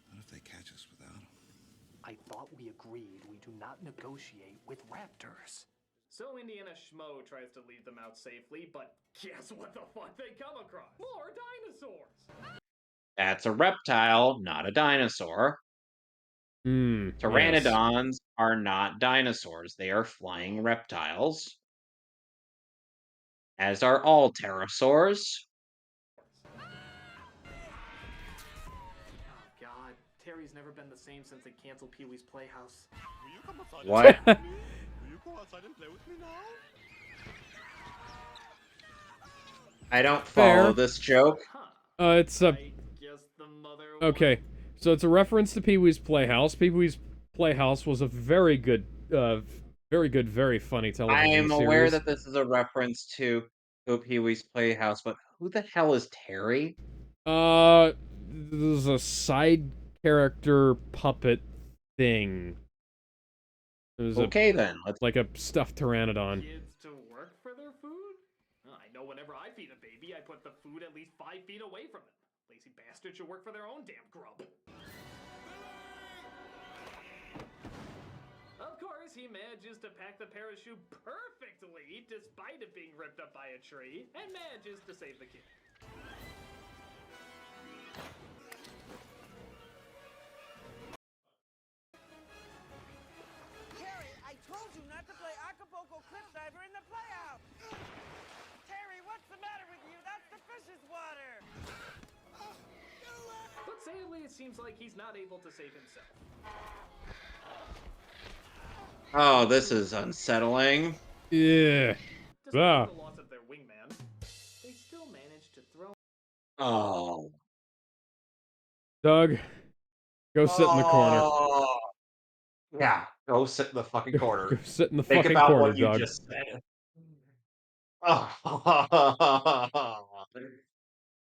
What if they catch us without them? I thought we agreed we do not negotiate with raptors. So Indiana Schmo tries to lead them out safely, but guess what the fuck they come across? More dinosaurs! That's a reptile, not a dinosaur. Pteranodons are not dinosaurs. They are flying reptiles. As are all pterosaurs. Oh god, Terry's never been the same since they canceled Pee-wee's Playhouse. Will you come outside What? and play with me? Will you go outside and play with me now? I don't follow this joke. It's a... Okay, so it's a reference to Pee-wee's Playhouse. Pee-wee's Playhouse was a very good, very funny television I am series. aware that this is a reference to Pee-wee's Playhouse, but who the hell is Terry? This is a side character puppet thing. Okay, then. Like a stuffed pteranodon. Kids to work for their food? I know whenever I feed a baby, I put the food at least 5 feet away from them. Lazy bastards should work for their own damn grub. Of course, he manages to pack the parachute perfectly, despite it being ripped up by a tree, and manages to save the kid. Terry, I told you not to play Acapulco Cliff Diver in the playhouse! Terry, what's the matter with you? That's the fish's water! Basically, it seems like he's not able to save himself. Oh, this is unsettling. Yeah. Despite the loss of their wingman, they still managed to throw. Oh. Doug, go sit in the corner. Oh. Yeah, go sit in the fucking corner. Go sit in the Think fucking about corner, what you Doug. just said. Oh.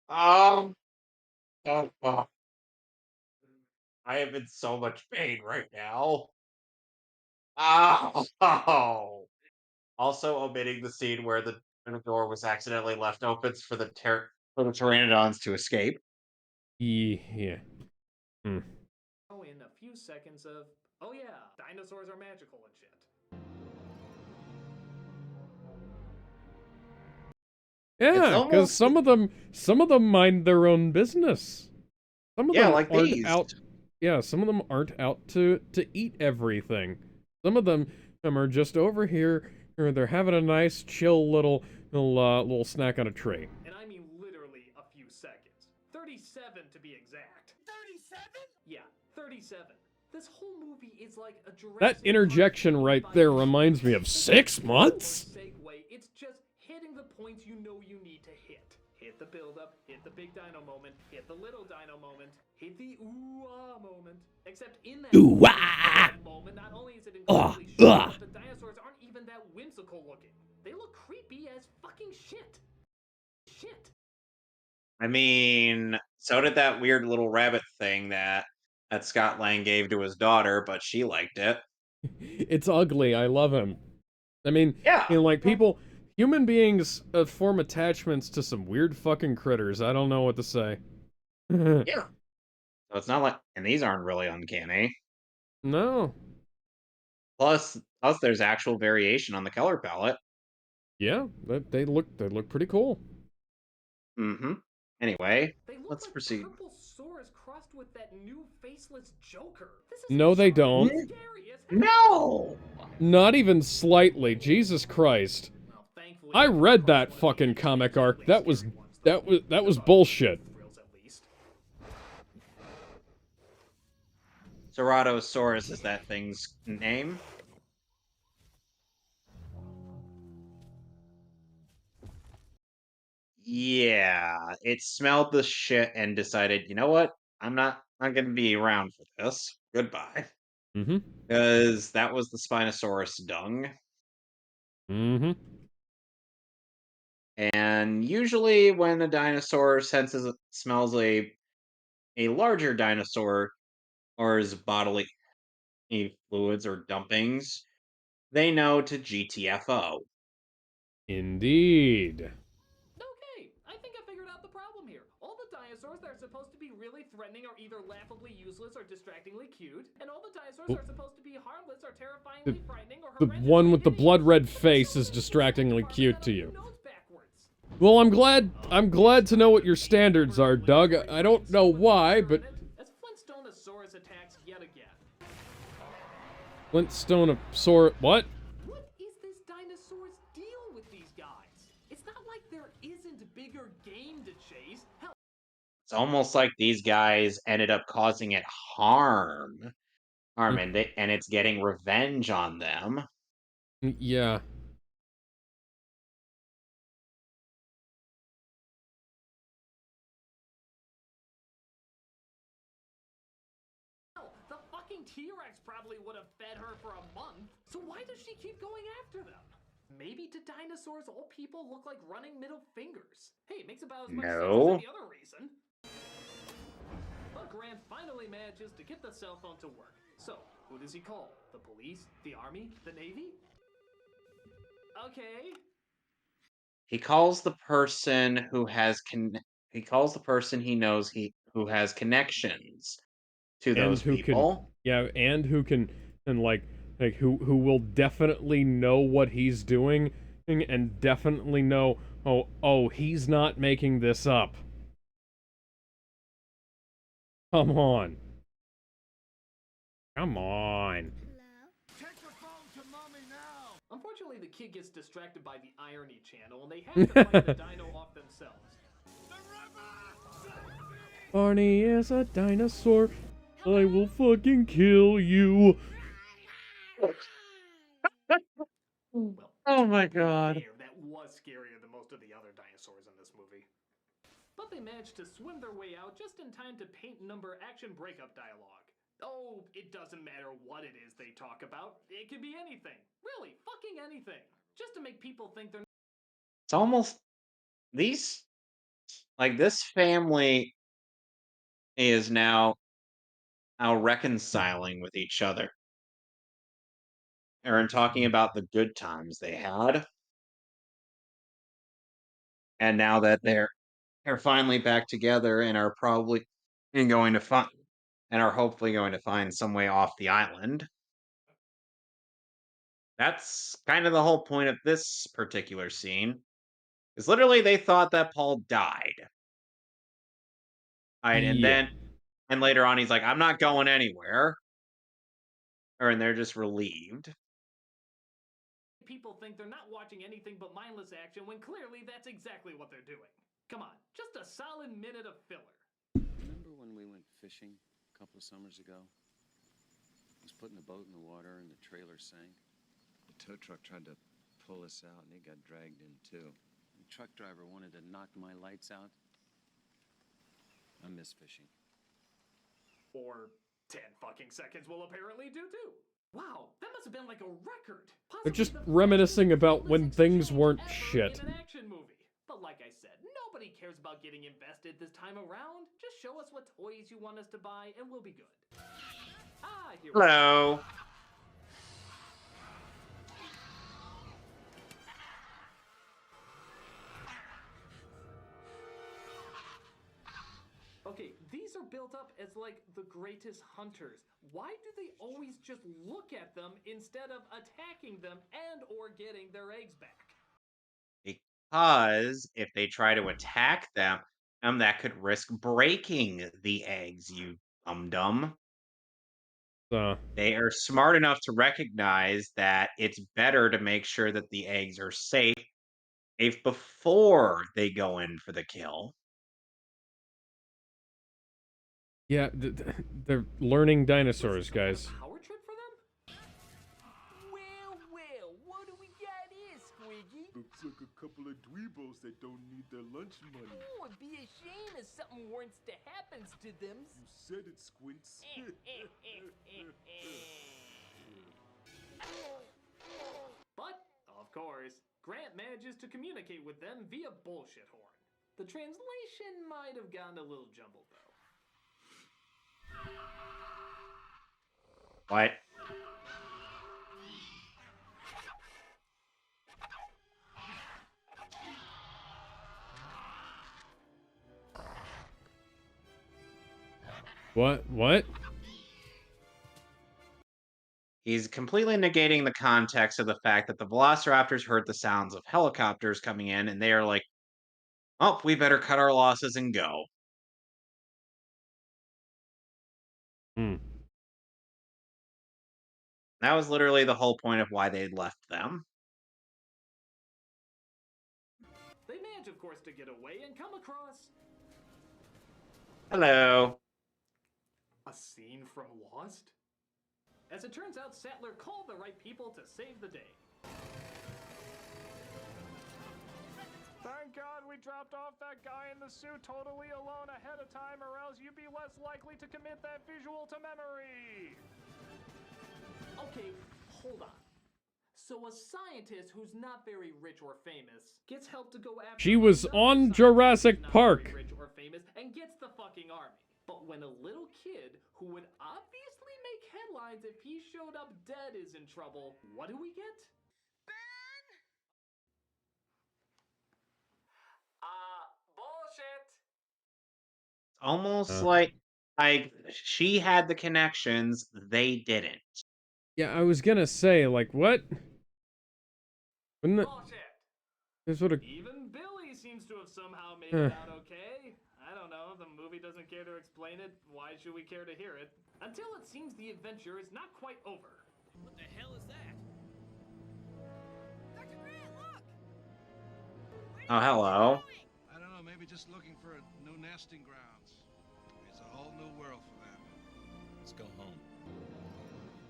Oh. Oh. I am in so much pain right now. Oh. Also omitting the scene where the door was accidentally left open for the pteranodons to escape. Yeah. Hmm. Oh, in a few seconds of, oh yeah, dinosaurs are magical and shit. Yeah, because some of them mind their own business. Some of them like aren't these. out. Yeah, some of them aren't out to eat everything. Some of them are just over here, or they're having a nice, chill little snack on a tree. And I mean literally a few seconds. 37 to be exact. 37? Yeah, 37. This whole movie is like a Jurassic That interjection right there reminds me of 6 months. segue. It's just hitting the points you know you need to hit. Hit the build-up, hit the big dino moment, hit the little dino moment, hit the ooh-ah moment. Except in that moment, not only is it incredibly short, but the dinosaurs aren't even that whimsical looking. They look creepy as fucking shit. Shit. I mean, so did that weird little rabbit thing that Scott Lang gave to his daughter, but she liked it. It's ugly. I love him. I mean, yeah. Like human beings form attachments to some weird fucking critters. I don't know what to say. Yeah. So it's not like, and these aren't really uncanny. No. Plus, there's actual variation on the color palette. Yeah, they look pretty cool. Mm-hmm. Anyway, let's like proceed. Purple Saurus crossed with that new faceless Joker. No, they don't. No. Not even slightly. Jesus Christ. I read that fucking comic arc. That was bullshit. Ceratosaurus is that thing's name. Yeah, it smelled the shit and decided, you know what? I'm not gonna be around for this. Goodbye. Mm-hmm. Because that was the Spinosaurus dung. Mm-hmm. And usually when a dinosaur smells a larger dinosaur or his bodily fluids or dumpings, they know to GTFO. Indeed. Okay, I think I figured out the problem here. All the dinosaurs that are supposed to be really threatening are either laughably useless or distractingly cute, and all the dinosaurs that are supposed to be harmless or terrifyingly frightening or The one with the blood-red face is distractingly cute to you. Well, I'm glad to know what your standards are, Doug. I don't know why, but as Flintstoneosaurus attacks yet again. Flintstoneosaurus, what? What is this dinosaur's deal with these guys? It's not like there isn't bigger game to chase. Hell, It's almost like these guys ended up causing it harm. And it's getting revenge on them. Yeah. the fucking T-Rex probably would have fed her for a month. So why does she keep going after them? Maybe to dinosaurs, all people look like running middle fingers. Hey, it makes about as much sense as any other reason. But Grant finally manages to get the cell phone to work. So, who does he call? The police? The army? The navy? Okay. He calls the person who has he calls the person he knows who has connections to those people. And who can who will definitely know what he's doing and definitely know oh he's not making this up. Come on. Come on. Unfortunately, the kid gets distracted by the irony channel, and they have to fight the dino off themselves. Barney is a dinosaur. I will fucking kill you. Oh my god. There, that was scarier than most of the other dinosaurs in this movie. But they managed to swim their way out just in time to paint number action breakup dialogue. Oh, it doesn't matter what it is they talk about. It could be anything. Really, fucking anything. Just to make people think they're... It's almost these this family is now reconciling with each other. Aaron talking about the good times they had. And now that they're finally back together and are probably going to find and are hopefully going to find some way off the island. That's kind of the whole point of this particular scene. Is literally they thought that Paul died. Right, Yeah. and later on he's like, I'm not going anywhere. And they're just relieved. People think they're not watching anything but mindless action when clearly that's exactly what they're doing. Come on, just a solid minute of filler. Remember when we went fishing a couple of summers ago? I was putting the boat in the water and the trailer sank. The tow truck tried to pull us out and it got dragged in too. The truck driver wanted to knock my lights out. I miss fishing. Or 10 fucking seconds will apparently do too. Wow, that must have been like a record. They're just reminiscing about when things weren't shit. In an action movie. But like I said, nobody cares about getting invested this time around. Just show us what toys you want us to buy and we'll be good. Ah, here we go. Hello. Okay, these are built up as like the greatest hunters. Why do they always just look at them instead of attacking them and or getting their eggs back? Because if they try to attack them, that could risk breaking the eggs, you dum. They are smart enough to recognize that it's better to make sure that the eggs are safe before they go in for the kill. Yeah, they're learning dinosaurs, guys. Power trip for them? Well, what do we got here, Squiggy? Looks like a couple of dweebos that don't need their lunch money. Oh, it'd be a shame if something weren't to happens to them. You said it, Squints. But, of course, Grant manages to communicate with them via bullshit horn. The translation might have gotten a little jumbled, though. What? What? He's completely negating the context of the fact that the velociraptors heard the sounds of helicopters coming in, and they are like, oh, we better cut our losses and go. That was literally the whole point of why they left them. They manage, of course, to get away and come across... Hello. a scene from Lost? As it turns out, Sattler called the right people to save the day. Thank God we dropped off that guy in the suit totally alone ahead of time, or else you'd be less likely to commit that visual to memory. Okay, hold on. So a scientist who's not very rich or famous gets help to go after... She was on Jurassic Park. ...rich or famous and gets the fucking army. But when a little kid who would obviously make headlines if he showed up dead is in trouble, what do we get? Bullshit! Almost like she had the connections, they didn't. Yeah, I was gonna say, like, what? Wouldn't it? This would have. Even Billy seems to have somehow made it out okay. I don't know, the movie doesn't care to explain it, why should we care to hear it? Until it seems the adventure is not quite over. What the hell is that? Dr. Grant, look! Oh, hello. I don't know, maybe just looking for new nesting grounds. new world for them. Let's go home.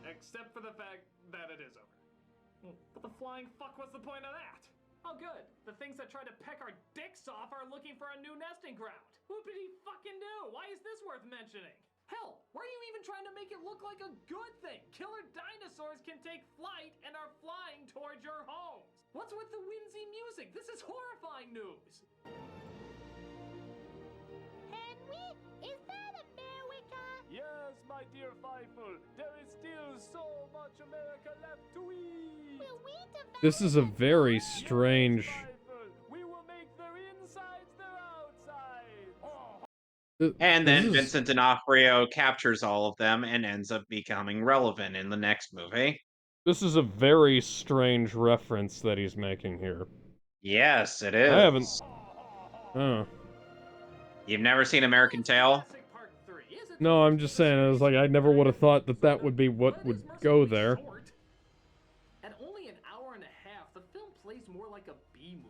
Except for the fact that it is over. But the flying fuck, what's the point of that? Oh good, the things that try to peck our dicks off are looking for a new nesting ground. Whoopity fucking do, why is this worth mentioning? Hell, why are you even trying to make it look like a good thing? Killer dinosaurs can take flight and are flying towards your homes. What's with the whimsy music? This is horrifying news. Henry, is that America? Yes, my dear Fievel, there is still so much America left to eat. Will we develop This is a very strange... We will make their insides their outsides. And then This is- Vincent D'Onofrio captures all of them and ends up becoming relevant in the next movie. This is a very strange reference that he's making here. Yes, it is. I haven't... Oh. You've never seen American Tail? No, I'm just saying, I was like, I never would have thought that that would be what would go there. At only an hour and a half, the film plays more like a B-movie.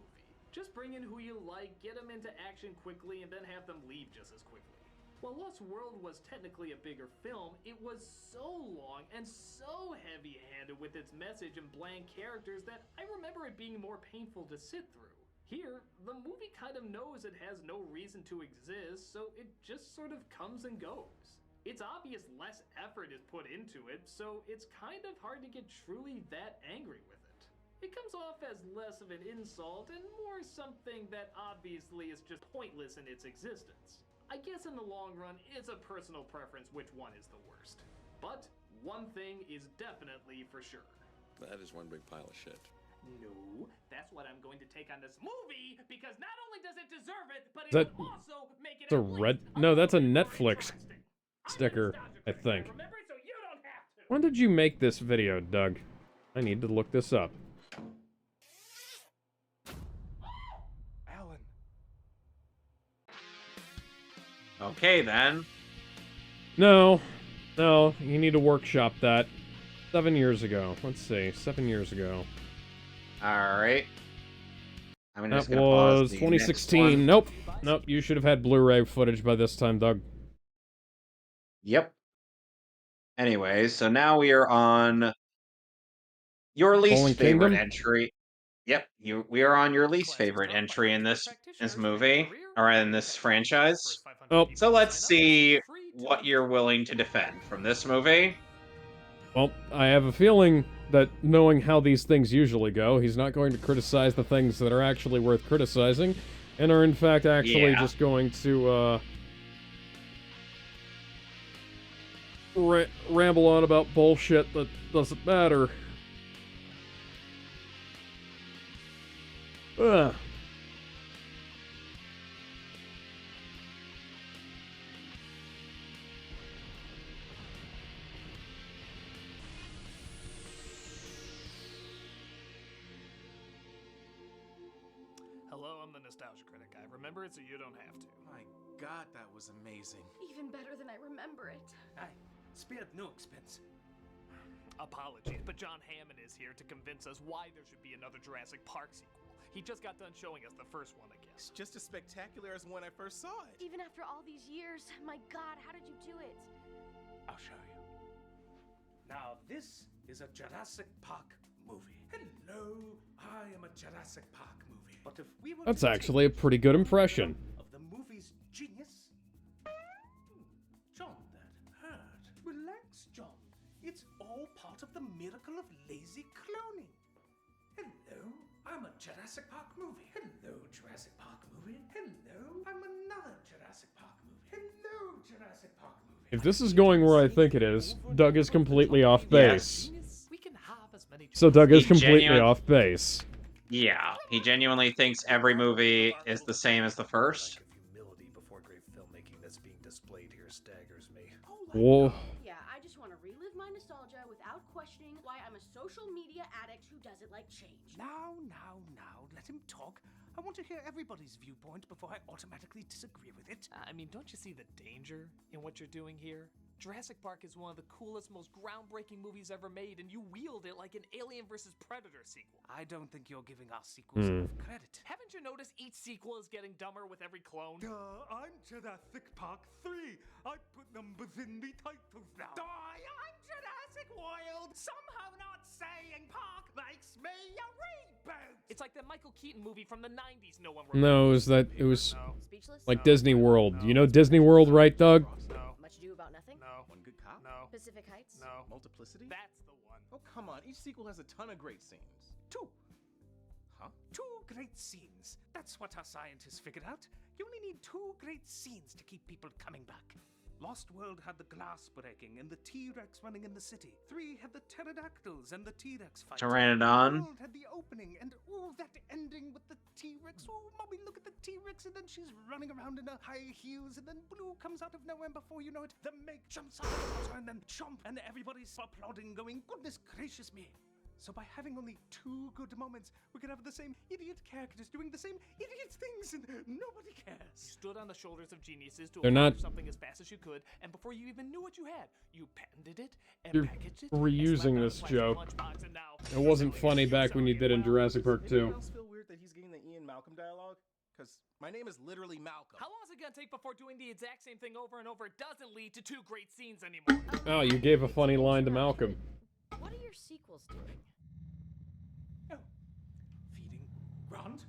Just bring in who you like, get them into action quickly, and then have them leave just as quickly. While Lost World was technically a bigger film, it was so long and so heavy-handed with its message and bland characters that I remember it being more painful to sit through. Here, the movie kind of knows it has no reason to exist, so it just sort of comes and goes. It's obvious less effort is put into it, so it's kind of hard to get truly that angry with it. It comes off as less of an insult and more something that obviously is just pointless in its existence. I guess in the long run, it's a personal preference which one is the worst. But one thing is definitely for sure. That is one big pile of shit. No, that's what I'm going to take on this movie, because not only does it deserve it, but Is it that... will also make it It's a red... No, that's a Netflix sticker, I think. When did you make this video, Doug? I need to look this up. Alan. Okay, then. No. No, you need to workshop that. 7 years ago. Let's see, 7 years ago. Alright. I'm just That gonna pause was the 2016. next one. Nope. Nope, you should have had Blu-ray footage by this time, Doug. Yep. Anyways, so now we are on your least Fallen favorite Kingdom? entry. Yep, we are on your least favorite entry in this movie, or in this franchise. Oh. So let's see what you're willing to defend from this movie. Well, I have a feeling that knowing how these things usually go, he's not going to criticize the things that are actually worth criticizing, and are in fact actually just going to, ramble on about bullshit that doesn't matter. Ugh. Hello, I'm the Nostalgia Critic. I remember it so you don't have to. My God, that was amazing. Even better than I remember it. I spared no expense. Apologies, but John Hammond is here to convince us why there should be another Jurassic Park sequel. He just got done showing us the first one, I guess. It's just as spectacular as when I first saw it. Even after all these years, my God, how did you do it? I'll show you. Now, this is a Jurassic Park movie. Hello, I am a Jurassic Park movie. But if we were That's to actually a pretty good impression. of the movie's genius, John, that hurt. Relax, John. It's all part of the miracle of lazy cloning. Hello, I'm a Jurassic Park movie. Hello, Jurassic Park movie. Hello, I'm another Jurassic Park movie. Hello, Jurassic Park movie. If this is going where I think it is, Doug is completely off base. So Doug is completely off base. Yeah, he genuinely thinks every movie is the same as the first. Humility before great filmmaking that's being displayed here staggers me. Whoa. Yeah, I just want to relive my nostalgia without questioning why I'm a social media addict who doesn't like change. Now, let him talk. I want to hear everybody's viewpoint before I automatically disagree with it. I mean, don't you see the danger in what you're doing here? Jurassic Park is one of the coolest, most groundbreaking movies ever made, and you wield it like an Alien vs. Predator sequel. I don't think you're giving our sequels enough credit. Haven't you noticed each sequel is getting dumber with every clone? I'm Jurassic Park 3. I put numbers in the titles now. I'm Jurassic World. Somehow not saying Park makes me a reboot. It's like that Michael Keaton movie from the 90s no one No, remembers. it was Speechless? like Disney World. You know Disney World, right, Doug? No. Much Ado About Nothing? No. One Good Cop? No. Pacific Heights? No. Multiplicity? That's the one. Oh, come on. Each sequel has a ton of great scenes. Two. Huh? 2 great scenes. That's what our scientists figured out. You only need 2 great scenes to keep people coming back. Lost World had the glass breaking and the T-Rex running in the city. 3 had the pterodactyls and the T-Rex fight. Pteranodon. World had the opening and that ending with the T-Rex. Oh, mommy, look at the T-Rex, and then she's running around in her high heels, and then Blue comes out of nowhere, and before you know it, the Meg jumps out of the water, and then chomp, and everybody's applauding, going, goodness gracious me. So by having only 2 good moments, we can have the same idiot characters doing the same idiot things, and nobody cares. You stood on the shoulders of geniuses to They're accomplish not- something as fast as you could, and before you even knew what you had, you patented it and You're packaged it. reusing this joke. It wasn't funny back when you did in Jurassic Park 2. Anyone else feel weird that he's getting the Ian Malcolm dialogue? Because my name is literally Malcolm. How long is it gonna take before doing the exact same thing over and over doesn't lead to 2 great scenes anymore? Oh, you gave a funny line to Malcolm. What are your sequels doing? Feeding Grant?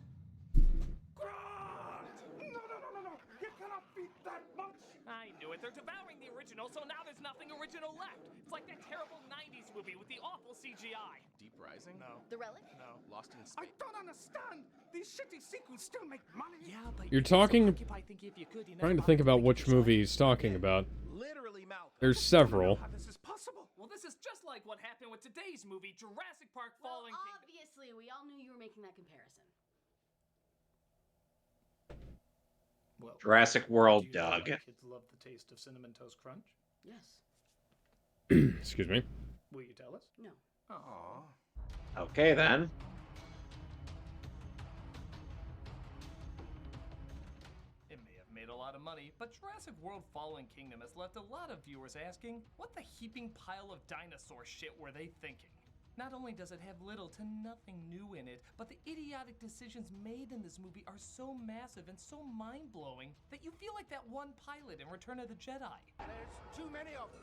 Grant! No! You cannot feed that much! I knew it. They're devouring the original, so now there's nothing original left. It's like that terrible 90s movie with the awful CGI. Deep Rising? No. The Relic? No. Lost in I Space? don't understand! These shitty sequels still make money! Yeah, but You're talking. occupied thinking if you could, you Trying to never think bothered about make which it yourself. movie he's talking about. Literally Malcolm. There's several. How this is possible? Well, this is just like what happened with today's movie, Jurassic Park Well, Fallen Kingdom. obviously, we all knew you were making that comparison. Well, Jurassic World, do you know why Doug. kids love the taste of Cinnamon Toast Crunch? Yes. Excuse me. Will you tell us? No. Aww. Okay, then. It may have made a lot of money, but Jurassic World Fallen Kingdom has left a lot of viewers asking, what the heaping pile of dinosaur shit were they thinking? Not only does it have little to nothing new in it, but the idiotic decisions made in this movie are so massive and so mind-blowing that you feel like that one pilot in Return of the Jedi. There's too many of them.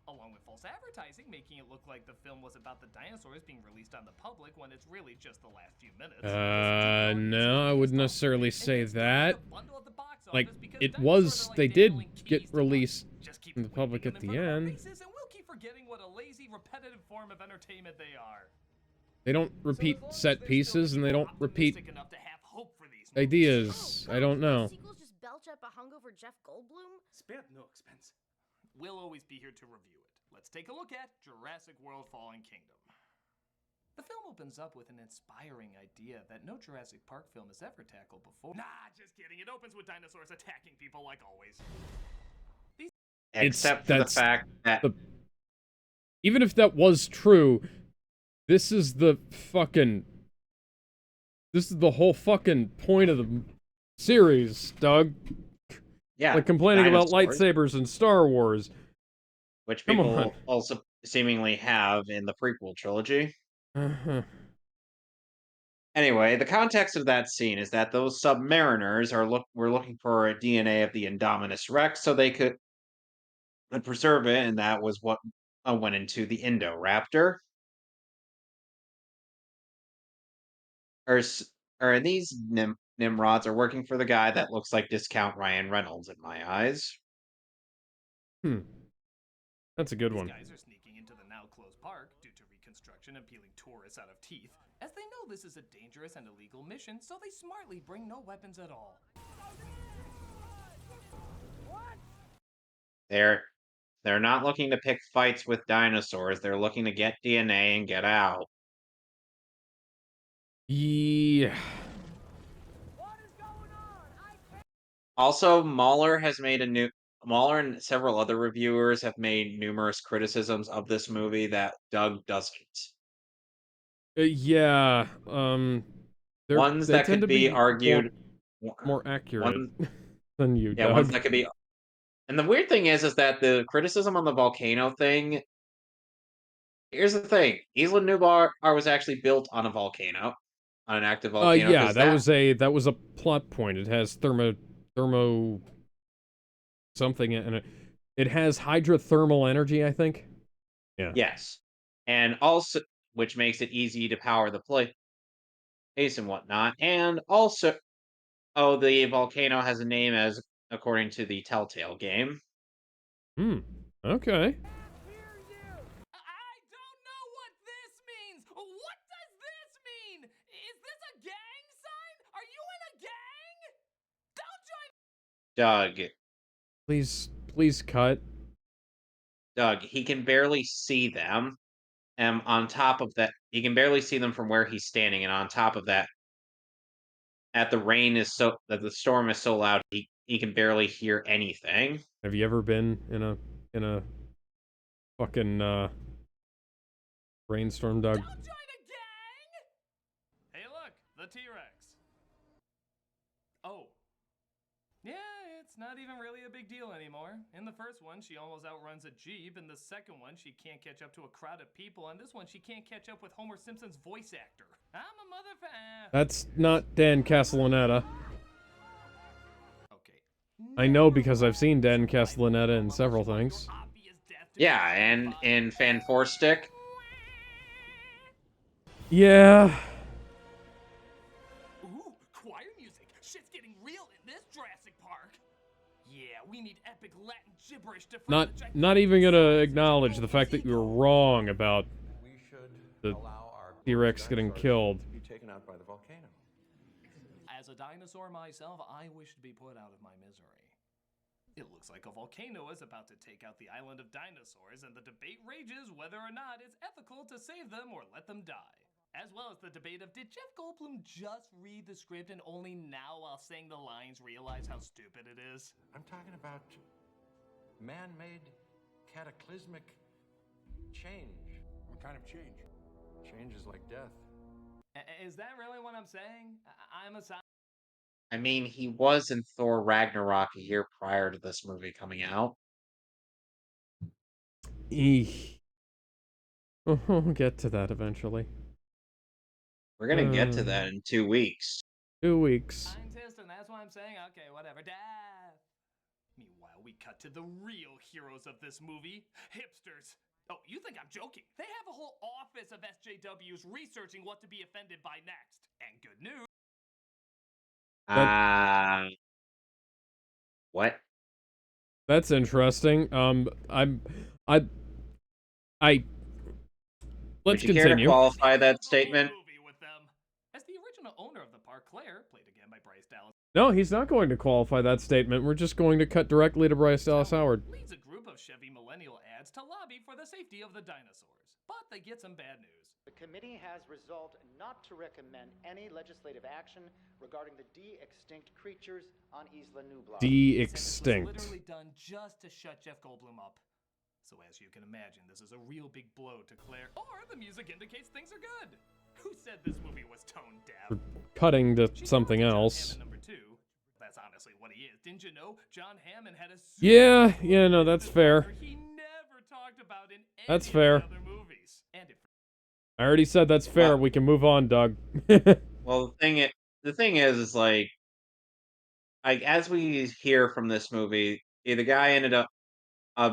Along with false advertising, making it look like the film was about the dinosaurs being released on the public when it's really just the last few minutes. No, I wouldn't necessarily say that. Like, it was, they did get released in the public at the end. And we'll keep forgetting what a lazy, repetitive form of entertainment they are. They don't repeat set pieces, and they don't repeat Enough to have hope for these ideas. I don't know. Sequels just belch up a hungover Jeff Goldblum? Spared no expense. We'll always be here to review it. Let's take a look at Jurassic World Fallen Kingdom. The film opens up with an inspiring idea that no Jurassic Park film has ever tackled before. Nah, just kidding. It opens with dinosaurs attacking people like always. Except for the fact that... Even if that was true, this is the fucking... This is the whole fucking point of the series, Doug. Yeah, like complaining dinosaurs, about lightsabers in Star Wars. which Come people on. also seemingly have in the prequel trilogy. Uh-huh. Anyway, the context of that scene is that those submariners were looking for a DNA of the Indominus Rex so they could preserve it, and that was what went into the Indoraptor. Or these Nimrods are working for the guy that looks like discount Ryan Reynolds in my eyes. That's a good one. These guys are sneaking into the now closed park due to reconstruction and peeling tourists out of teeth, as they know this is a dangerous and illegal mission, so they smartly bring no weapons at all. They're not looking to pick fights with dinosaurs. They're looking to get DNA and get out. Yeah. Also, Mahler and several other reviewers have made numerous criticisms of this movie that Doug doesn't. Yeah. Ones they that tend could to be argued more accurate one- than you, Yeah, Doug. ones that could be And the weird thing is that the criticism on the volcano thing. Here's the thing: Isla Nublar was actually built on a volcano, on an active volcano. Yeah, Because that was a plot point. It has thermo something in it. It has hydrothermal energy, I think. Yeah. Yes, and also which makes it easy to power the place and whatnot. And also, oh, the volcano has a name as according to the Telltale game. Hmm. Okay. I don't know what this means. What does this mean? Is this a gang sign? Are you in a gang? Don't join. Doug, Please cut. Doug, he can barely see them. And on top of that, he can barely see them from where he's standing. And on top of that, the storm is so loud, he can barely hear anything. Have you ever been in a fucking rainstorm, Doug? Don't join a gang. Hey, look, the T-Rex. Oh. Yeah, it's not even really a big deal anymore. In the first one, she almost outruns a Jeep. In the second one, she can't catch up to a crowd of people. And this one, she can't catch up with Homer Simpson's voice actor. I'm a motherfucker. That's not Dan Castellaneta. I know because I've seen Dan Castellaneta in several things. Yeah, and in Fan 4 Stick. Yeah. Ooh, choir music. Shit's getting real in this Jurassic Park. Yeah, we need epic Latin gibberish to Not even gonna acknowledge the fact that you were wrong about the T-Rex getting killed. Be taken out by the volcano. As a dinosaur myself, I wish to be put out of my misery. It looks like a volcano is about to take out the island of dinosaurs, and the debate rages whether or not it's ethical to save them or let them die. As well as the debate of, did Jeff Goldblum just read the script and only now while saying the lines realize how stupid it is? I'm talking about man-made cataclysmic change. What kind of change? Change is like death. Is that really what I'm saying? I'm a I mean, he was in Thor Ragnarok a year prior to this movie coming out. Eek. We'll get to that eventually. We're gonna get to that in 2 weeks. 2 weeks. scientist, and that's why I'm saying, okay, whatever, death. Meanwhile, we cut to the real heroes of this movie, hipsters. Oh, you think I'm joking? They have a whole office of SJWs researching what to be offended by next. And good news. What? That's interesting. Let's Would you care to continue. qualify that statement? As the original owner of the park, Claire, played again by Bryce Dallas. No, he's not going to qualify that statement. We're just going to cut directly to Bryce Dallas Howard. Leads a group of Chevy millennial ads to lobby for the safety of the dinosaurs. But they get some bad news. The committee has resolved not to recommend any legislative action regarding the de-extinct creatures on Isla Nublar. De-extinct. This was literally done just to shut Jeff Goldblum up. So as you can imagine, this is a real big blow to Claire. Or the music indicates things are good. Who said this movie was tone deaf? We're cutting to something else. Number 2. That's honestly what he is. Didn't you know John Hammond had a Yeah, no, that's fair. he never talked about in any That's fair. other movies. And if I already said that's fair. We can move on, Doug. Well, the thing is like as we hear from this movie, the guy ended up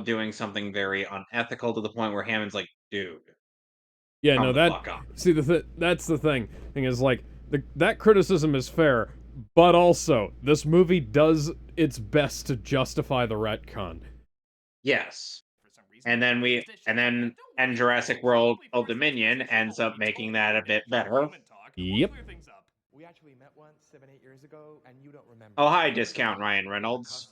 doing something very unethical to the point where Hammond's like, dude. Yeah, calm no, the fuck up. see, that's the thing. Thing is, like, that criticism is fair, but also, this movie does its best to justify the retcon. Yes. And then Jurassic World Old Dominion ends up making that a bit better. Yep. We actually met once 7-8 years ago, and you don't remember. Oh, hi, Discount Ryan Reynolds.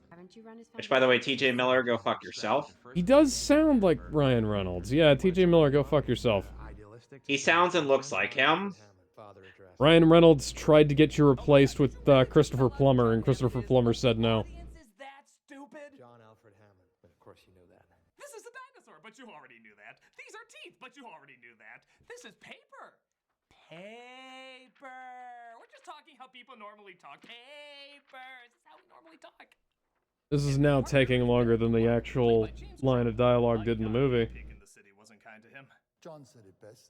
Haven't you run his Which, by the way, TJ Miller, go fuck yourself. He does sound like Ryan Reynolds. Yeah, TJ Miller, go fuck yourself. He sounds and looks like him. Ryan Reynolds tried to get you replaced with Christopher Plummer, and Christopher Plummer said no. John Alfred Hammond. Of course you knew that. this is a dinosaur, but you already knew that. These are teeth, but you already knew that. This is paper. Paper. We're just talking how people normally talk. Paper. This is how we normally talk. This is now taking longer than the actual line of dialogue did in the movie. The city wasn't kind to him. John said it best.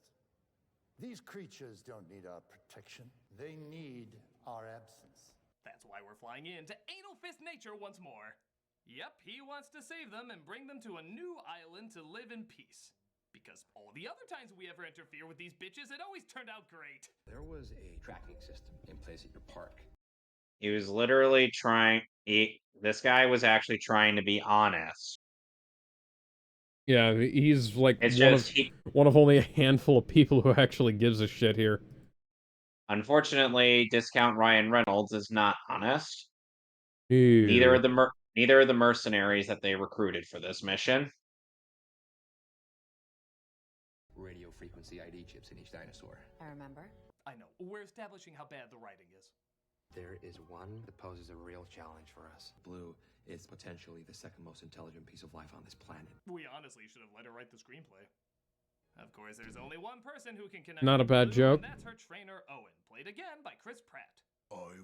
These creatures don't need our protection. They need our absence. That's why we're flying in to Anal Fist Nature once more. Yep, he wants to save them and bring them to a new island to live in peace. Because all the other times we ever interfere with these bitches, it always turned out great. There was a tracking system in place at your park. He was literally trying. This guy was actually trying to be honest. Yeah, he's like It's one just of one of only a handful of people who actually gives a shit here. Unfortunately, Discount Ryan Reynolds is not honest. Ew. Neither are the mercenaries that they recruited for this mission. Radio frequency ID chips in each dinosaur. I remember. I know. We're establishing how bad the writing is. There is one that poses a real challenge for us. Blue is potentially the second most intelligent piece of life on this planet. We honestly should have let her write the screenplay. Of course, there's only one person who can connect. Not a with bad Blue, joke. And that's her trainer, Owen, played again by Chris Pratt.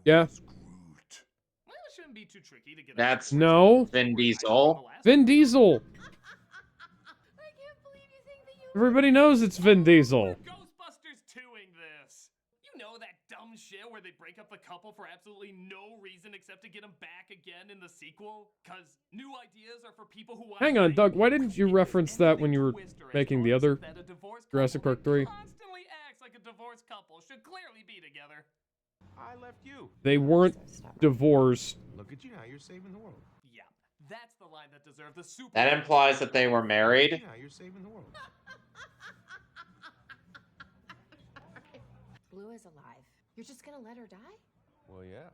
Yeah. Well, it shouldn't be too tricky to get. That's No. Vin Diesel. Vin Diesel. Everybody knows it's Vin Diesel. Ghostbusters 2ing this. You know that dumb shit where they break up the couple for absolutely no reason except to get them back again in the sequel? Cause new ideas are for people who want. Hang on, Doug. Why didn't you reference that when you were making the other Jurassic Park 3? Constantly acts like a divorced couple should clearly be together. I left you. They weren't divorced. Look at you now. You're saving the world. Yeah, that's the line that deserved the super. That implies that they were married. Yeah, you're saving the world. Blue is alive. You're just gonna let her die? Well, yeah.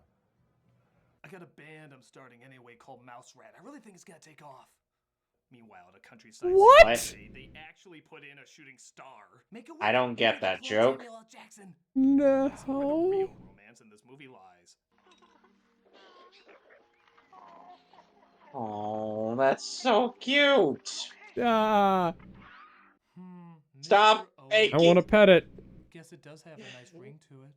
I got a band I'm starting anyway called Mouse Rat. I really think it's gonna take off. Meanwhile, at a countryside What? society, they actually put in a shooting star. Make a I don't get that joke. Samuel L. Jackson. No. That's where the real romance in this movie lies. Oh, that's so cute. Ah. Stop I want to pet it. Guess it does have a nice ring to it.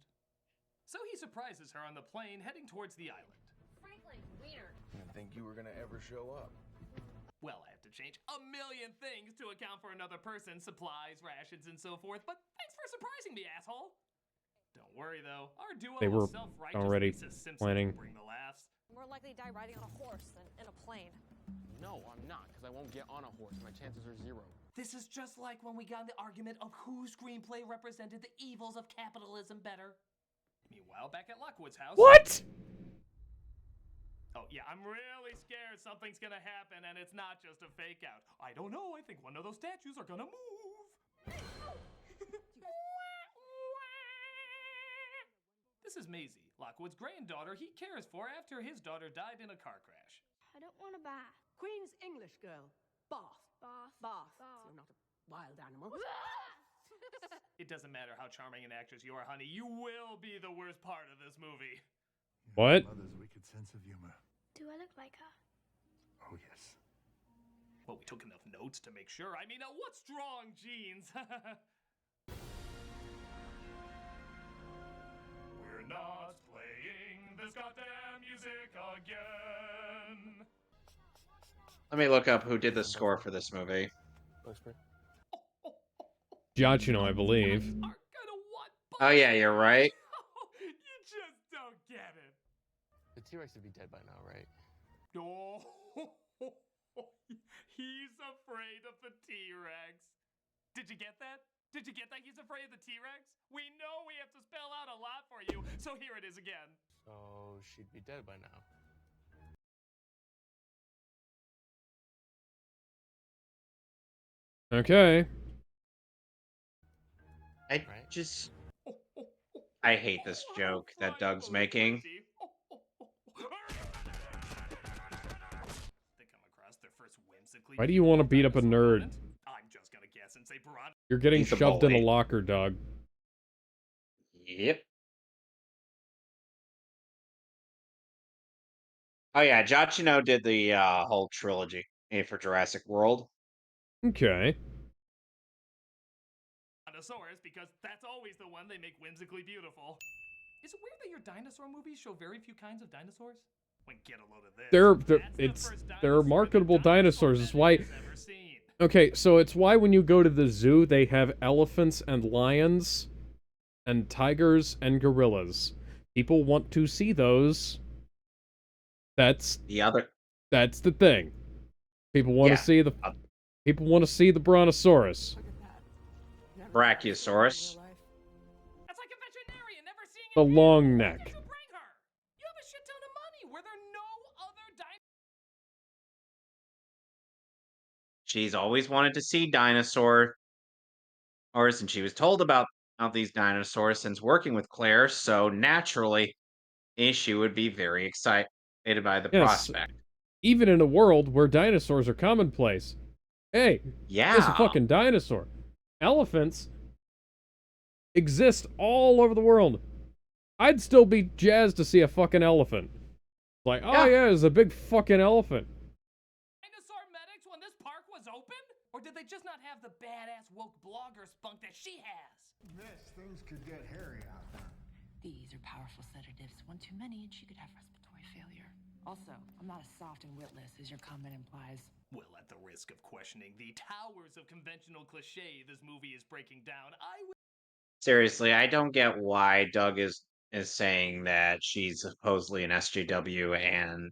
So he surprises her on the plane heading towards the island. Franklin, Wiener. I didn't think you were gonna ever show up. Well, I have to change a million things to account for another person, supplies, rations, and so forth, but thanks for surprising me, asshole. Don't worry, though. Our duo They were of self-righteous already Lisa Simpsons planning. will bring the laughs. More likely to die riding on a horse than in a plane. No, I'm not, because I won't get on a horse. My chances are 0. This is just like when we got in the argument of whose screenplay represented the evils of capitalism better. Meanwhile, back at Lockwood's house... What? Oh, yeah, I'm really scared something's gonna happen and it's not just a fake out. I don't know, I think one of those statues are gonna move. This is Maisie, Lockwood's granddaughter he cares for after his daughter died in a car crash. I don't want a bath. Queen's English girl. Bath. Bath. Bath. Bath. You're not a wild animal. It doesn't matter how charming an actress you are, honey, you will be the worst part of this movie. What? Mother's wicked sense of humor. Do I look like her? Oh, yes. Well, we took enough notes to make sure. I mean, what strong genes? We're not playing this goddamn music again. Let me look up who did the score for this movie. Giacchino, I believe. Oh yeah, you're right. You just don't get it. The T-Rex would be dead by now, right? Oh, he's afraid of the T-Rex. Did you get that? Did you get that? He's afraid of the T-Rex? We know we have to spell out a lot for you, so here it is again. So she'd be dead by now. Okay. I hate this joke that Doug's making. Why do you want to beat up a nerd? I'm just gonna guess and say Piranha. You're getting He's a shoved in a bully. locker, dog. Yep. Oh yeah, Giacchino did the whole trilogy for Jurassic World. Okay. Dinosaurs, because that's always the one they make whimsically beautiful. Is it weird that your dinosaur movies show very few kinds of dinosaurs? Get a load of this. They're marketable dinosaurs. It's why. Okay, so it's why when you go to the zoo, they have elephants and lions, and tigers and gorillas. People want to see those. That's the thing. People want to see the. People want to see the brontosaurus. Brachiosaurus. The long neck. She's always wanted to see dinosaurs, and she was told about these dinosaurs since working with Claire, so naturally, she would be very excited by the prospect. Even in a world where dinosaurs are commonplace. Hey, there's a fucking dinosaur. Elephants exist all over the world. I'd still be jazzed to see a fucking elephant. Like, oh yeah, there's a big fucking elephant. Dinosaur medics when this park was open? Or did they just not have the badass woke blogger spunk that she has? Things could get hairy out there. These are powerful sedatives. One too many and she could have respiratory failure. Also, I'm not as soft and witless as your comment implies. Well, at the risk of questioning the towers of conventional cliche this movie is breaking down, I will... Seriously, I don't get why Doug is saying that she's supposedly an SJW and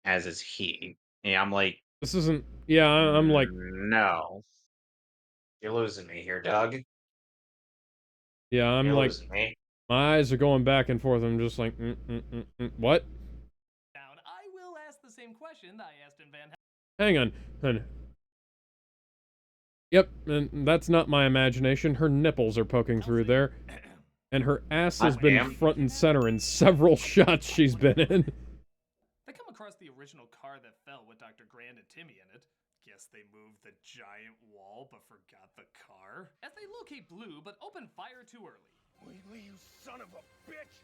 as is he. Yeah, I'm like... This isn't... Yeah, I'm like... No. You're losing me here, Doug. Yeah, I'm You're like... losing me. My eyes are going back and forth. I'm just like... What? I will ask the same question I asked in Van... Hang on. Yep, and that's not my imagination. Her nipples are poking through there. And her ass has been front and center in several shots she's been in. They come across the original car that fell with Dr. Grand and Timmy in it. Guess they moved the giant wall but forgot the car. As they locate Blue but open fire too early. You son of a bitch!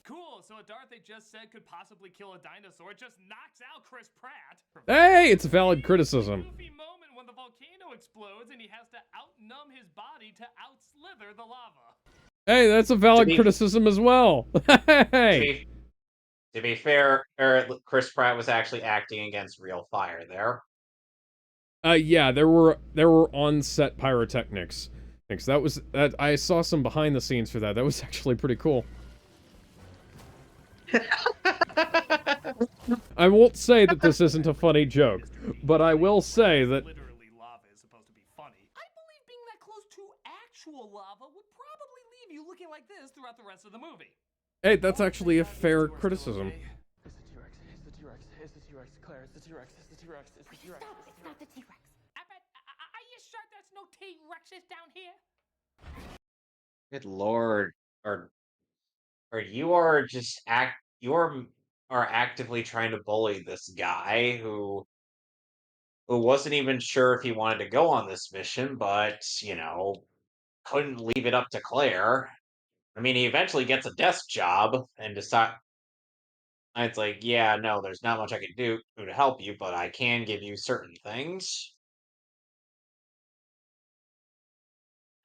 Cool, so a dart they just said could possibly kill a dinosaur just knocks out Chris Pratt. Hey, it's a valid criticism. Goofy moment when the volcano explodes and he has to outnumb his body to outslither the lava. Hey, that's a valid criticism as well. Hey. To be fair, Chris Pratt was actually acting against real fire there. Yeah, there were on-set pyrotechnics. That I saw some behind the scenes for that. That was actually pretty cool. I won't say that this isn't a funny joke, but I will say that Literally lava is supposed to be funny. I believe being that close to actual lava would probably leave you looking like this throughout the rest of the movie. hey, that's actually a fair criticism. It's the T-Rex. It's the T-Rex. It's the T-Rex. Claire, it's the T-Rex. It's the T-Rex. It's the T-Rex. Stop! It's not the T-Rex. Are you sure there's no T-Rexes down here? Good lord. Or you are just are actively trying to bully this guy who wasn't even sure if he wanted to go on this mission, but, couldn't leave it up to Claire. I mean, he eventually gets a desk job and decides, it's like, yeah, no, there's not much I can do to help you, but I can give you certain things.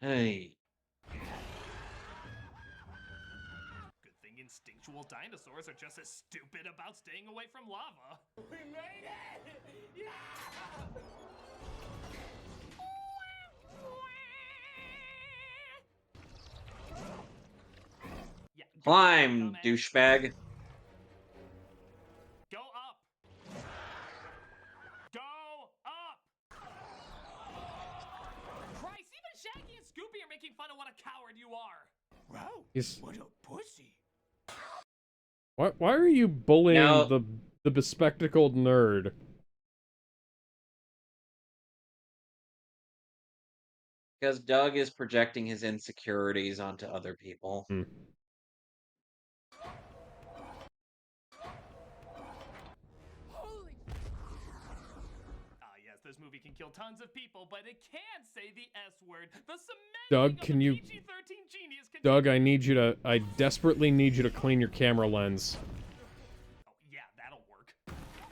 Hey. Good thing instinctual dinosaurs are just as stupid about staying away from lava. We made it! Yeah! Climb, douchebag. Go up! Go up! Christ, even Shaggy and Scoopy are making fun of what a coward you are. Wow, He's- what a pussy. Why are you bullying No. the bespectacled nerd? Because Doug is projecting his insecurities onto other people. Yes, this movie can kill tons of people, but it can't say the S word. The cementing Doug, of can the you... PG-13 genius can... Doug, I desperately need you to clean your camera lens. Oh, yeah, that'll work.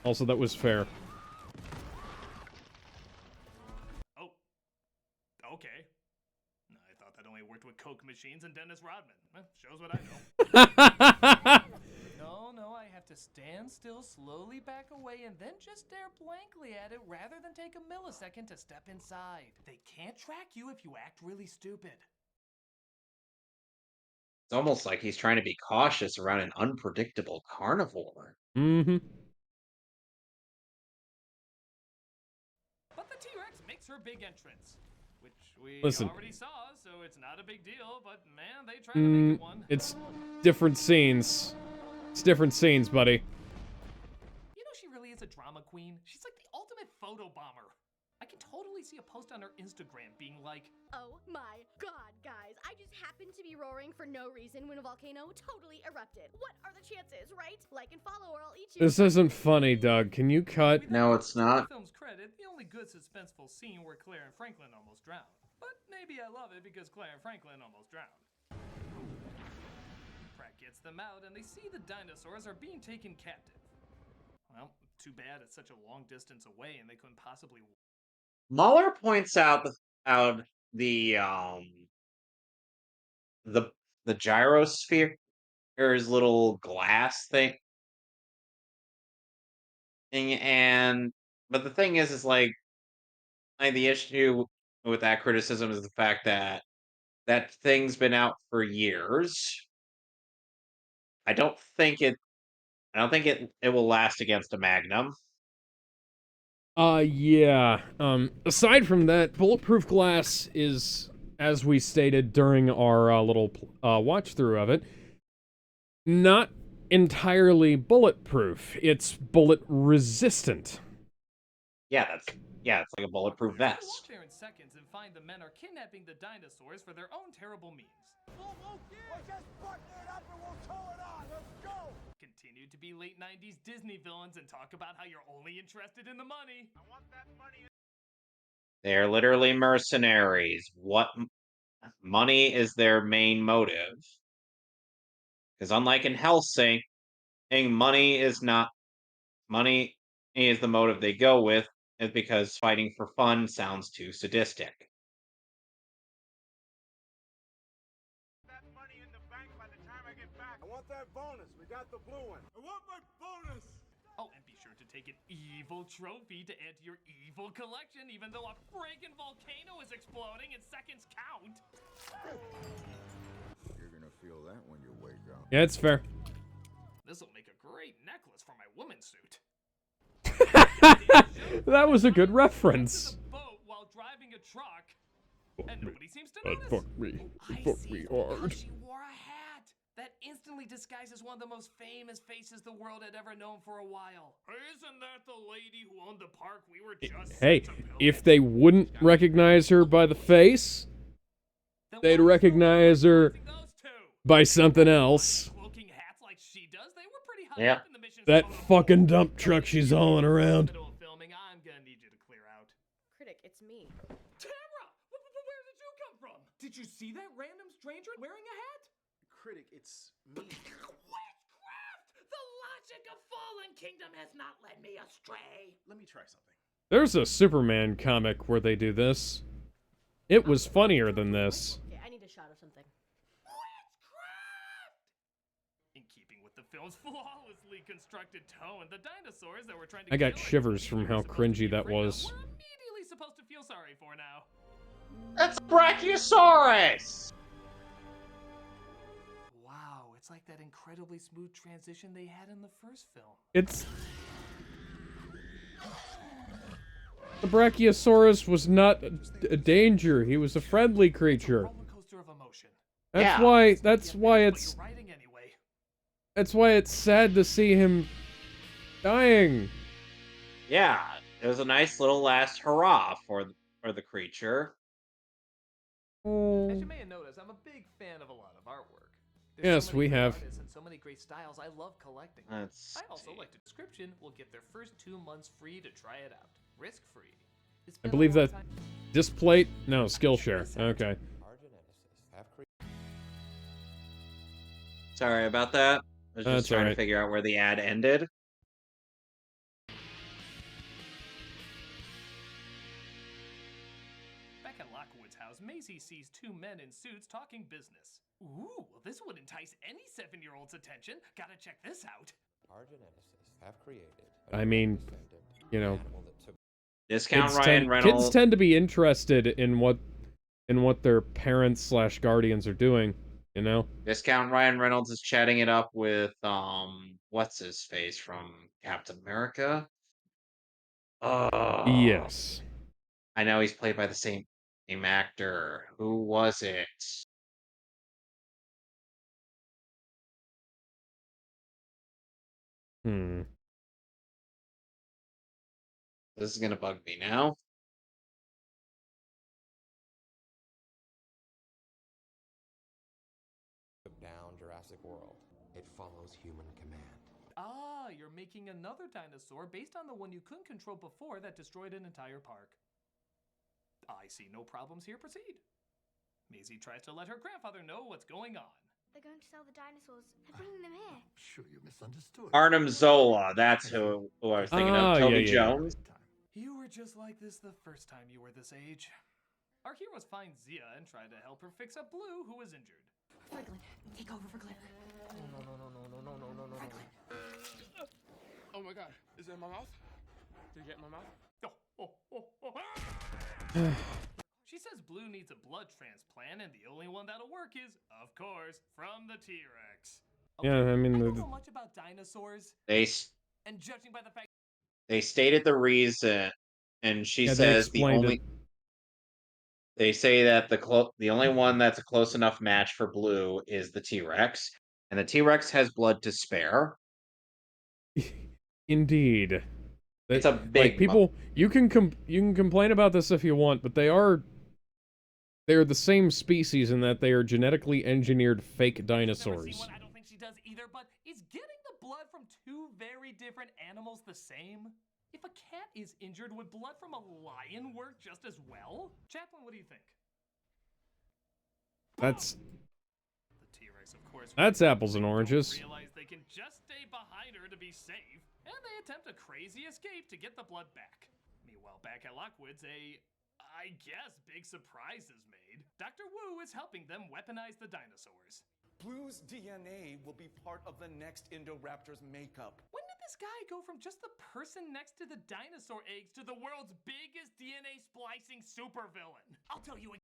Also, that was fair. Oh. Okay. I thought that only worked with Coke machines and Dennis Rodman. Shows what I know. no, I have to stand still, slowly back away, and then just stare blankly at it rather than take a millisecond to step inside. They can't track you if you act really stupid. It's almost like he's trying to be cautious around an unpredictable carnivore. Mm-hmm. But the T-Rex makes her big entrance, which we Listen. already saw, so it's not a big deal, but man, they tried to make it one. It's different scenes. It's different scenes, buddy. You know she really is a drama queen. She's like the ultimate photo bomber. I can totally see a post on her Instagram being like, Oh my god, guys. I just happened to be roaring for no reason when a volcano totally erupted. What are the chances, right? Like and follow or I'll eat you. This isn't funny, Doug. Can you cut? No, it's not. The film's credit, the only good suspenseful scene where Claire and Franklin almost drowned. But maybe I love it because Claire and Franklin almost drowned. Pratt gets them out and they see the dinosaurs are being taken captive. Well, too bad it's such a long distance away and they couldn't possibly... Mahler points out the gyrosphere, or his little glass thing, but the thing is like the issue with that criticism is the fact that that thing's been out for years. I don't think it will last against a Magnum. Yeah. Aside from that, bulletproof glass is, as we stated during our little watch through of it, not entirely bulletproof. It's bullet resistant. Yeah, it's like a bulletproof vest. Walk there in seconds and find the men are kidnapping the dinosaurs for their own terrible means. Continue to be late 90s Disney villains and talk about how you're only interested in the money. I want that money. They're literally mercenaries. Money is their main motive. Because unlike in Hellsing, money is the motive they go with, is because fighting for fun sounds too sadistic. I want that bonus. We got the blue one. I want my bonus! Oh, and be sure to take an evil trophy to add to your evil collection, even though a friggin' volcano is exploding and seconds count. You're gonna feel that when you wake up. Yeah, it's fair. This'll make a great necklace for my woman's suit. That was a good reference. Boat while driving a truck, and nobody seems to notice. Fuck me hard. She wore a hat that instantly disguises one of the most famous faces the world had ever known for a while. Isn't that the lady who owned the park we were just? Hey, if they wouldn't recognize her by the face, they'd recognize her by something else. Yeah. That fucking dump truck she's hauling around. I'm gonna need you to clear out. Critic, it's me. Tamara! Where did you come from? Did you see that random stranger wearing a hat? Critic, it's me. Witchcraft! The logic of Fallen Kingdom has not led me astray. Let me try something. There's a Superman comic where they do this. It was funnier than this. Okay, I need a shot of something. In keeping with the film's flawlessly constructed tone, the dinosaurs that were trying to I got kill shivers from how cringy that was. we're immediately supposed to feel sorry for now. That's Brachiosaurus! Wow, it's like that incredibly smooth transition they had in the first film. It's... The Brachiosaurus was not a danger. He was a friendly creature. That's why it's... That's why it's sad to see him dying. Yeah, it was a nice little last hurrah for the creature. As you may have noticed, I'm a big fan of a lot of artwork. Yes, we have. Artists and so many great styles. I love collecting. I also like the description. Will get their first 2 months free to try it out, risk-free. I believe that displate. No, Skillshare. Okay. Sorry about that. I was just That's trying to alright. figure out where the ad ended. Back Back at Lockwood's house, Maisie sees two men in suits talking business. Ooh, well, this would entice any 7-year-old's attention. Gotta check this out. Our geneticists have created I mean, you know, Discount kids Ryan tend, Reynolds. kids tend to be interested in what their parents / guardians are doing, you know? Discount Ryan Reynolds is chatting it up with what's his face from Captain America? Yes. I know he's played by the same actor. Who was it? This is gonna bug me now. Took down Jurassic World. It follows human command. Ah, you're making another dinosaur based on the one you couldn't control before that destroyed an entire park. I see no problems here. Proceed. Maisie tries to let her grandfather know what's going on. They're going to sell the dinosaurs. They're bringing them here. Sure, you misunderstood. Arnim Zola, that's who I was thinking of. Toby Jones. You were just like this the first time you were this age. Our heroes find Zia and try to help her fix up Blue, who is injured. Franklin, take over for Glenn. No. Franklin. Oh my god, is it in my mouth? Did you get in my mouth? She says Blue needs a blood transplant, and the only one that'll work is, of course, from the T-Rex. Okay, Yeah, I mean, I don't know much about dinosaurs, and judging by the fact They stated the reason, and she Yeah, they says the explained only. it. They say that the only one that's a close enough match for Blue is the T-Rex, and the T-Rex has blood to spare. Indeed. It's a big like people. You can complain about this if you want, but they are the same species in that they are genetically engineered fake dinosaurs. I don't think she does either, but is getting the blood from two very different animals the same? If a cat is injured, would blood from a lion work just as well? Chaplain, what do you think? That's The T-Rex, of course, apples and oranges. realize they can just stay behind her to be safe, and they attempt a crazy escape to get the blood back. Meanwhile, back at Lockwood's, I guess, big surprise is made. Dr. Wu is helping them weaponize the dinosaurs. Blue's DNA will be part of the next Indoraptor's makeup. When did this guy go from just the person next to the dinosaur eggs to the world's biggest DNA splicing supervillain? I'll tell you.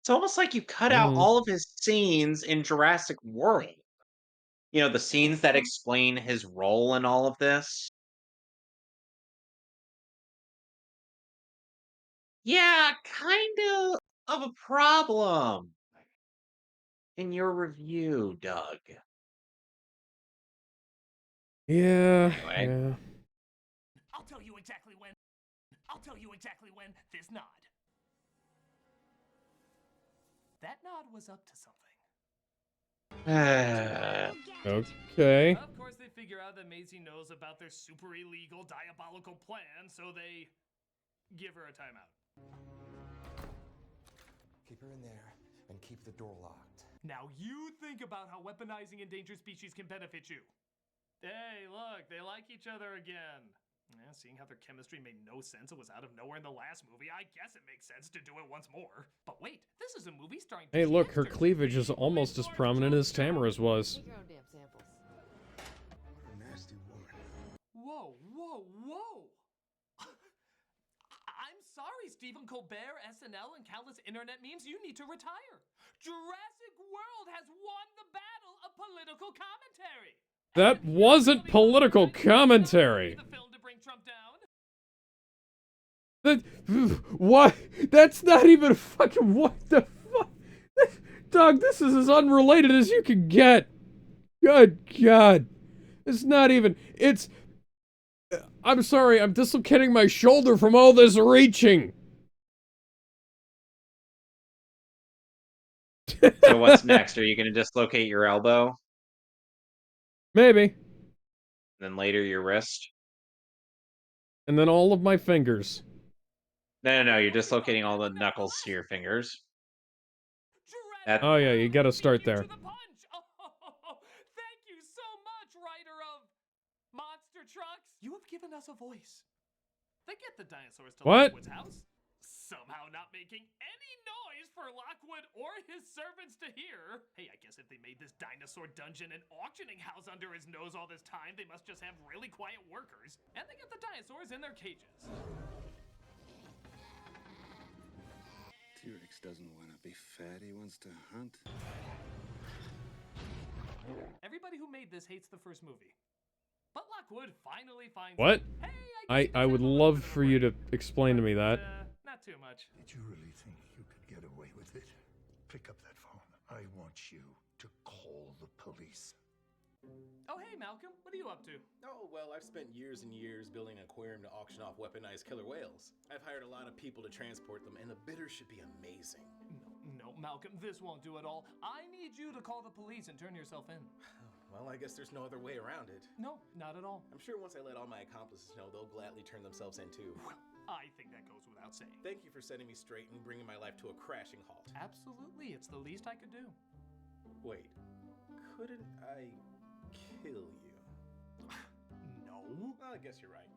It's almost like you cut out all of his scenes in Jurassic World. You know, the scenes that explain his role in all of this. Yeah, kind of a problem in your review, Doug. Yeah. Anyway. Yeah. I'll tell you exactly when. This nod. That nod was up to something. Okay. Of course, they figure out that Maisie knows about their super illegal, diabolical plan, so they give her a timeout. Keep her in there and keep the door locked. Now you think about how weaponizing endangered species can benefit you. Hey, look, they like each other again. Yeah, seeing how their chemistry made no sense and was out of nowhere in the last movie, I guess it makes sense to do it once more. But wait, this is a movie starring... Hey, look, her cleavage is almost as prominent as Tamara's was. Make your own damn samples. What a nasty woman. Whoa. I'm sorry, Stephen Colbert, SNL, and countless internet memes. You need to retire. Jurassic World has won the battle of political commentary. That wasn't political commentary. What? That's not even fucking what the fuck? Dog, this is as unrelated as you can get. Good God. It's not even, it's... I'm sorry, I'm dislocating my shoulder from all this reaching. So what's next? Are you going to dislocate your elbow? Maybe. Then later your wrist? And then all of my fingers. No, you're dislocating all the knuckles to your fingers. Oh yeah, you gotta start there. Thank you so much, writer of Monster Trucks. You have given us a voice. They get the dinosaurs to What? Lockwood's house. somehow not making any noise for Lockwood or his servants to hear. Hey, I guess if they made this dinosaur dungeon and auctioning house under his nose all this time, they must just have really quiet workers. And they get the dinosaurs in their cages. T-Rex doesn't want to be fat, he wants to hunt. Everybody who made this hates the first movie. But Lockwood finally finds What? out, hey, I would love for you to explain to me that. not too much. Did you really think you could get away with it? Pick up that phone. I want you to call the police. Oh, hey, Malcolm. What are you up to? Oh, well, I've spent years and years building an aquarium to auction off weaponized killer whales. I've hired a lot of people to transport them, and the bidders should be amazing. No, Malcolm, this won't do it all. I need you to call the police and turn yourself in. Well, I guess there's no other way around it. No, not at all. I'm sure once I let all my accomplices know, they'll gladly turn themselves in too. I think that goes without saying. Thank you for setting me straight and bringing my life to a crashing halt. Absolutely, it's the least I could do. Wait, couldn't I kill you? No. Well, I guess you're right.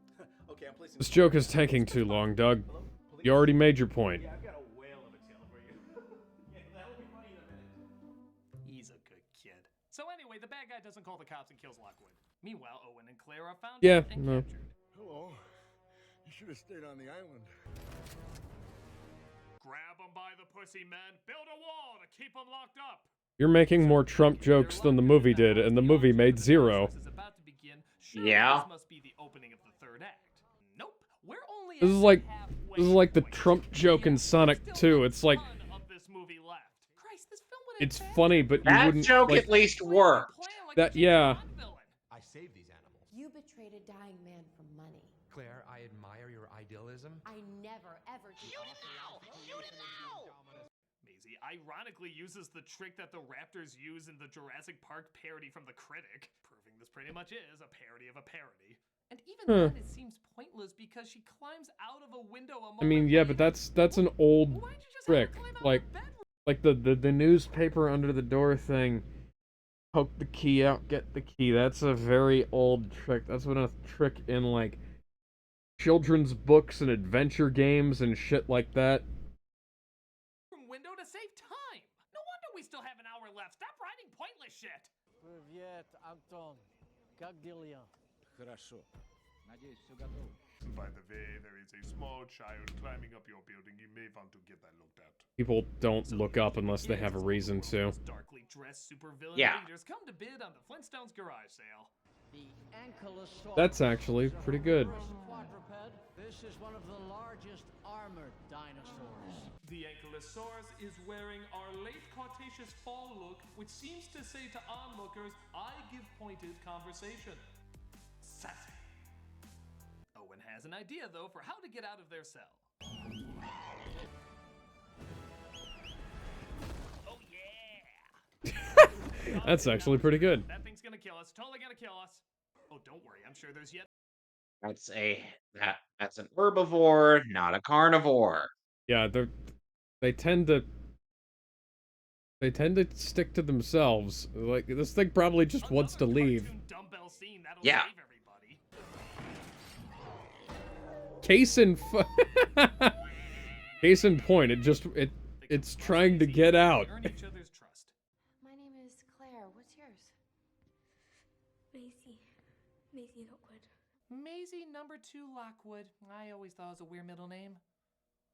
Okay, I'm placing... This joke is taking too long, Doug. You already made your point. Yeah, I've got a whale of a tale for you. Yeah, that'll be funny in a minute. He's a good kid. So anyway, the bad guy doesn't call the cops and kills Lockwood. Meanwhile, Owen and Claire are found Yeah, and no. captured. Hello. You should have stayed on the island. Grab him by the pussy, men. Build a wall to keep him locked up. You're making more Trump jokes than the movie did, and the movie made zero. Yeah. This must be the opening of the third act. Nope. We're only This is like the Trump joke in Sonic 2. It's like of this movie left. Christ, this film would it's funny, but you That wouldn't joke like, at least worked. that. Yeah. I saved these animals. You betrayed a dying man for money. Claire, I admire your idealism. I never, ever do. Shoot it now! Shoot it now! Maisie ironically uses the trick that the Raptors use in the Jurassic Park parody from the Critic, proving this pretty much is a parody of a parody. And even then, it seems pointless because she climbs out of a window a moment I mean, yeah, but that's an old trick. Like the newspaper under the door thing. Poke the key out, get the key. That's a very old trick. That's been a trick in like children's books and adventure games and shit like that. Window to save time. No wonder we still have an hour left. Stop writing pointless shit. Привет, Антон. Как дела? Хорошо. Надеюсь, все готово. By the way, there is a small child climbing up your building. You may want to get that looked at. People don't look up unless they have a reason to. Darkly dressed supervillain Yeah. leaders come to bid on the Flintstones garage sale. The Ankylosaurus. That's actually pretty good. Quadruped. This is one of the largest armored dinosaurs. The Ankylosaurus is wearing our late Cretaceous fall look, which seems to say to onlookers, I give pointed conversation. Sassy. Owen has an idea, though, for how to get out of their cell. Oh, yeah! That's actually pretty good. That thing's gonna kill us. Totally gonna kill us. Oh, don't worry. I'm sure there's yet... That's an herbivore, not a carnivore. Yeah, they tend to stick to themselves. Like this thing probably just wants to leave. Dumbbell scene, that'll Yeah. save everybody. Case in point, it's trying to get out. Earn each other's trust. My name is Claire. What's yours? Maisie. Maisie Lockwood. Maisie number 2 Lockwood. I always thought it was a weird middle name.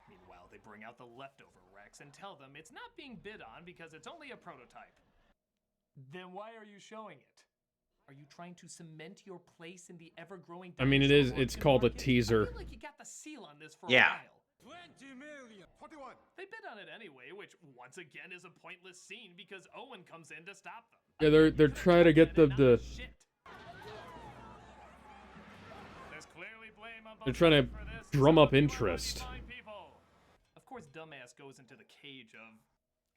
Meanwhile, they bring out the leftover Rex and tell them it's not being bid on because it's only a prototype. Then why are you showing it? Are you trying to cement your place in the ever-growing I mean, it's called a teaser. I feel like you got the seal on this for Yeah. a while. 20 million. 21. They bid on it anyway, which once again is a pointless scene because Owen comes in to stop them. Yeah, they're trying to get the Shit. There's clearly blame on both they're trying to sides for this. drum Some up of you are interest. fine people. Of course, Dumbass goes into the cage of,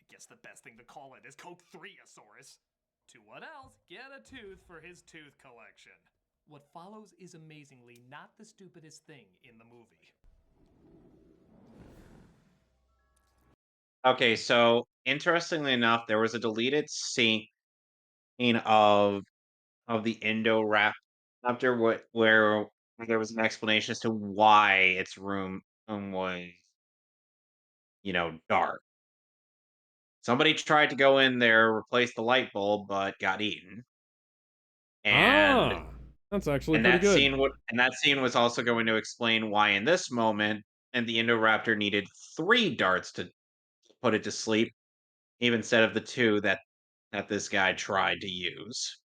I guess the best thing to call it is Coke 3-osaurus. To what else? Get a tooth for his tooth collection. What follows is amazingly not the stupidest thing in the movie. Okay, so interestingly enough, there was a deleted scene of the Indoraptor where there was an explanation as to why its room was dark. Somebody tried to go in there, replace the light bulb, but got eaten. And that's actually and pretty that good. scene was also going to explain why in this moment, and the Indoraptor needed 3 darts to put it to sleep, even instead of the 2 that this guy tried to use.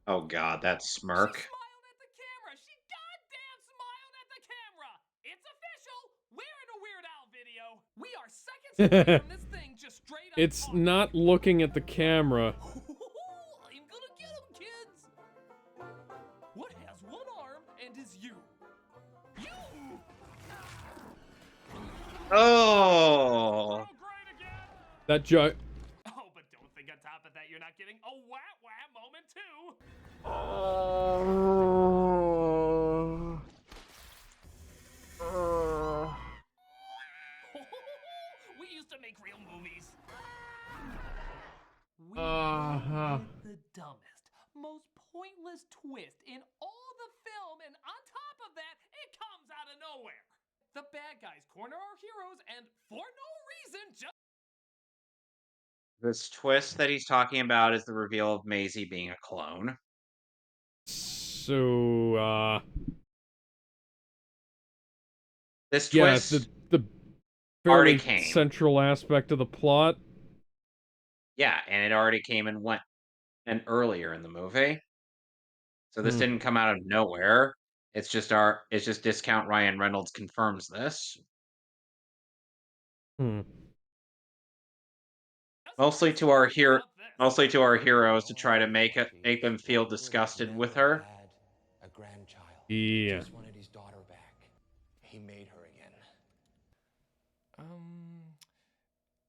Oh god, that smirk. Smiled at the camera. She goddamn smiled at the camera. It's official. We're in a Weird Al video. We are seconds away from this thing just straight up. It's not looking at the camera. I'm gonna get him, kids. What has one arm and is you? You. Oh. That joke. Oh, but don't think on top of that you're not getting a wah moment too. We used to make real movies. We did the dumbest, most pointless twist in all the film, and on top of that, it comes out of nowhere. The bad guys corner our heroes, and for no reason, just This twist that he's talking about is the reveal of Maisie being a clone. So, this yeah, twist the already fairly came. central aspect of the plot. Yeah, and it already came and went and earlier in the movie. So this didn't come out of nowhere. It's just Discount Ryan Reynolds confirms this. Mostly to our heroes to try to make them feel disgusted with her. A grandchild. Yeah. He just wanted his daughter back. He made her again.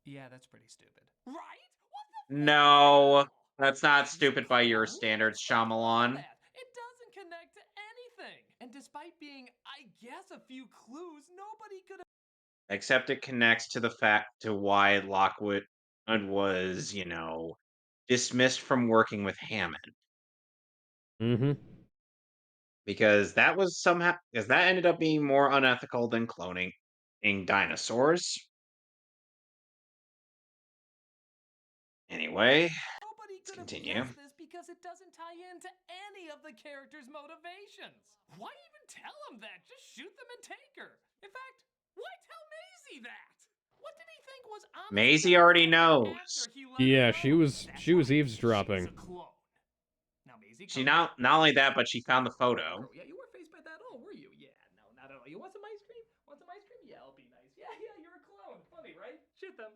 yeah, that's pretty stupid. Right? No, that's not stupid by your standards, Shyamalan. It doesn't connect to anything. And despite being, I guess, a few clues, nobody could have. Except it connects to the fact to why Lockwood was, dismissed from working with Hammond. Because that ended up being more unethical than cloning dinosaurs. Anyway, let's continue. This because it doesn't tie into any of the characters' motivations. Why even tell him that? Just shoot them and take her. In fact, why tell Maisie that? What did he think was on Maisie already knows. Yeah, she was eavesdropping. She not only that, but she found the photo. Yeah, you were faced by that. Oh, were you? Yeah, no, not at all. You want some ice cream? Want some ice cream? Yeah, I'll be nice. Yeah, you're a clone. Funny, right? Shoot them.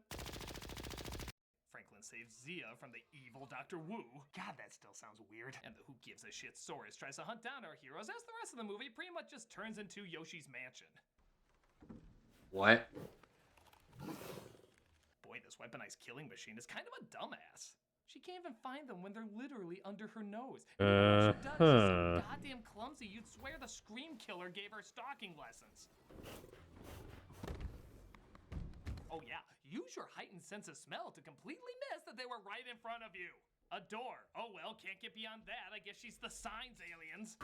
Franklin saves Zia from the evil Dr. Wu. God, that still sounds weird. And the who gives a shit Saurus tries to hunt down our heroes, as the rest of the movie pretty much just turns into Yoshi's Mansion. What? Boy, this weaponized killing machine is kind of a dumbass. She can't even find them when they're literally under her nose. And when she does, she's so goddamn clumsy, you'd swear the Scream Killer gave her stalking lessons. Oh yeah, use your heightened sense of smell to completely miss that they were right in front of you. A door. Oh well, can't get beyond that. I guess she's the signs aliens.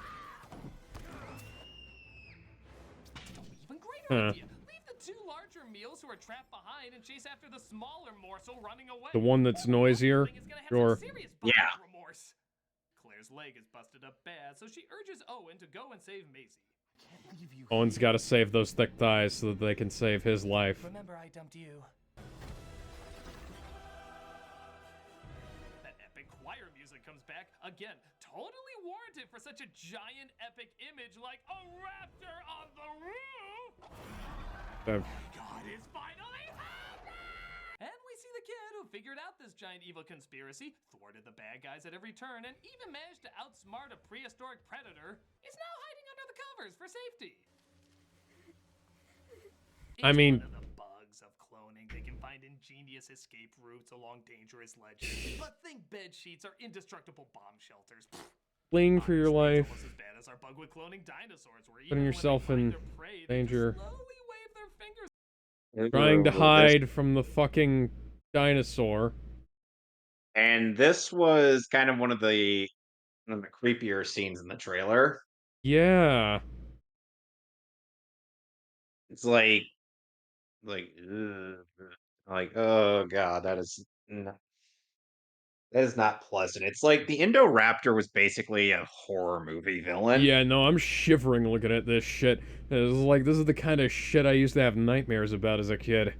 Even greater idea. Leave the 2 larger meals who are trapped behind and chase after the smaller morsel running away. The one that's noisier? Sure. Yeah. Remorse. Claire's leg is busted up bad, so she urges Owen to go and save Maisie. Owen's got to save those thick thighs so that they can save his life. Remember, I dumped you. That epic choir music comes back again, totally warranted for such a giant epic image like a raptor on the roof. God is finally over! And we see the kid who figured out this giant evil conspiracy, thwarted the bad guys at every turn, and even managed to outsmart a prehistoric predator, is now hiding under the covers for safety. I mean, one of the bugs of cloning. They can find ingenious escape routes along dangerous ledges. But think bed sheets are indestructible bomb shelters. fleeing for your life, Almost as bad as our bug with cloning dinosaurs, where putting even yourself when in they find their prey, danger, they slowly wave their fingers. trying to hide from the fucking dinosaur. And this was kind of one of the creepier scenes in the trailer. Yeah. It's ugh, like, oh god, that is not pleasant. It's like the Indoraptor was basically a horror movie villain. Yeah, no, I'm shivering looking at this shit. It's like, this is the kind of shit I used to have nightmares about as a kid.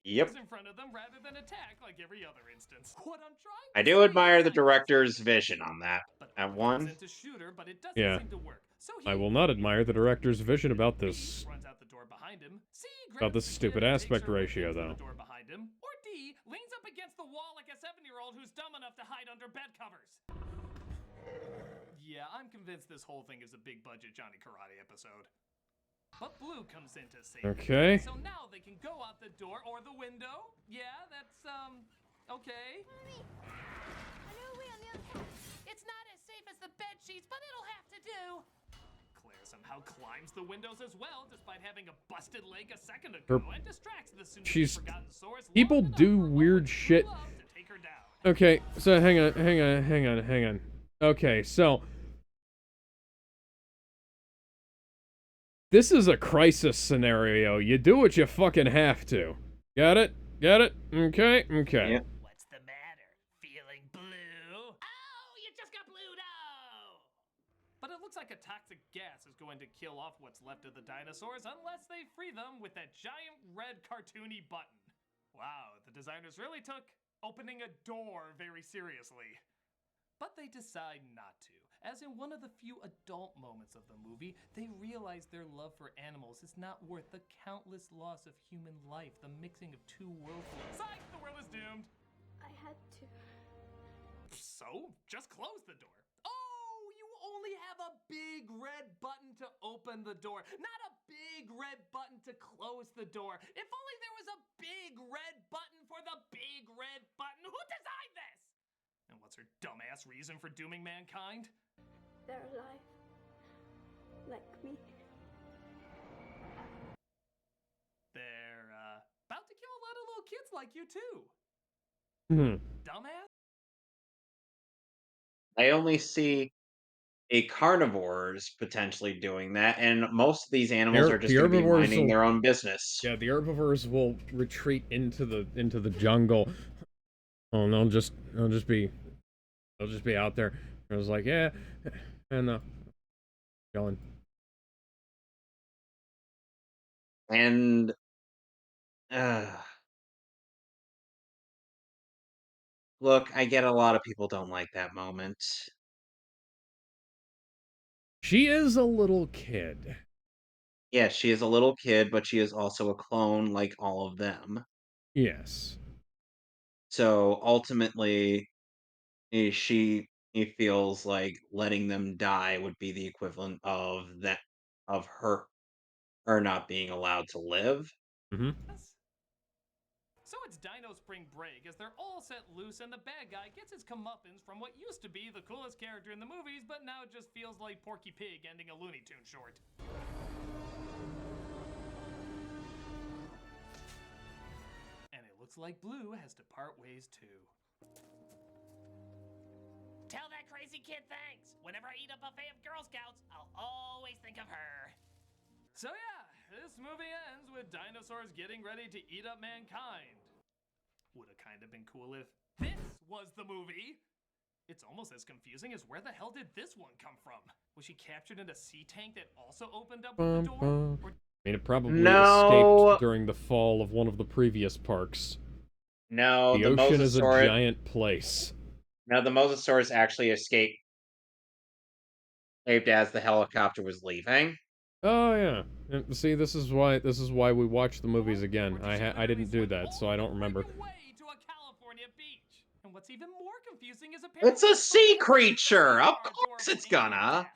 Yep. In front of them rather than attack like every other instance. What I'm trying I to do say admire is the director's vision on that. At one. into shooter, but it doesn't Yeah. seem to work. So I will not admire the director's vision about this. runs out the door behind him. C About this stupid aspect ratio, though. door behind him. Or D leans up against the wall like a 7-year-old who's dumb enough to hide under bed covers. Yeah, I'm convinced this whole thing is a big budget Johnny Karate episode. But Blue comes in to save Okay. them. So now they can go out the door or the window. Yeah, that's okay. It's not as safe as the bed sheets, but it'll have to do. Claire somehow climbs the windows as well, despite having a busted leg a second ago, and distracts the She's... forgotten source. People do weird shit. Okay, so hang on. Okay, so... This is a crisis scenario. You do what you fucking have to. Got it? Got it? Okay, okay. Yep. What's the matter? Feeling blue? Oh, you just got blued out! But it looks like a toxic gas is going to kill off what's left of the dinosaurs unless they free them with that giant red cartoony button. Wow, the designers really took opening a door very seriously. But they decide not to. As in one of the few adult moments of the movie, they realize their love for animals is not worth the countless loss of human life, the mixing of two worlds. Psych! The world is doomed! I had to. So, just close the door. Oh, you only have a big red button to open the door, not a big red button to close the door. If only there was a big red button for the big red button. Who designed this? And what's her dumbass reason for dooming mankind? They're alive. Like me. They're, about to kill a lot of little kids like you, too. Dumbass? I only see a carnivores potentially doing that, and most of these animals are just going to be minding their own business. Yeah, the herbivores will retreat into the jungle. Oh, and they'll just be out there. I was like, yeah, and going. And look, I get a lot of people don't like that moment. She is a little kid. Yeah, she is a little kid, but she is also a clone like all of them. Yes. So ultimately, he feels like letting them die would be the equivalent of her not being allowed to live. Mm-hmm. So it's Dino Spring Break as they're all set loose and the bad guy gets his comeuppance from what used to be the coolest character in the movies, but now just feels like Porky Pig ending a Looney Tunes short. And it looks like Blue has to part ways too. Tell that crazy kid thanks. Whenever I eat a buffet of Girl Scouts, I'll always think of her. So yeah, this movie ends with dinosaurs getting ready to eat up mankind. Would have kind of been cool if this was the movie. It's almost as confusing as where the hell did this one come from? Was she captured in a sea tank that also opened up with the door? I mean, it probably No. escaped during the fall of one of the previous parks. No, the the ocean is a Mosasaurus- giant place. No, the Mosasaurus actually escaped as the helicopter was leaving. Oh yeah. And see, this is why we watch the movies again. I didn't do that, so I don't remember. And what's even more confusing is apparently It's a sea creature. Of course it's gonna.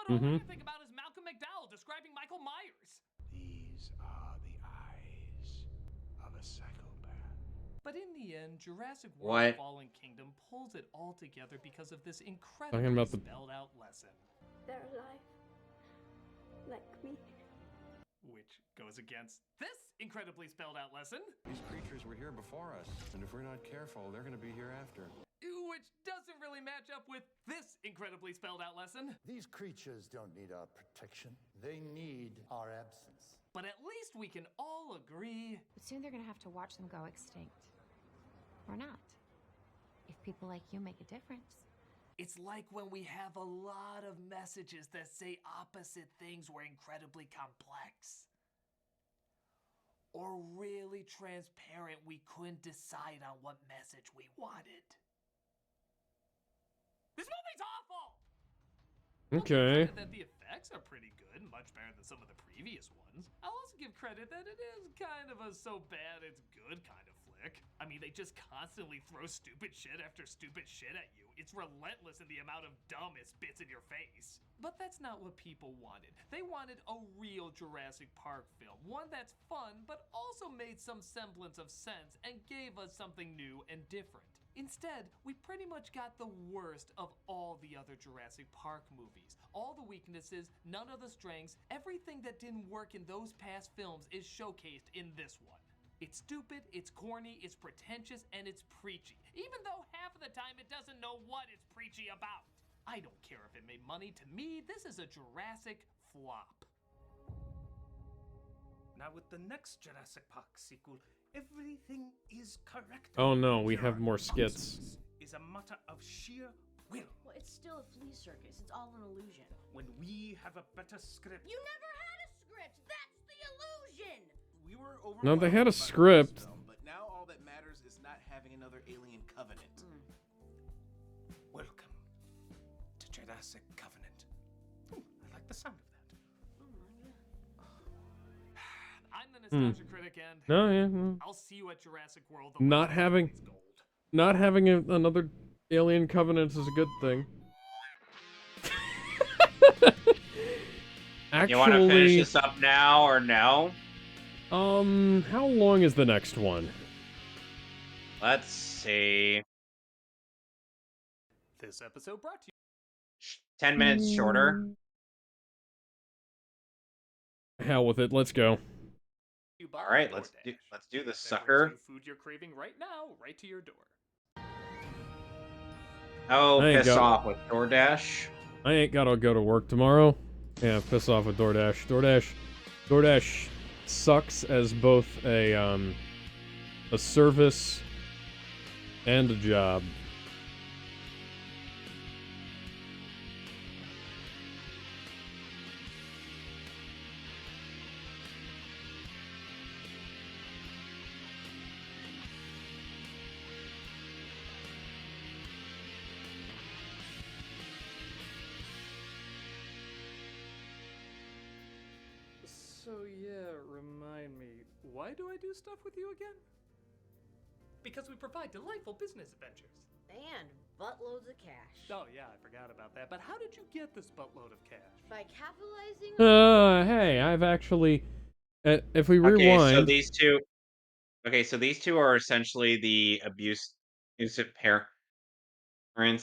Mm-hmm. think about is Malcolm McDowell describing Michael Myers. These are the eyes of a psychopath. But in the end, Jurassic What? World Fallen Kingdom pulls it all together because of this incredibly Talking about the- spelled out lesson. They're alive. Like me. Which goes against this incredibly spelled out lesson. These creatures were here before us, and if we're not careful, they're gonna be here after. Ooh, which doesn't really match up with this incredibly spelled out lesson. These creatures don't need our protection. They need our absence. But at least we can all agree. But soon they're gonna have to watch them go extinct. Or not. If people like you make a difference. It's like when we have a lot of messages that say opposite things were incredibly complex. Or really transparent, we couldn't decide on what message we wanted. This movie's awful! Okay. That the effects are pretty good, much better than some of the previous ones. I'll also give credit that it is kind of a so bad it's good kind of flick. I mean, they just constantly throw stupid shit after stupid shit at you. It's relentless in the amount of dumb it spits in your face. But that's not what people wanted. They wanted a real Jurassic Park film, one that's fun, but also made some semblance of sense and gave us something new and different. Instead, we pretty much got the worst of all the other Jurassic Park movies. All the weaknesses, none of the strengths, everything that didn't work in those past films is showcased in this one. It's stupid, it's corny, it's pretentious, and it's preachy. Even though half of the time it doesn't know what it's preachy about. I don't care if it made money. To me, this is a Jurassic flop. Now with the next Jurassic Park sequel, everything is correct. Oh no, we have more skits. Is a matter of sheer will. Well, it's still a flea circus. It's all an illusion. When we have a better script. You never had a script. That's the illusion. We were over. No, they had a script. But now all that matters is not having another alien covenant. Welcome to Jurassic Covenant. Ooh, I like the sound of that. I'm the nostalgia critic, and No, yeah. No. I'll see you at Jurassic World. Not having another alien covenant is a good thing. Actually, you want to finish this up now or no? How long is the next one? Let's see. This episode brought to you 10 minutes shorter. Hell with it. Let's go. All right, let's do this sucker. Food you're craving right now, right to your door. Oh, I ain't piss got- off with DoorDash. I ain't gotta go to work tomorrow. Yeah, piss off with DoorDash. DoorDash sucks as both a service and a job. So yeah, remind me, why do I do stuff with you again? Because we provide delightful business adventures. And buttloads of cash. Oh yeah, I forgot about that. But how did you get this buttload of cash? By capitalizing on... Hey, I've actually... if we Okay, rewind... so these two... Okay, so these two are essentially the abusive parents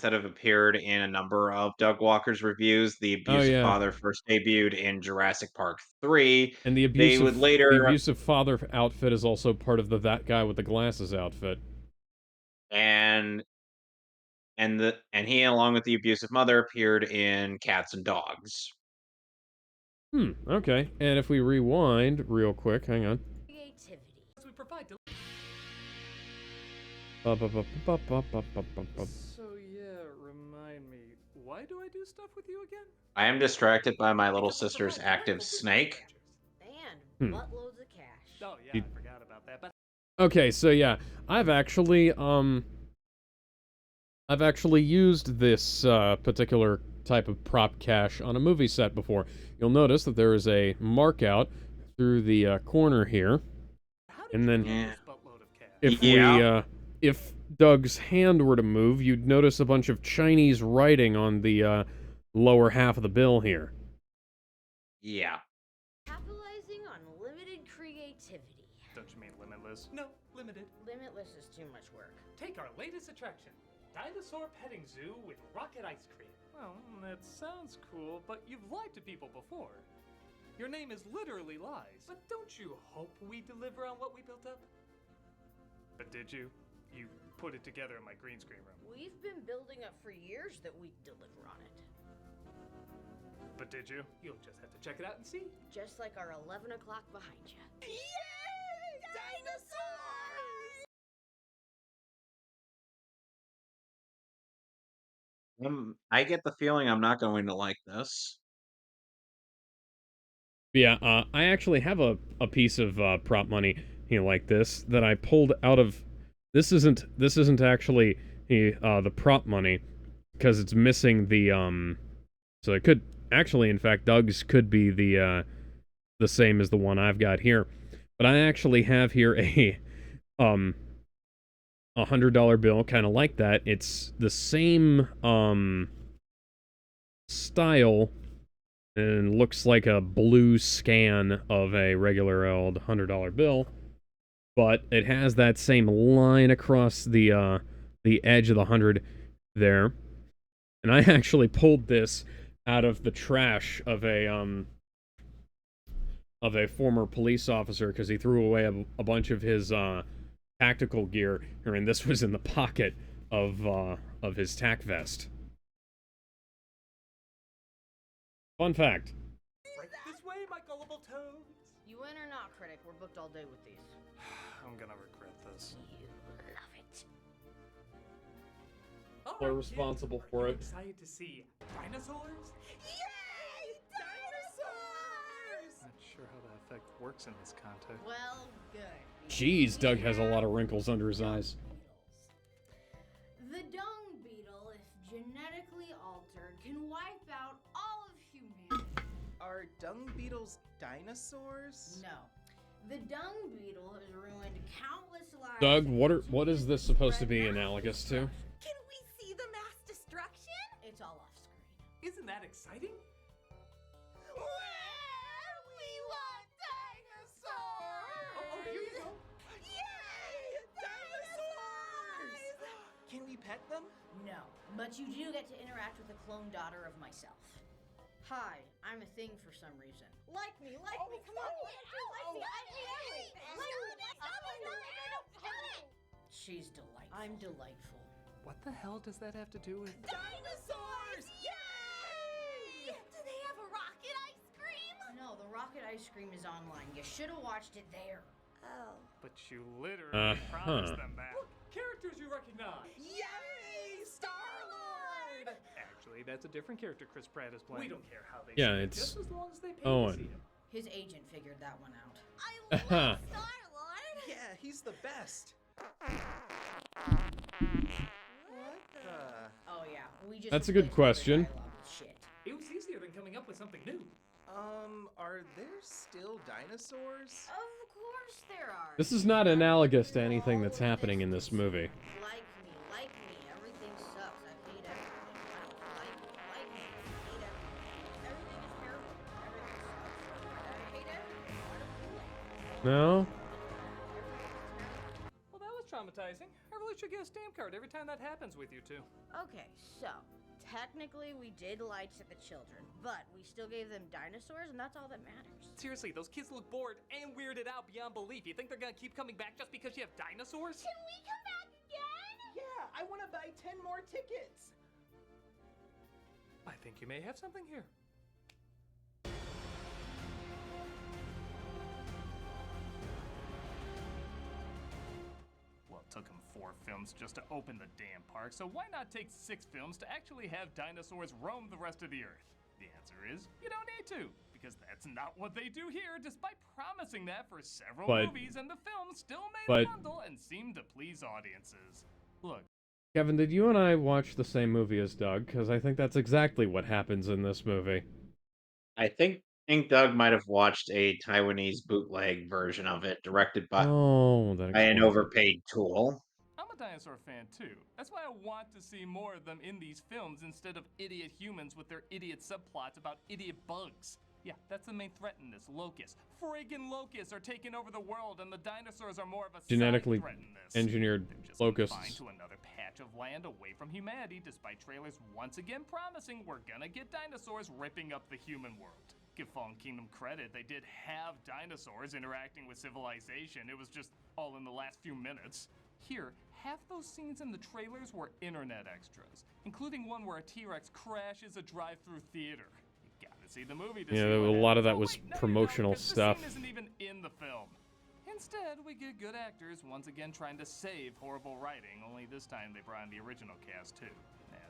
that have appeared in a number of Doug Walker's reviews. The abusive father first debuted in Jurassic Park 3. And the abusive father outfit is also part of the that guy with the glasses outfit. And he, along with the abusive mother, appeared in Cats and Dogs. Okay. And if we rewind real quick, hang on. Creativity. We provide So yeah, remind me, why do I do stuff with you again? I am distracted by my little sister's active snake. And buttloads of cash. Oh yeah, I forgot about that. But Okay, so yeah, I've actually used this particular type of prop cache on a movie set before. You'll notice that there is a mark out through the corner here, and then if Doug's hand were to move, you'd notice a bunch of Chinese writing on the lower half of the bill here. Yeah. Capitalizing on limited creativity. Don't you mean limitless? No, limited. Limitless is too much work. Take our latest attraction, Dinosaur Petting Zoo with rocket ice cream. Well, that sounds cool, but you've lied to people before. Your name is literally lies. But don't you hope we deliver on what we built up? But did you? You put it together in my green screen room. We've been building up for years that we'd deliver on it. But did you? You'll just have to check it out and see. Just like our 11 o'clock behind you. Yay! Dinosaurs! I get the feeling I'm not going to like this. Yeah, I actually have a piece of prop money like this that I pulled out of. This isn't actually the prop money because it's missing the So it could actually, in fact, Doug's could be the same as the one I've got here, but I actually have here a $100 bill, kind of like that. It's the same style. And looks like a blue scan of a regular old $100 bill, but it has that same line across the edge of the 100 there. And I actually pulled this out of the trash of a former police officer because he threw away a bunch of his tactical gear, and this was in the pocket of his tack vest. Fun fact. Right this way, my gullible toads. You in or not, Critic? We're booked all day with these. I'm gonna regret this. You love it. We're responsible for it. Excited to see dinosaurs? Yay! Dinosaurs! Not sure how that effect works in this context. Well, good. Jeez, Doug has a lot of wrinkles under his eyes. The dung beetle, if genetically altered, can wipe out all of humanity. Are dung beetles dinosaurs? No. The dung beetle has ruined countless lives. Doug, what is this supposed to be analogous to? Can we see the mass destruction? It's all off screen. Isn't that exciting? We want dinosaurs! Oh, here you go. Yay! Dinosaurs! Can we pet them? No, but you do get to interact with a clone daughter of myself. Hi, I'm a thing for some reason. Like me, come on. Like me, She's delightful. I'm delightful. What the hell does that have to do with... Dinosaurs! Yay! Do they have a rocket ice cream? No, the rocket ice cream is online. You should have watched it there. Oh. But you literally promised them that. Look, characters you recognize. Yay! Star-Lord! Actually, that's a different character Chris Pratt is playing. We don't care how they Yeah, see it, it's just as long as they pay Owen. to see him. His agent figured that one out. I love Star-Lord! Yeah, he's the best. What the? Oh yeah, we just. That's a good question. Shit. It was easier than coming up with something new. Are there still dinosaurs? Of course there are. This is not analogous to anything that's happening in this movie. Like me, everything sucks. I hate everything. Like me, I hate everything. Everything is terrible. Everything sucks. I hate everything. No? Well, that was traumatizing. I really should get a stamp card every time that happens with you two. Okay, so technically we did lie to the children, but we still gave them dinosaurs, and that's all that matters. Seriously, those kids look bored and weirded out beyond belief. You think they're gonna keep coming back just because you have dinosaurs? Can we come back again? Yeah, I want to buy 10 more tickets. I think you may have something here. Well, it took them 4 films just to open the damn park, so why not take 6 films to actually have dinosaurs roam the rest of the Earth? The answer is, you don't need to, because that's not what they do here, despite promising that for several movies, and the film still made a bundle and seemed to please audiences. Look. Kevin, did you and I watch the same movie as Doug? Because I think that's exactly what happens in this movie. I think Doug might have watched a Taiwanese bootleg version of it, directed by, that by an explains it. overpaid tool. I'm a dinosaur fan too. That's why I want to see more of them in these films instead of idiot humans with their idiot subplots about idiot bugs. Yeah, that's the main threat in this. Locusts. Friggin' locusts are taking over the world, and the dinosaurs are more of a Genetically side threat in this. engineered They're just confined locusts. to another patch of land away from humanity, despite trailers once again promising we're gonna get dinosaurs ripping up the human world. Give Fallen Kingdom credit, they did have dinosaurs interacting with civilization. It was just all in the last few minutes. Here, half those scenes in the trailers were internet extras, including one where a T-Rex crashes a drive-through theater. You gotta see the movie to see Yeah, what a lot of that happens. was Oh, wait, no, promotional you don't, 'cause stuff. The scene isn't even in the film. Instead, we get good actors once again trying to save horrible writing, only this time they brought in the original cast too.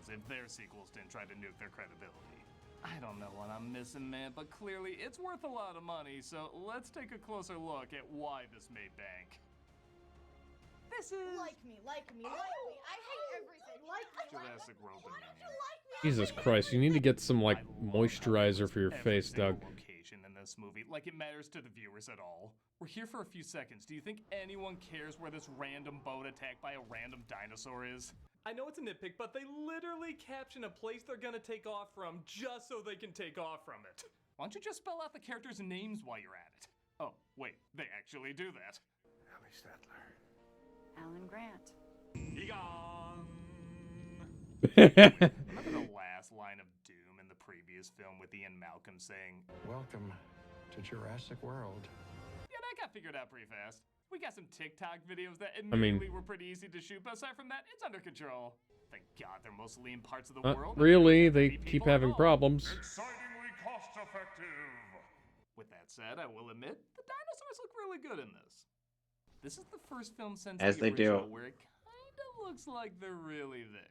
As if their sequels didn't try to nuke their credibility. I don't know what I'm missing, man, but clearly it's worth a lot of money, so let's take a closer look at why this made bank. This is... Like me. I hate everything. Like me. Jurassic World Dominion. Jesus Christ, you need to get some, like, moisturizer for your Every face, Doug. single location in this movie, like it matters to the viewers at all. We're here for a few seconds. Do you think anyone cares where this random boat attacked by a random dinosaur is? I know it's a nitpick, but they literally caption a place they're gonna take off from just so they can take off from it. Why don't you just spell out the characters' names while you're at it? Oh, wait, they actually do that. Ellie Sattler. Alan Grant. Egon! Remember the last line of doom in the previous film with Ian Malcolm saying, "Welcome to Jurassic World." Yeah, that got figured out pretty fast. We got some TikTok videos that admittedly were pretty easy to shoot, but aside from that, it's under control. Thank God they're mostly in parts of the world. Really, they keep having problems. Excitingly cost-effective. With that said, I will admit, the dinosaurs look really good in this. This is the first film since As the they do. original where it kinda looks like they're really there.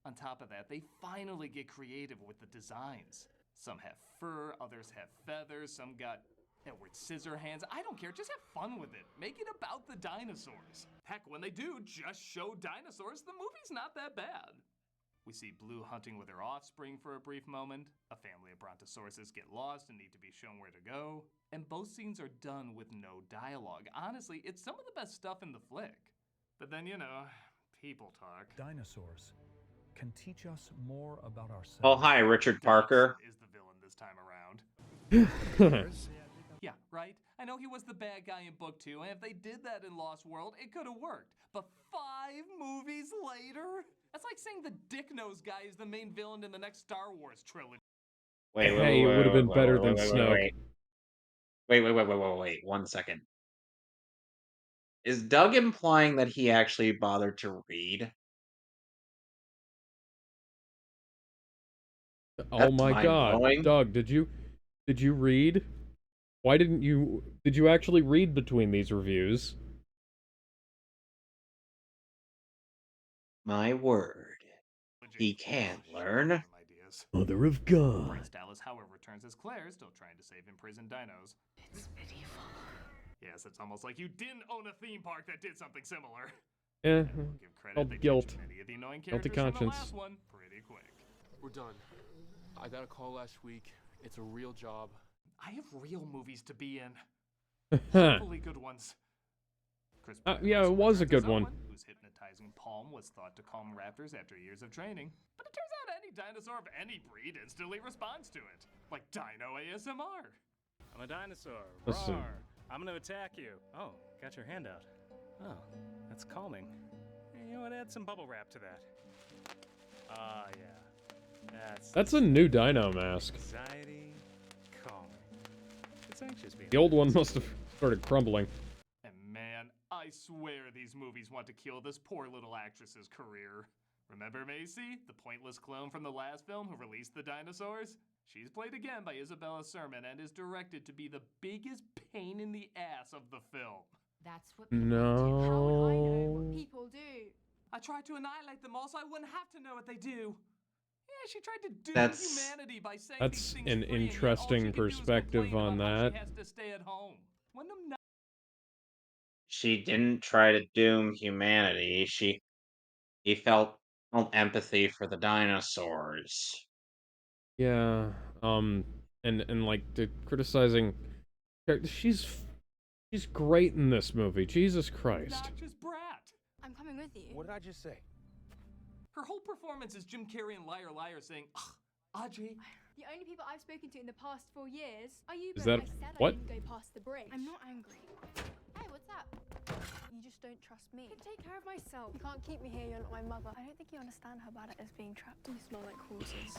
On top of that, they finally get creative with the designs. Some have fur, others have feathers, some got Edward Scissorhands. I don't care, just have fun with it. Make it about the dinosaurs. Heck, when they do just show dinosaurs, the movie's not that bad. We see Blue hunting with her offspring for a brief moment. A family of brontosauruses get lost and need to be shown where to go. And both scenes are done with no dialogue. Honestly, it's some of the best stuff in the flick. But then, you know, people talk. Dinosaurs can teach us more about ourselves. Oh, hi, Richard Parker. Is the villain this time around. Yeah, right? I know he was the bad guy in book 2, and if they did that in Lost World, it could have worked. But 5 movies later? That's like saying the dick-nosed guy is the main villain in the next Star Wars trilogy. Hey, it would have been better than Snoke. Wait, 1 second. Is Doug implying that he actually bothered to read? Oh my God, Doug, did you read? Why did you actually read between these reviews? My word. He can learn. Mother of God. Bryce Dallas Howard returns as Claire, still trying to save imprisoned dinos. It's pitiful. Yes, it's almost like you didn't own a theme park that did something similar. Yeah, Give credit, called they guilt. ditched many of the annoying Guilty characters from the conscience. last one pretty quick. We're done. I got a call last week. It's a real job. I have real movies to be in. Hopefully good ones. Chris Pratt yeah, it also was a returns good as one. Owen, whose hypnotizing palm was thought to calm raptors after years of training. But it turns out any dinosaur of any breed instantly responds to it. Like Dino ASMR. I'm a dinosaur. Listen. Roar. I'm gonna attack you. Oh, got your hand out. Oh, that's calming. Hey, you know what? Add some bubble wrap to that. Ah, yeah. That's a new dino mask. Anxiety, calming. It's anxious being. The old one must have started crumbling. And man, I swear these movies want to kill this poor little actress's career. Remember Macy, the pointless clone from the last film who released the dinosaurs? She's played again by Isabella Sermon and is directed to be the biggest pain in the ass of the film. That's what No. People do. I tried to annihilate them all so I wouldn't have to know what they do. Yeah, she tried to doom That's- humanity by saying That's these things an free, and yet all she interesting can do is perspective complain on about how that. She has to stay at home. When them not She didn't try to doom humanity. He felt empathy for the dinosaurs. Yeah, and like criticizing, she's great in this movie. Jesus Christ. obnoxious brat. I'm coming with you. What did I just say? Her whole performance is Jim Carrey and Liar Liar saying, "Ugh, Audrey." The only people I've spoken to in the past 4 years are you, Is but that- I said what? I didn't go past the bridge. I'm not angry. Hey, what's up? You just don't trust me. I can take care of myself. You can't keep me here, you're not my mother. I don't think you understand how bad it is being trapped. You smell like horses.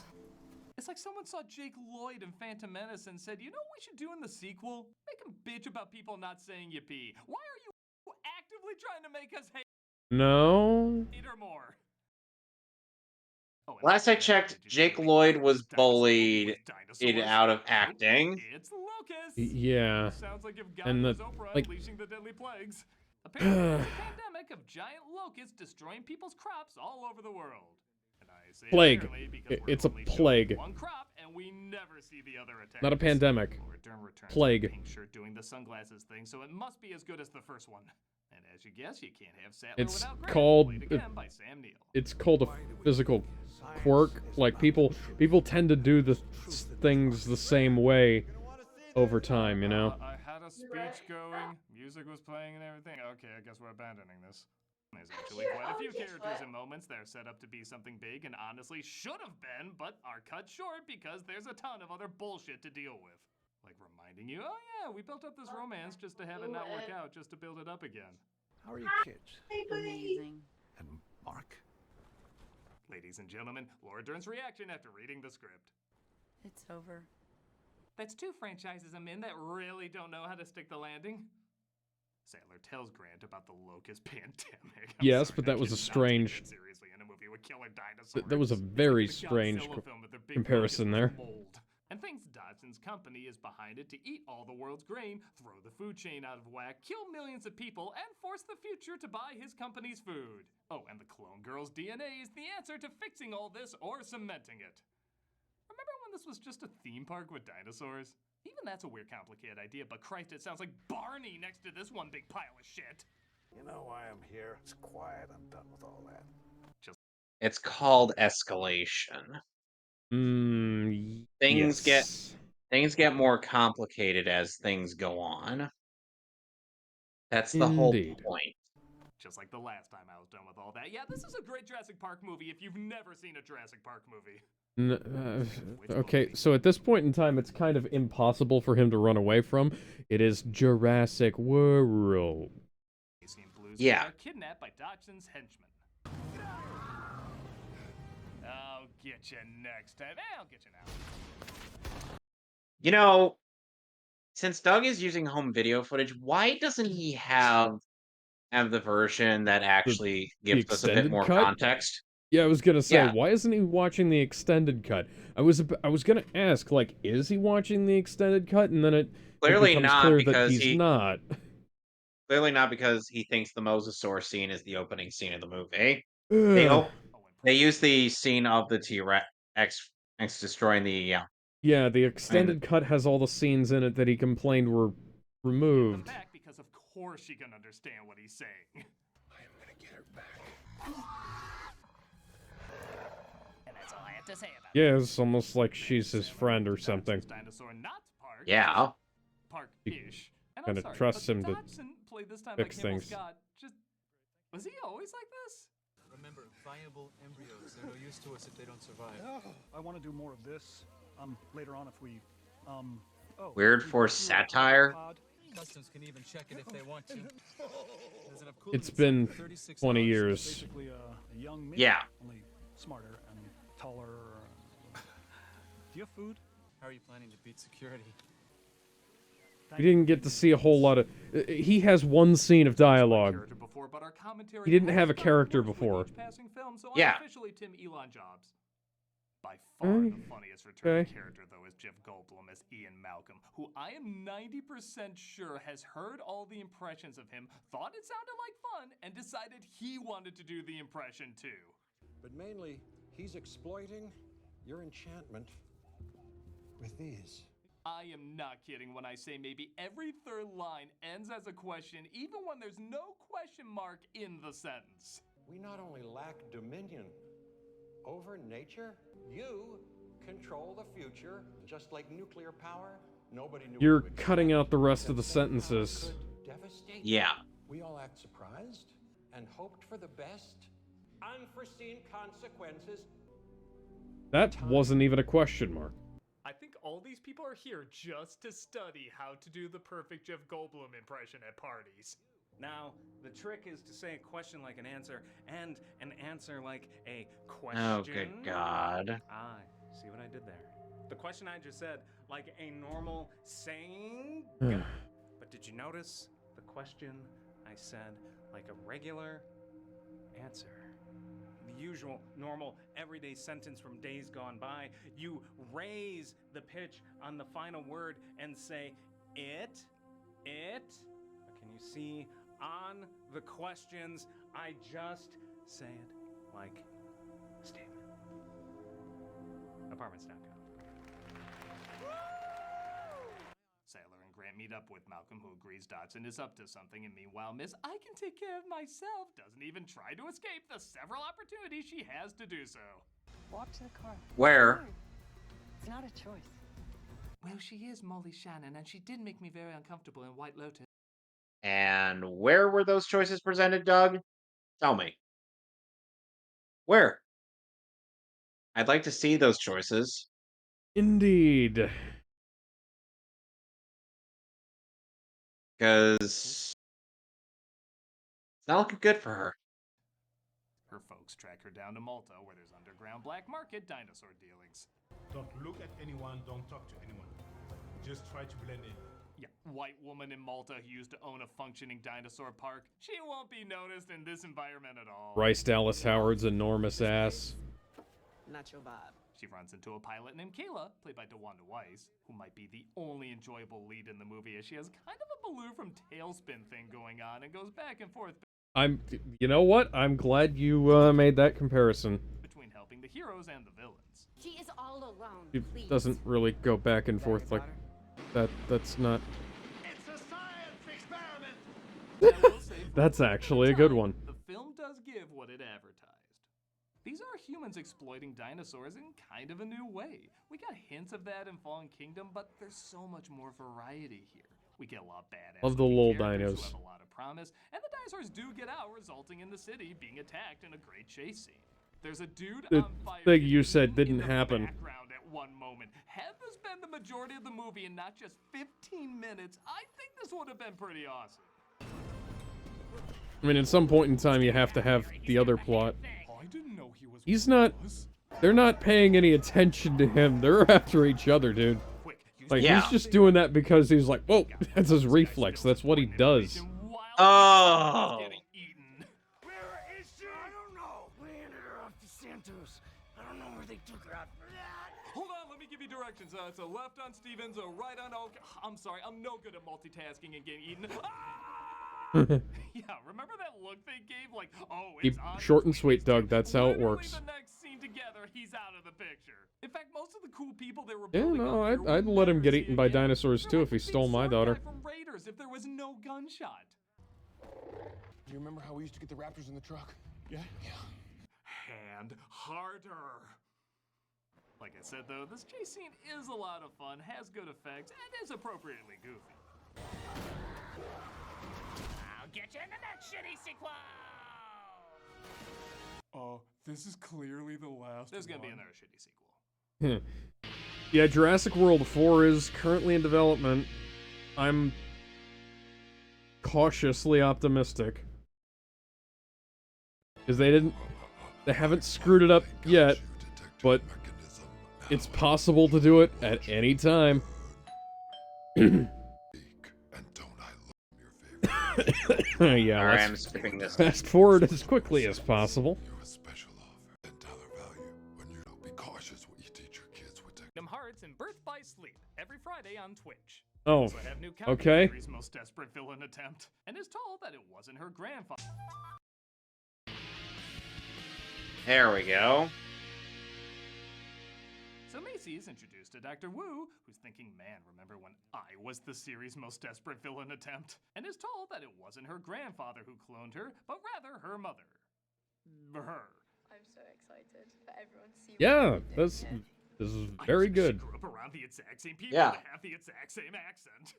It's like someone saw Jake Lloyd in Phantom Menace and said, you know what we should do in the sequel? Make him bitch about people not saying yippee. Why are you actively trying to make us hate? No. Last I checked, Jake Lloyd was bullied out of acting. It's Lucas. Yeah. Sounds like you've And gotten the Oprah like. unleashing the deadly plagues. Apparently, there's a pandemic of giant locusts destroying people's crops all over the world. And I say Plague. apparently because It's a we're only showing plague. one crop and we never see the other attacks. Not a pandemic. Plague. Pink shirt doing the sunglasses thing, so it must be as good as the first one. And as you guess, you can't have Sattler It's without Grant, called. played again by Sam Neill. It's called a physical quirk. Like people tend to do the things the same way over time. You know. I had a speech going, music was playing and everything. Okay, I guess we're abandoning this. There's actually quite a few characters and moments that are set up to be something big and honestly should have been, but are cut short because there's a ton of other bullshit to deal with. Like reminding you, oh yeah, we built up this romance just to have it not work out, just to build it up again. How are your kids? Amazing. And Mark? Ladies and gentlemen, Laura Dern's reaction after reading the script. It's over. That's 2 franchises I'm in that really don't know how to stick the landing. Sattler tells Grant about the locust pandemic. Yes, but that was a strange. Seriously, in a movie with killer dinosaurs. That was a very strange comparison there. And thinks Dodson's company is behind it to eat all the world's grain, throw the food chain out of whack, kill millions of people, and force the future to buy his company's food. Oh, and the clone girl's DNA is the answer to fixing all this or cementing it. Remember when this was just a theme park with dinosaurs? Even that's a weird, complicated idea, but Christ, it sounds like Barney next to this one big pile of shit. You know why I'm here? It's quiet. I'm done with all that. It's called escalation. Things get more complicated as things go on. That's the whole point. Just like the last time I was done with all that. Yeah, this is a great Jurassic Park movie if you've never seen a Jurassic Park movie. Okay, so at this point in time, it's kind of impossible for him to run away from. It is Jurassic World. Yeah. Are kidnapped by Dodson's henchmen. I'll get you next time. I'll get you now. You know, since Doug is using home video footage, why doesn't he have the version that actually gives us a bit more context? Yeah, I was gonna say, why isn't he watching the extended cut? I was gonna ask, like, is he watching the extended cut? And then it Clearly becomes not, clear because that he's not. Clearly not, because he thinks the Mosasaur scene is the opening scene of the movie. They use the scene of the T-Rex destroying the. Yeah, the extended cut has all the scenes in it that he complained were removed. Back because of course she can understand what he's saying. I am gonna get her back. And that's all I have to say about Yeah, it's almost like she's his friend or something. Dinosaur not Park. Yeah. Park-ish. And Kind I'm of sorry, trusts but him to Dodson played this time fix like Nimble things. Scott. Just was he always like this? Remember, viable embryos. They're no use to us if they don't survive. I want to do more of this. Later on, if we, Weird for satire. Customs can even check it if they want to. There's enough It's coolant been for 36 20 hours. years. Basically, a young me. Yeah. Only smarter and taller. Do you have food? How are you planning to beat security? We didn't get to see a whole lot of. He has one scene of dialogue. He didn't have a character before. Yeah. Officially Tim Elon Jobs. By far the funniest returning character, though, is Jeff Goldblum as Ian Malcolm, who I am 90% sure has heard all the impressions of him, thought it sounded like fun, and decided he wanted to do the impression too. But mainly, he's exploiting your enchantment with these. I am not kidding when I say maybe every third line ends as a question, even when there's no question mark in the sentence. We not only lack dominion over nature, you control the future. Just like nuclear power, nobody knew. You're cutting out the rest of the sentences. Devastate. Yeah. We all act surprised and hoped for the best. Unforeseen consequences. That wasn't even a question mark. I think all these people are here just to study how to do the perfect Jeff Goldblum impression at parties. Now, the trick is to say a question like an answer, and an answer like a question. Oh, good God. Ah, see what I did there? The question I just said, like a normal saying. But did you notice the question I said like a regular answer. The usual, normal, everyday sentence from days gone by. You raise the pitch on the final word and say, it. But can you see on the questions, I just say it like a statement. Apartments.com. Sailor and Grant meet up with Malcolm, who agrees Dodson is up to something, and meanwhile, Miss I can take care of myself doesn't even try to escape the several opportunities she has to do so. Walk to the car. Where? It's not a choice. Well, she is Molly Shannon, and she did make me very uncomfortable in White Lotus. And where were those choices presented, Doug? Tell me. Where? I'd like to see those choices. Indeed. Because it's not looking good for her. Her folks track her down to Malta, where there's underground black market dinosaur dealings. Don't look at anyone, don't talk to anyone. Just try to blend in. Yeah, white woman in Malta who used to own a functioning dinosaur park. She won't be noticed in this environment at all. Bryce Dallas Howard's enormous ass. Not your vibe. She runs into a pilot named Kayla, played by DeWanda Weiss, who might be the only enjoyable lead in the movie, as she has kind of a Baloo from Tailspin thing going on and goes back and forth. You know what? I'm glad you made that comparison. Between helping the heroes and the villains. She is all alone. It Please. doesn't really go back and forth like that. That's not. It's a science experiment! That's actually a good one. The film does give what it advertised. These are humans exploiting dinosaurs in kind of a new way. We got hints of that in Fallen Kingdom, but there's so much more variety here. We get a lot of badass Love the little characters dinos. who have a lot of promise, and the dinosaurs do get out, resulting in the city being attacked in a great chase scene. There's a dude The on fire thing you said in didn't the happen. background at one moment. Had this been the majority of the movie and not just 15 minutes, I think this would have been pretty awesome. I mean, at some point in time, you have to have the other plot. I didn't know he was. He's not. They're not paying any attention to him. They're after each other, dude. Like, Yeah. he's just doing that because he's like, whoa, that's his reflex. That's what he does. Oh. Where is she? I don't know. We handed her off to Santos. I don't know where they took her after that. Hold on, let me give you directions. It's a left on Stevens, a right on Oak. I'm sorry, I'm no good at multitasking and getting eaten. Yeah, remember that look they gave? Like, oh, it's Keep on. short and sweet, Doug. That's how it works. The next scene together, he's out of the picture. In fact, most of the cool people they were Yeah, building no, up here I'd would let him never get see eaten by again. dinosaurs too if he stole my daughter. From Raiders, if there was no gunshot. Do you remember how we used to get the Raptors in the truck? Yeah? Yeah. Hand harder. Like I said, though, this chase scene is a lot of fun, has good effects, and is appropriately goofy. I'll get you into that shitty sequel! This is clearly the last. There's gonna be another shitty sequel. Yeah, Jurassic World 4 is currently in development. I'm cautiously optimistic. Because they haven't screwed it up yet, but it's possible to do it at any time. Yeah, Alright, let's I'm skipping this. fast forward as quickly as possible. Kingdom Hearts and Birth by Sleep every Friday on Twitch. Oh, Also have new count okay. Mary's most desperate villain attempt, and is told that it wasn't her grandfather. There we go. So Macy is introduced to Dr. Wu, who's thinking, man, remember when I was the series' most desperate villain attempt? And is told that it wasn't her grandfather who cloned her, but rather her mother. Her. I'm so excited for everyone to see Yeah, this is very good. Grew up around the exact same people Yeah. that have the exact same accent.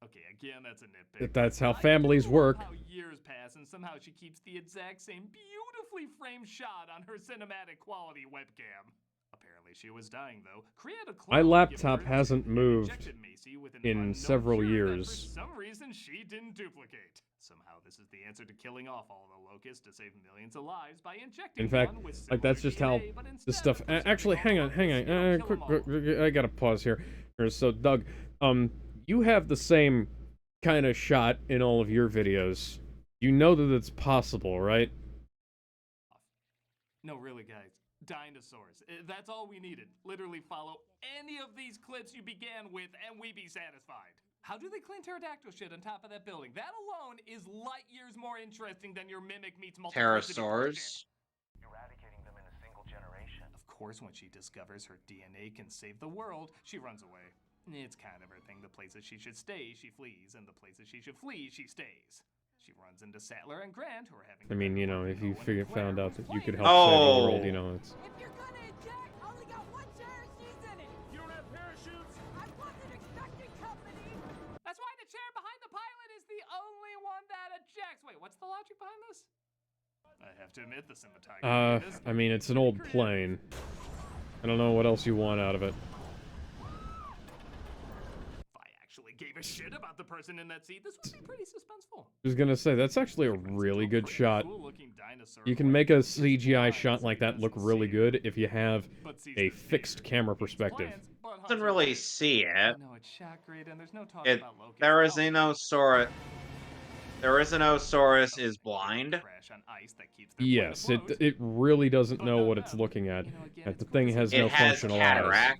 Okay, again, that's a nitpick. That's how I families do love work. How years pass and somehow she keeps the exact same beautifully framed shot on her cinematic quality webcam. Apparently she was dying though. Create a clone My to give laptop birth hasn't and moved injected Macy with an in unknown several cure that years. For some reason she didn't duplicate. Somehow this is the answer to killing off all the locusts to save millions of lives by injecting In fact, one with like that's similar just how DNA, but this instead stuff. of Actually, hang on. Quick, I gotta pause here. So, Doug, you have the same kind of shot in all of your videos. You know that it's possible, right? No, really, guys. Dinosaurs. That's all we needed. Literally follow any of these clips you began with, and we be satisfied. How do they clean pterodactyl shit on top of that building? That alone is light years more interesting than your mimic meets multiplicity bullshit. Pterosaurs. Eradicating them in a single generation. Of course, when she discovers her DNA can save the world, she runs away. It's kind of her thing. The places she should stay, she flees, and the places she should flee, she stays. She runs into Sattler and Grant, who are having. I mean, you know, if you found out that you could help Oh. save the world, you know, it's. If you're gonna eject, I only got one chair and she's in it. You don't have parachutes? I wasn't expecting company. That's why the chair behind the pilot is the only one that ejects. Wait, what's the logic behind this? I have to admit, the cinematography is. I mean, it's an old plane. I don't know what else you want out of it. Gave a shit about the person in that seat, this would be pretty suspenseful. I was gonna say, that's actually a really good shot. You can make a CGI shot like that look really good if you have a fixed camera perspective. Doesn't really see it. No, it's shot great, and there's no talk It about Loki. Therizinosaurus is blind. Yes, it really doesn't know what it's looking at. The thing has no functional eyes.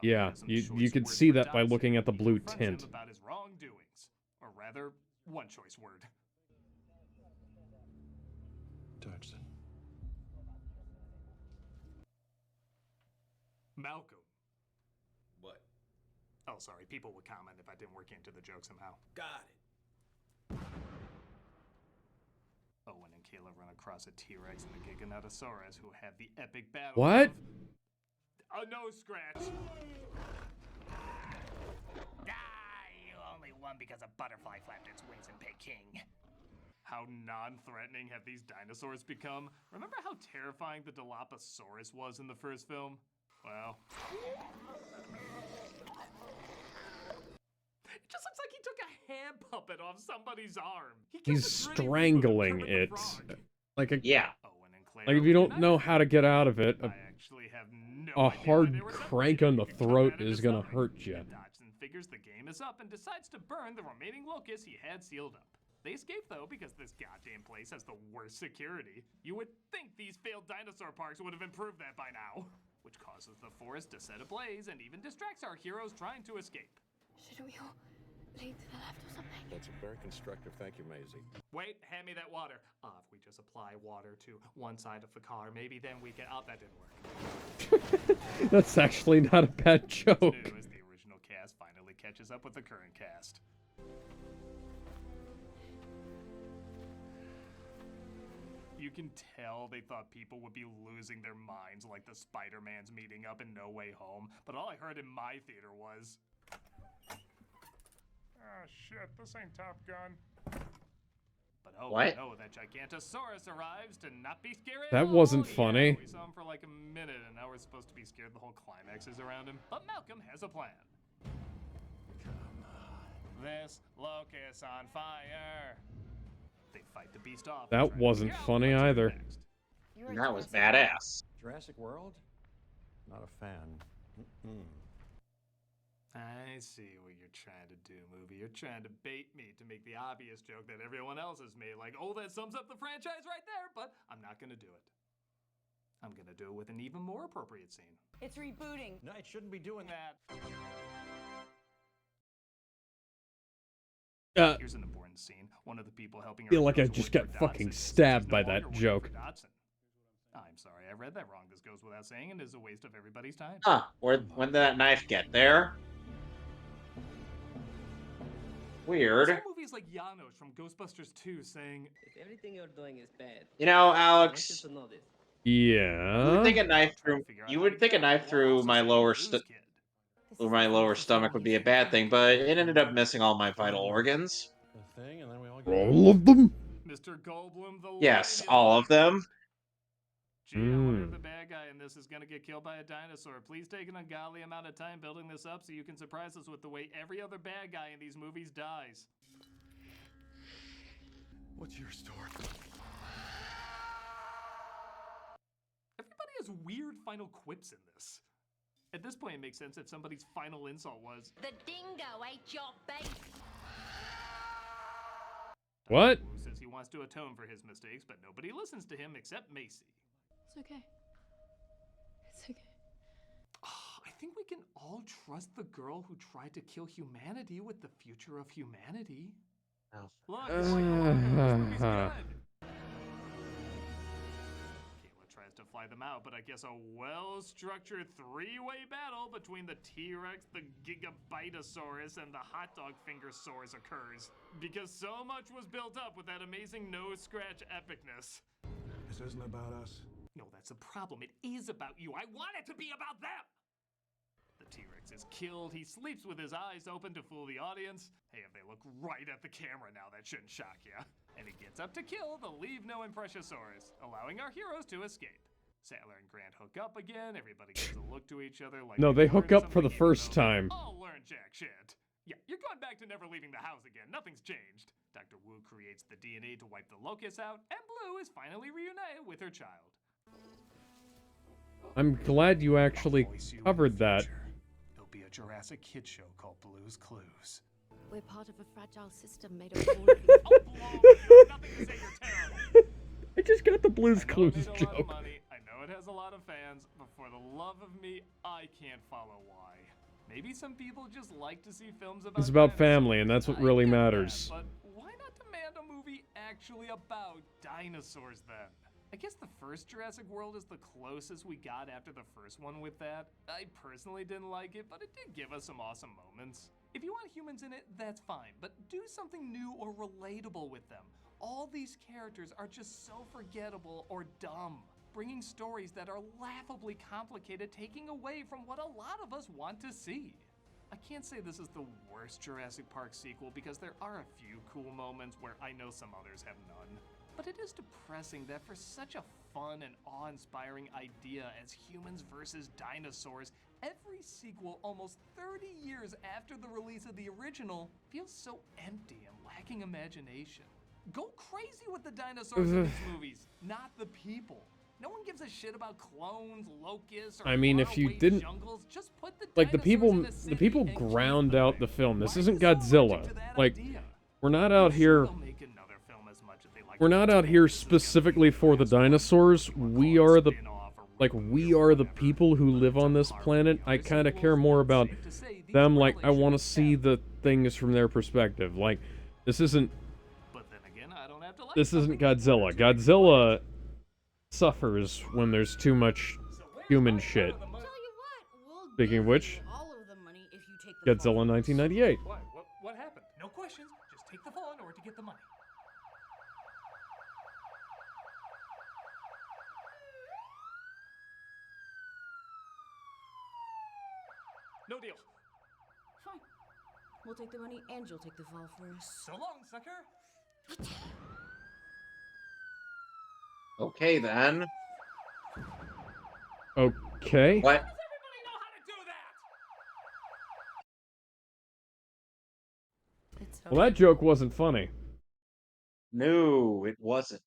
Yeah, you could see that by looking at the blue tint. About his wrongdoings, or rather, one choice word. Dodgson. Malcolm. What? Oh, sorry. People would comment if I didn't work into the joke somehow. Got it. Owen and Kayla run across a T-Rex and a Giganotosaurus who have the epic battle. What? A nose scratch. You only won because a butterfly flapped its wings in Peking. How non-threatening have these dinosaurs become? Remember how terrifying the Dilophosaurus was in the first film? Well, it just looks like he took a hand puppet off somebody's arm. He's strangling it. Like a yeah. Like if you don't know how to get out of it, a hard crank on the throat is gonna hurt you. Dodgson figures the game is up and decides to burn the remaining locusts he had sealed up. They escape though because this goddamn place has the worst security. You would think these failed dinosaur parks would have improved that by now, which causes the forest to set ablaze and even distracts our heroes trying to escape. Should we all lean to the left or something? That's a very constructive. Thank you, Maisie. Wait, hand me that water. If we just apply water to one side of the car, maybe then we can. Oh, that didn't work. That's actually not a bad joke. New as the original cast finally catches up with the current cast. You can tell they thought people would be losing their minds like the Spider-Mans meeting up in No Way Home, but all I heard in my theater was, "Ah, shit, this ain't Top Gun." But oh What? no, that Gigantosaurus arrives to not be scary. That wasn't Yeah, funny. we saw him for like a minute, and now we're supposed to be scared the whole climax is around him. But Malcolm has a plan. Come on. This locust on fire. They fight the beast off. That wasn't funny either. That was badass. Jurassic World? Not a fan. I see what you're trying to do, movie. You're trying to bait me to make the obvious joke that everyone else has made, like, oh, that sums up the franchise right there, but I'm not gonna do it. I'm gonna do it with an even more appropriate scene. It's rebooting. No, it shouldn't be doing that. Here's an important scene. One of the people helping her Feel like I heroes just work got for fucking Dodson stabbed is by no that longer working joke. for Dodson. I'm sorry, I read that wrong. This goes without saying and is a waste of everybody's time. Huh, when did that knife get there? Weird. This whole movie is like Janos from Ghostbusters 2 saying, "If everything you're doing is bad, You know, I want you Alex, to know this." Yeah. you would think a knife through my lower stomach would be a bad thing, but it ended up missing all my vital organs. The thing, and then we all All of them? Mr. Goldblum, the Yes, all of them. Gee, I wonder if the bad guy in this is gonna get killed by a dinosaur. Please take an ungodly amount of time building this up so you can surprise us with the way every other bad guy in these movies dies. What's your story? Everybody has weird final quips in this. At this point, it makes sense that somebody's final insult was, The dingo ate your base. What? Who says he wants to atone for his mistakes, but nobody listens to him except Macy. It's okay. It's okay. I think we can all trust the girl who tried to kill humanity with the future of humanity. Look, it's like the logo. This movie's good. Kayla tries to fly them out, but I guess a well-structured three-way battle between the T-Rex, the Gigabitosaurus, and the hot dog fingersaurus occurs. Because so much was built up with that amazing no-scratch epicness. This isn't about us. No, that's the problem. It is about you. I want it to be about them! The T-Rex is killed. He sleeps with his eyes open to fool the audience. Hey, if they look right at the camera now, that shouldn't shock you. And he gets up to kill the Leave No Impressiosaurus, allowing our heroes to escape. Sattler and Grant hook up again. Everybody gives a look to each other like No, they hook learned up for the something, first even though time. they all learn jack shit. Yeah, you're going back to never leaving the house again. Nothing's changed. Dr. Wu creates the DNA to wipe the locusts out, and Blue is finally reunited with her child. I'm glad you actually covered that. It'll be a Jurassic Kid show called Blue's Clues. We're part of a fragile system made of all I just got the Blue's Clues Made a lot of joke. money. I know it has a lot of fans, but for the love of me, I can't follow why. Maybe some people just like to see films about It's about dinosaurs. family, and that's what really matters. But why not demand a movie actually about dinosaurs then? I guess the first Jurassic World is the closest we got after the first one with that. I personally didn't like it, but it did give us some awesome moments. If you want humans in it, that's fine, but do something new or relatable with them. All these characters are just so forgettable or dumb, bringing stories that are laughably complicated, taking away from what a lot of us want to see. I can't say this is the worst Jurassic Park sequel because there are a few cool moments where I know some others have none. But it is depressing that for such a fun and awe-inspiring idea as humans versus dinosaurs, every sequel almost 30 years after the release of the original feels so empty and lacking imagination. Go crazy with the dinosaurs in these movies, not the people. No one gives a shit about clones, locusts, or I mean, if you faraway didn't jungles. Just put the like the people ground out the film. This isn't Godzilla. Like, we're not out here. We're not out here specifically for the dinosaurs. We are the people who live on this planet. I kind of care more about them. Like, I want to see the things from their perspective. Like, this isn't Godzilla. Godzilla suffers when there's too much human shit. Speaking of which, Godzilla 1998. What happened? No questions. Just take the fall in order to get the money. No deal. Fine. We'll take the money and you'll take the fall for us. So long, sucker. Okay, then. Okay. What? Well, that joke wasn't funny. No, it wasn't.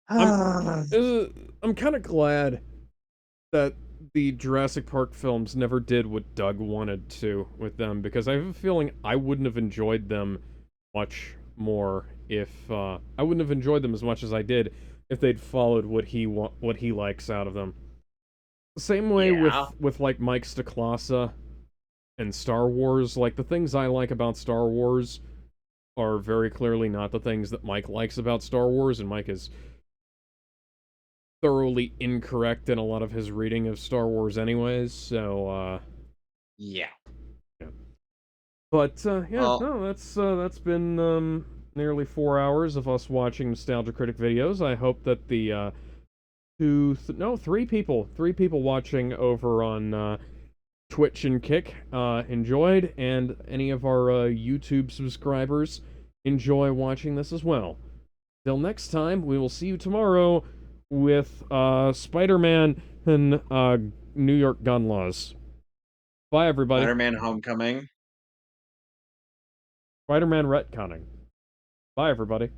I'm kind of glad that the Jurassic Park films never did what Doug wanted to with them, because I have a feeling I wouldn't have enjoyed them much more if I wouldn't have enjoyed them as much as I did if they'd followed what he likes out of them. Same way with like Mike Stacklasa and Star Wars. Like, the things I like about Star Wars are very clearly not the things that Mike likes about Star Wars, and Mike is thoroughly incorrect in a lot of his reading of Star Wars anyways, so yeah. But that's been nearly 4 hours of us watching Nostalgia Critic videos. I hope that the 3 people watching over on Twitch and Kick enjoyed, and any of our YouTube subscribers enjoy watching this as well. Till next time, we will see you tomorrow with Spider-Man and New York gun laws. Bye, everybody. Spider-Man Homecoming. Spider-Man retconning. Bye, everybody.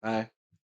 Bye.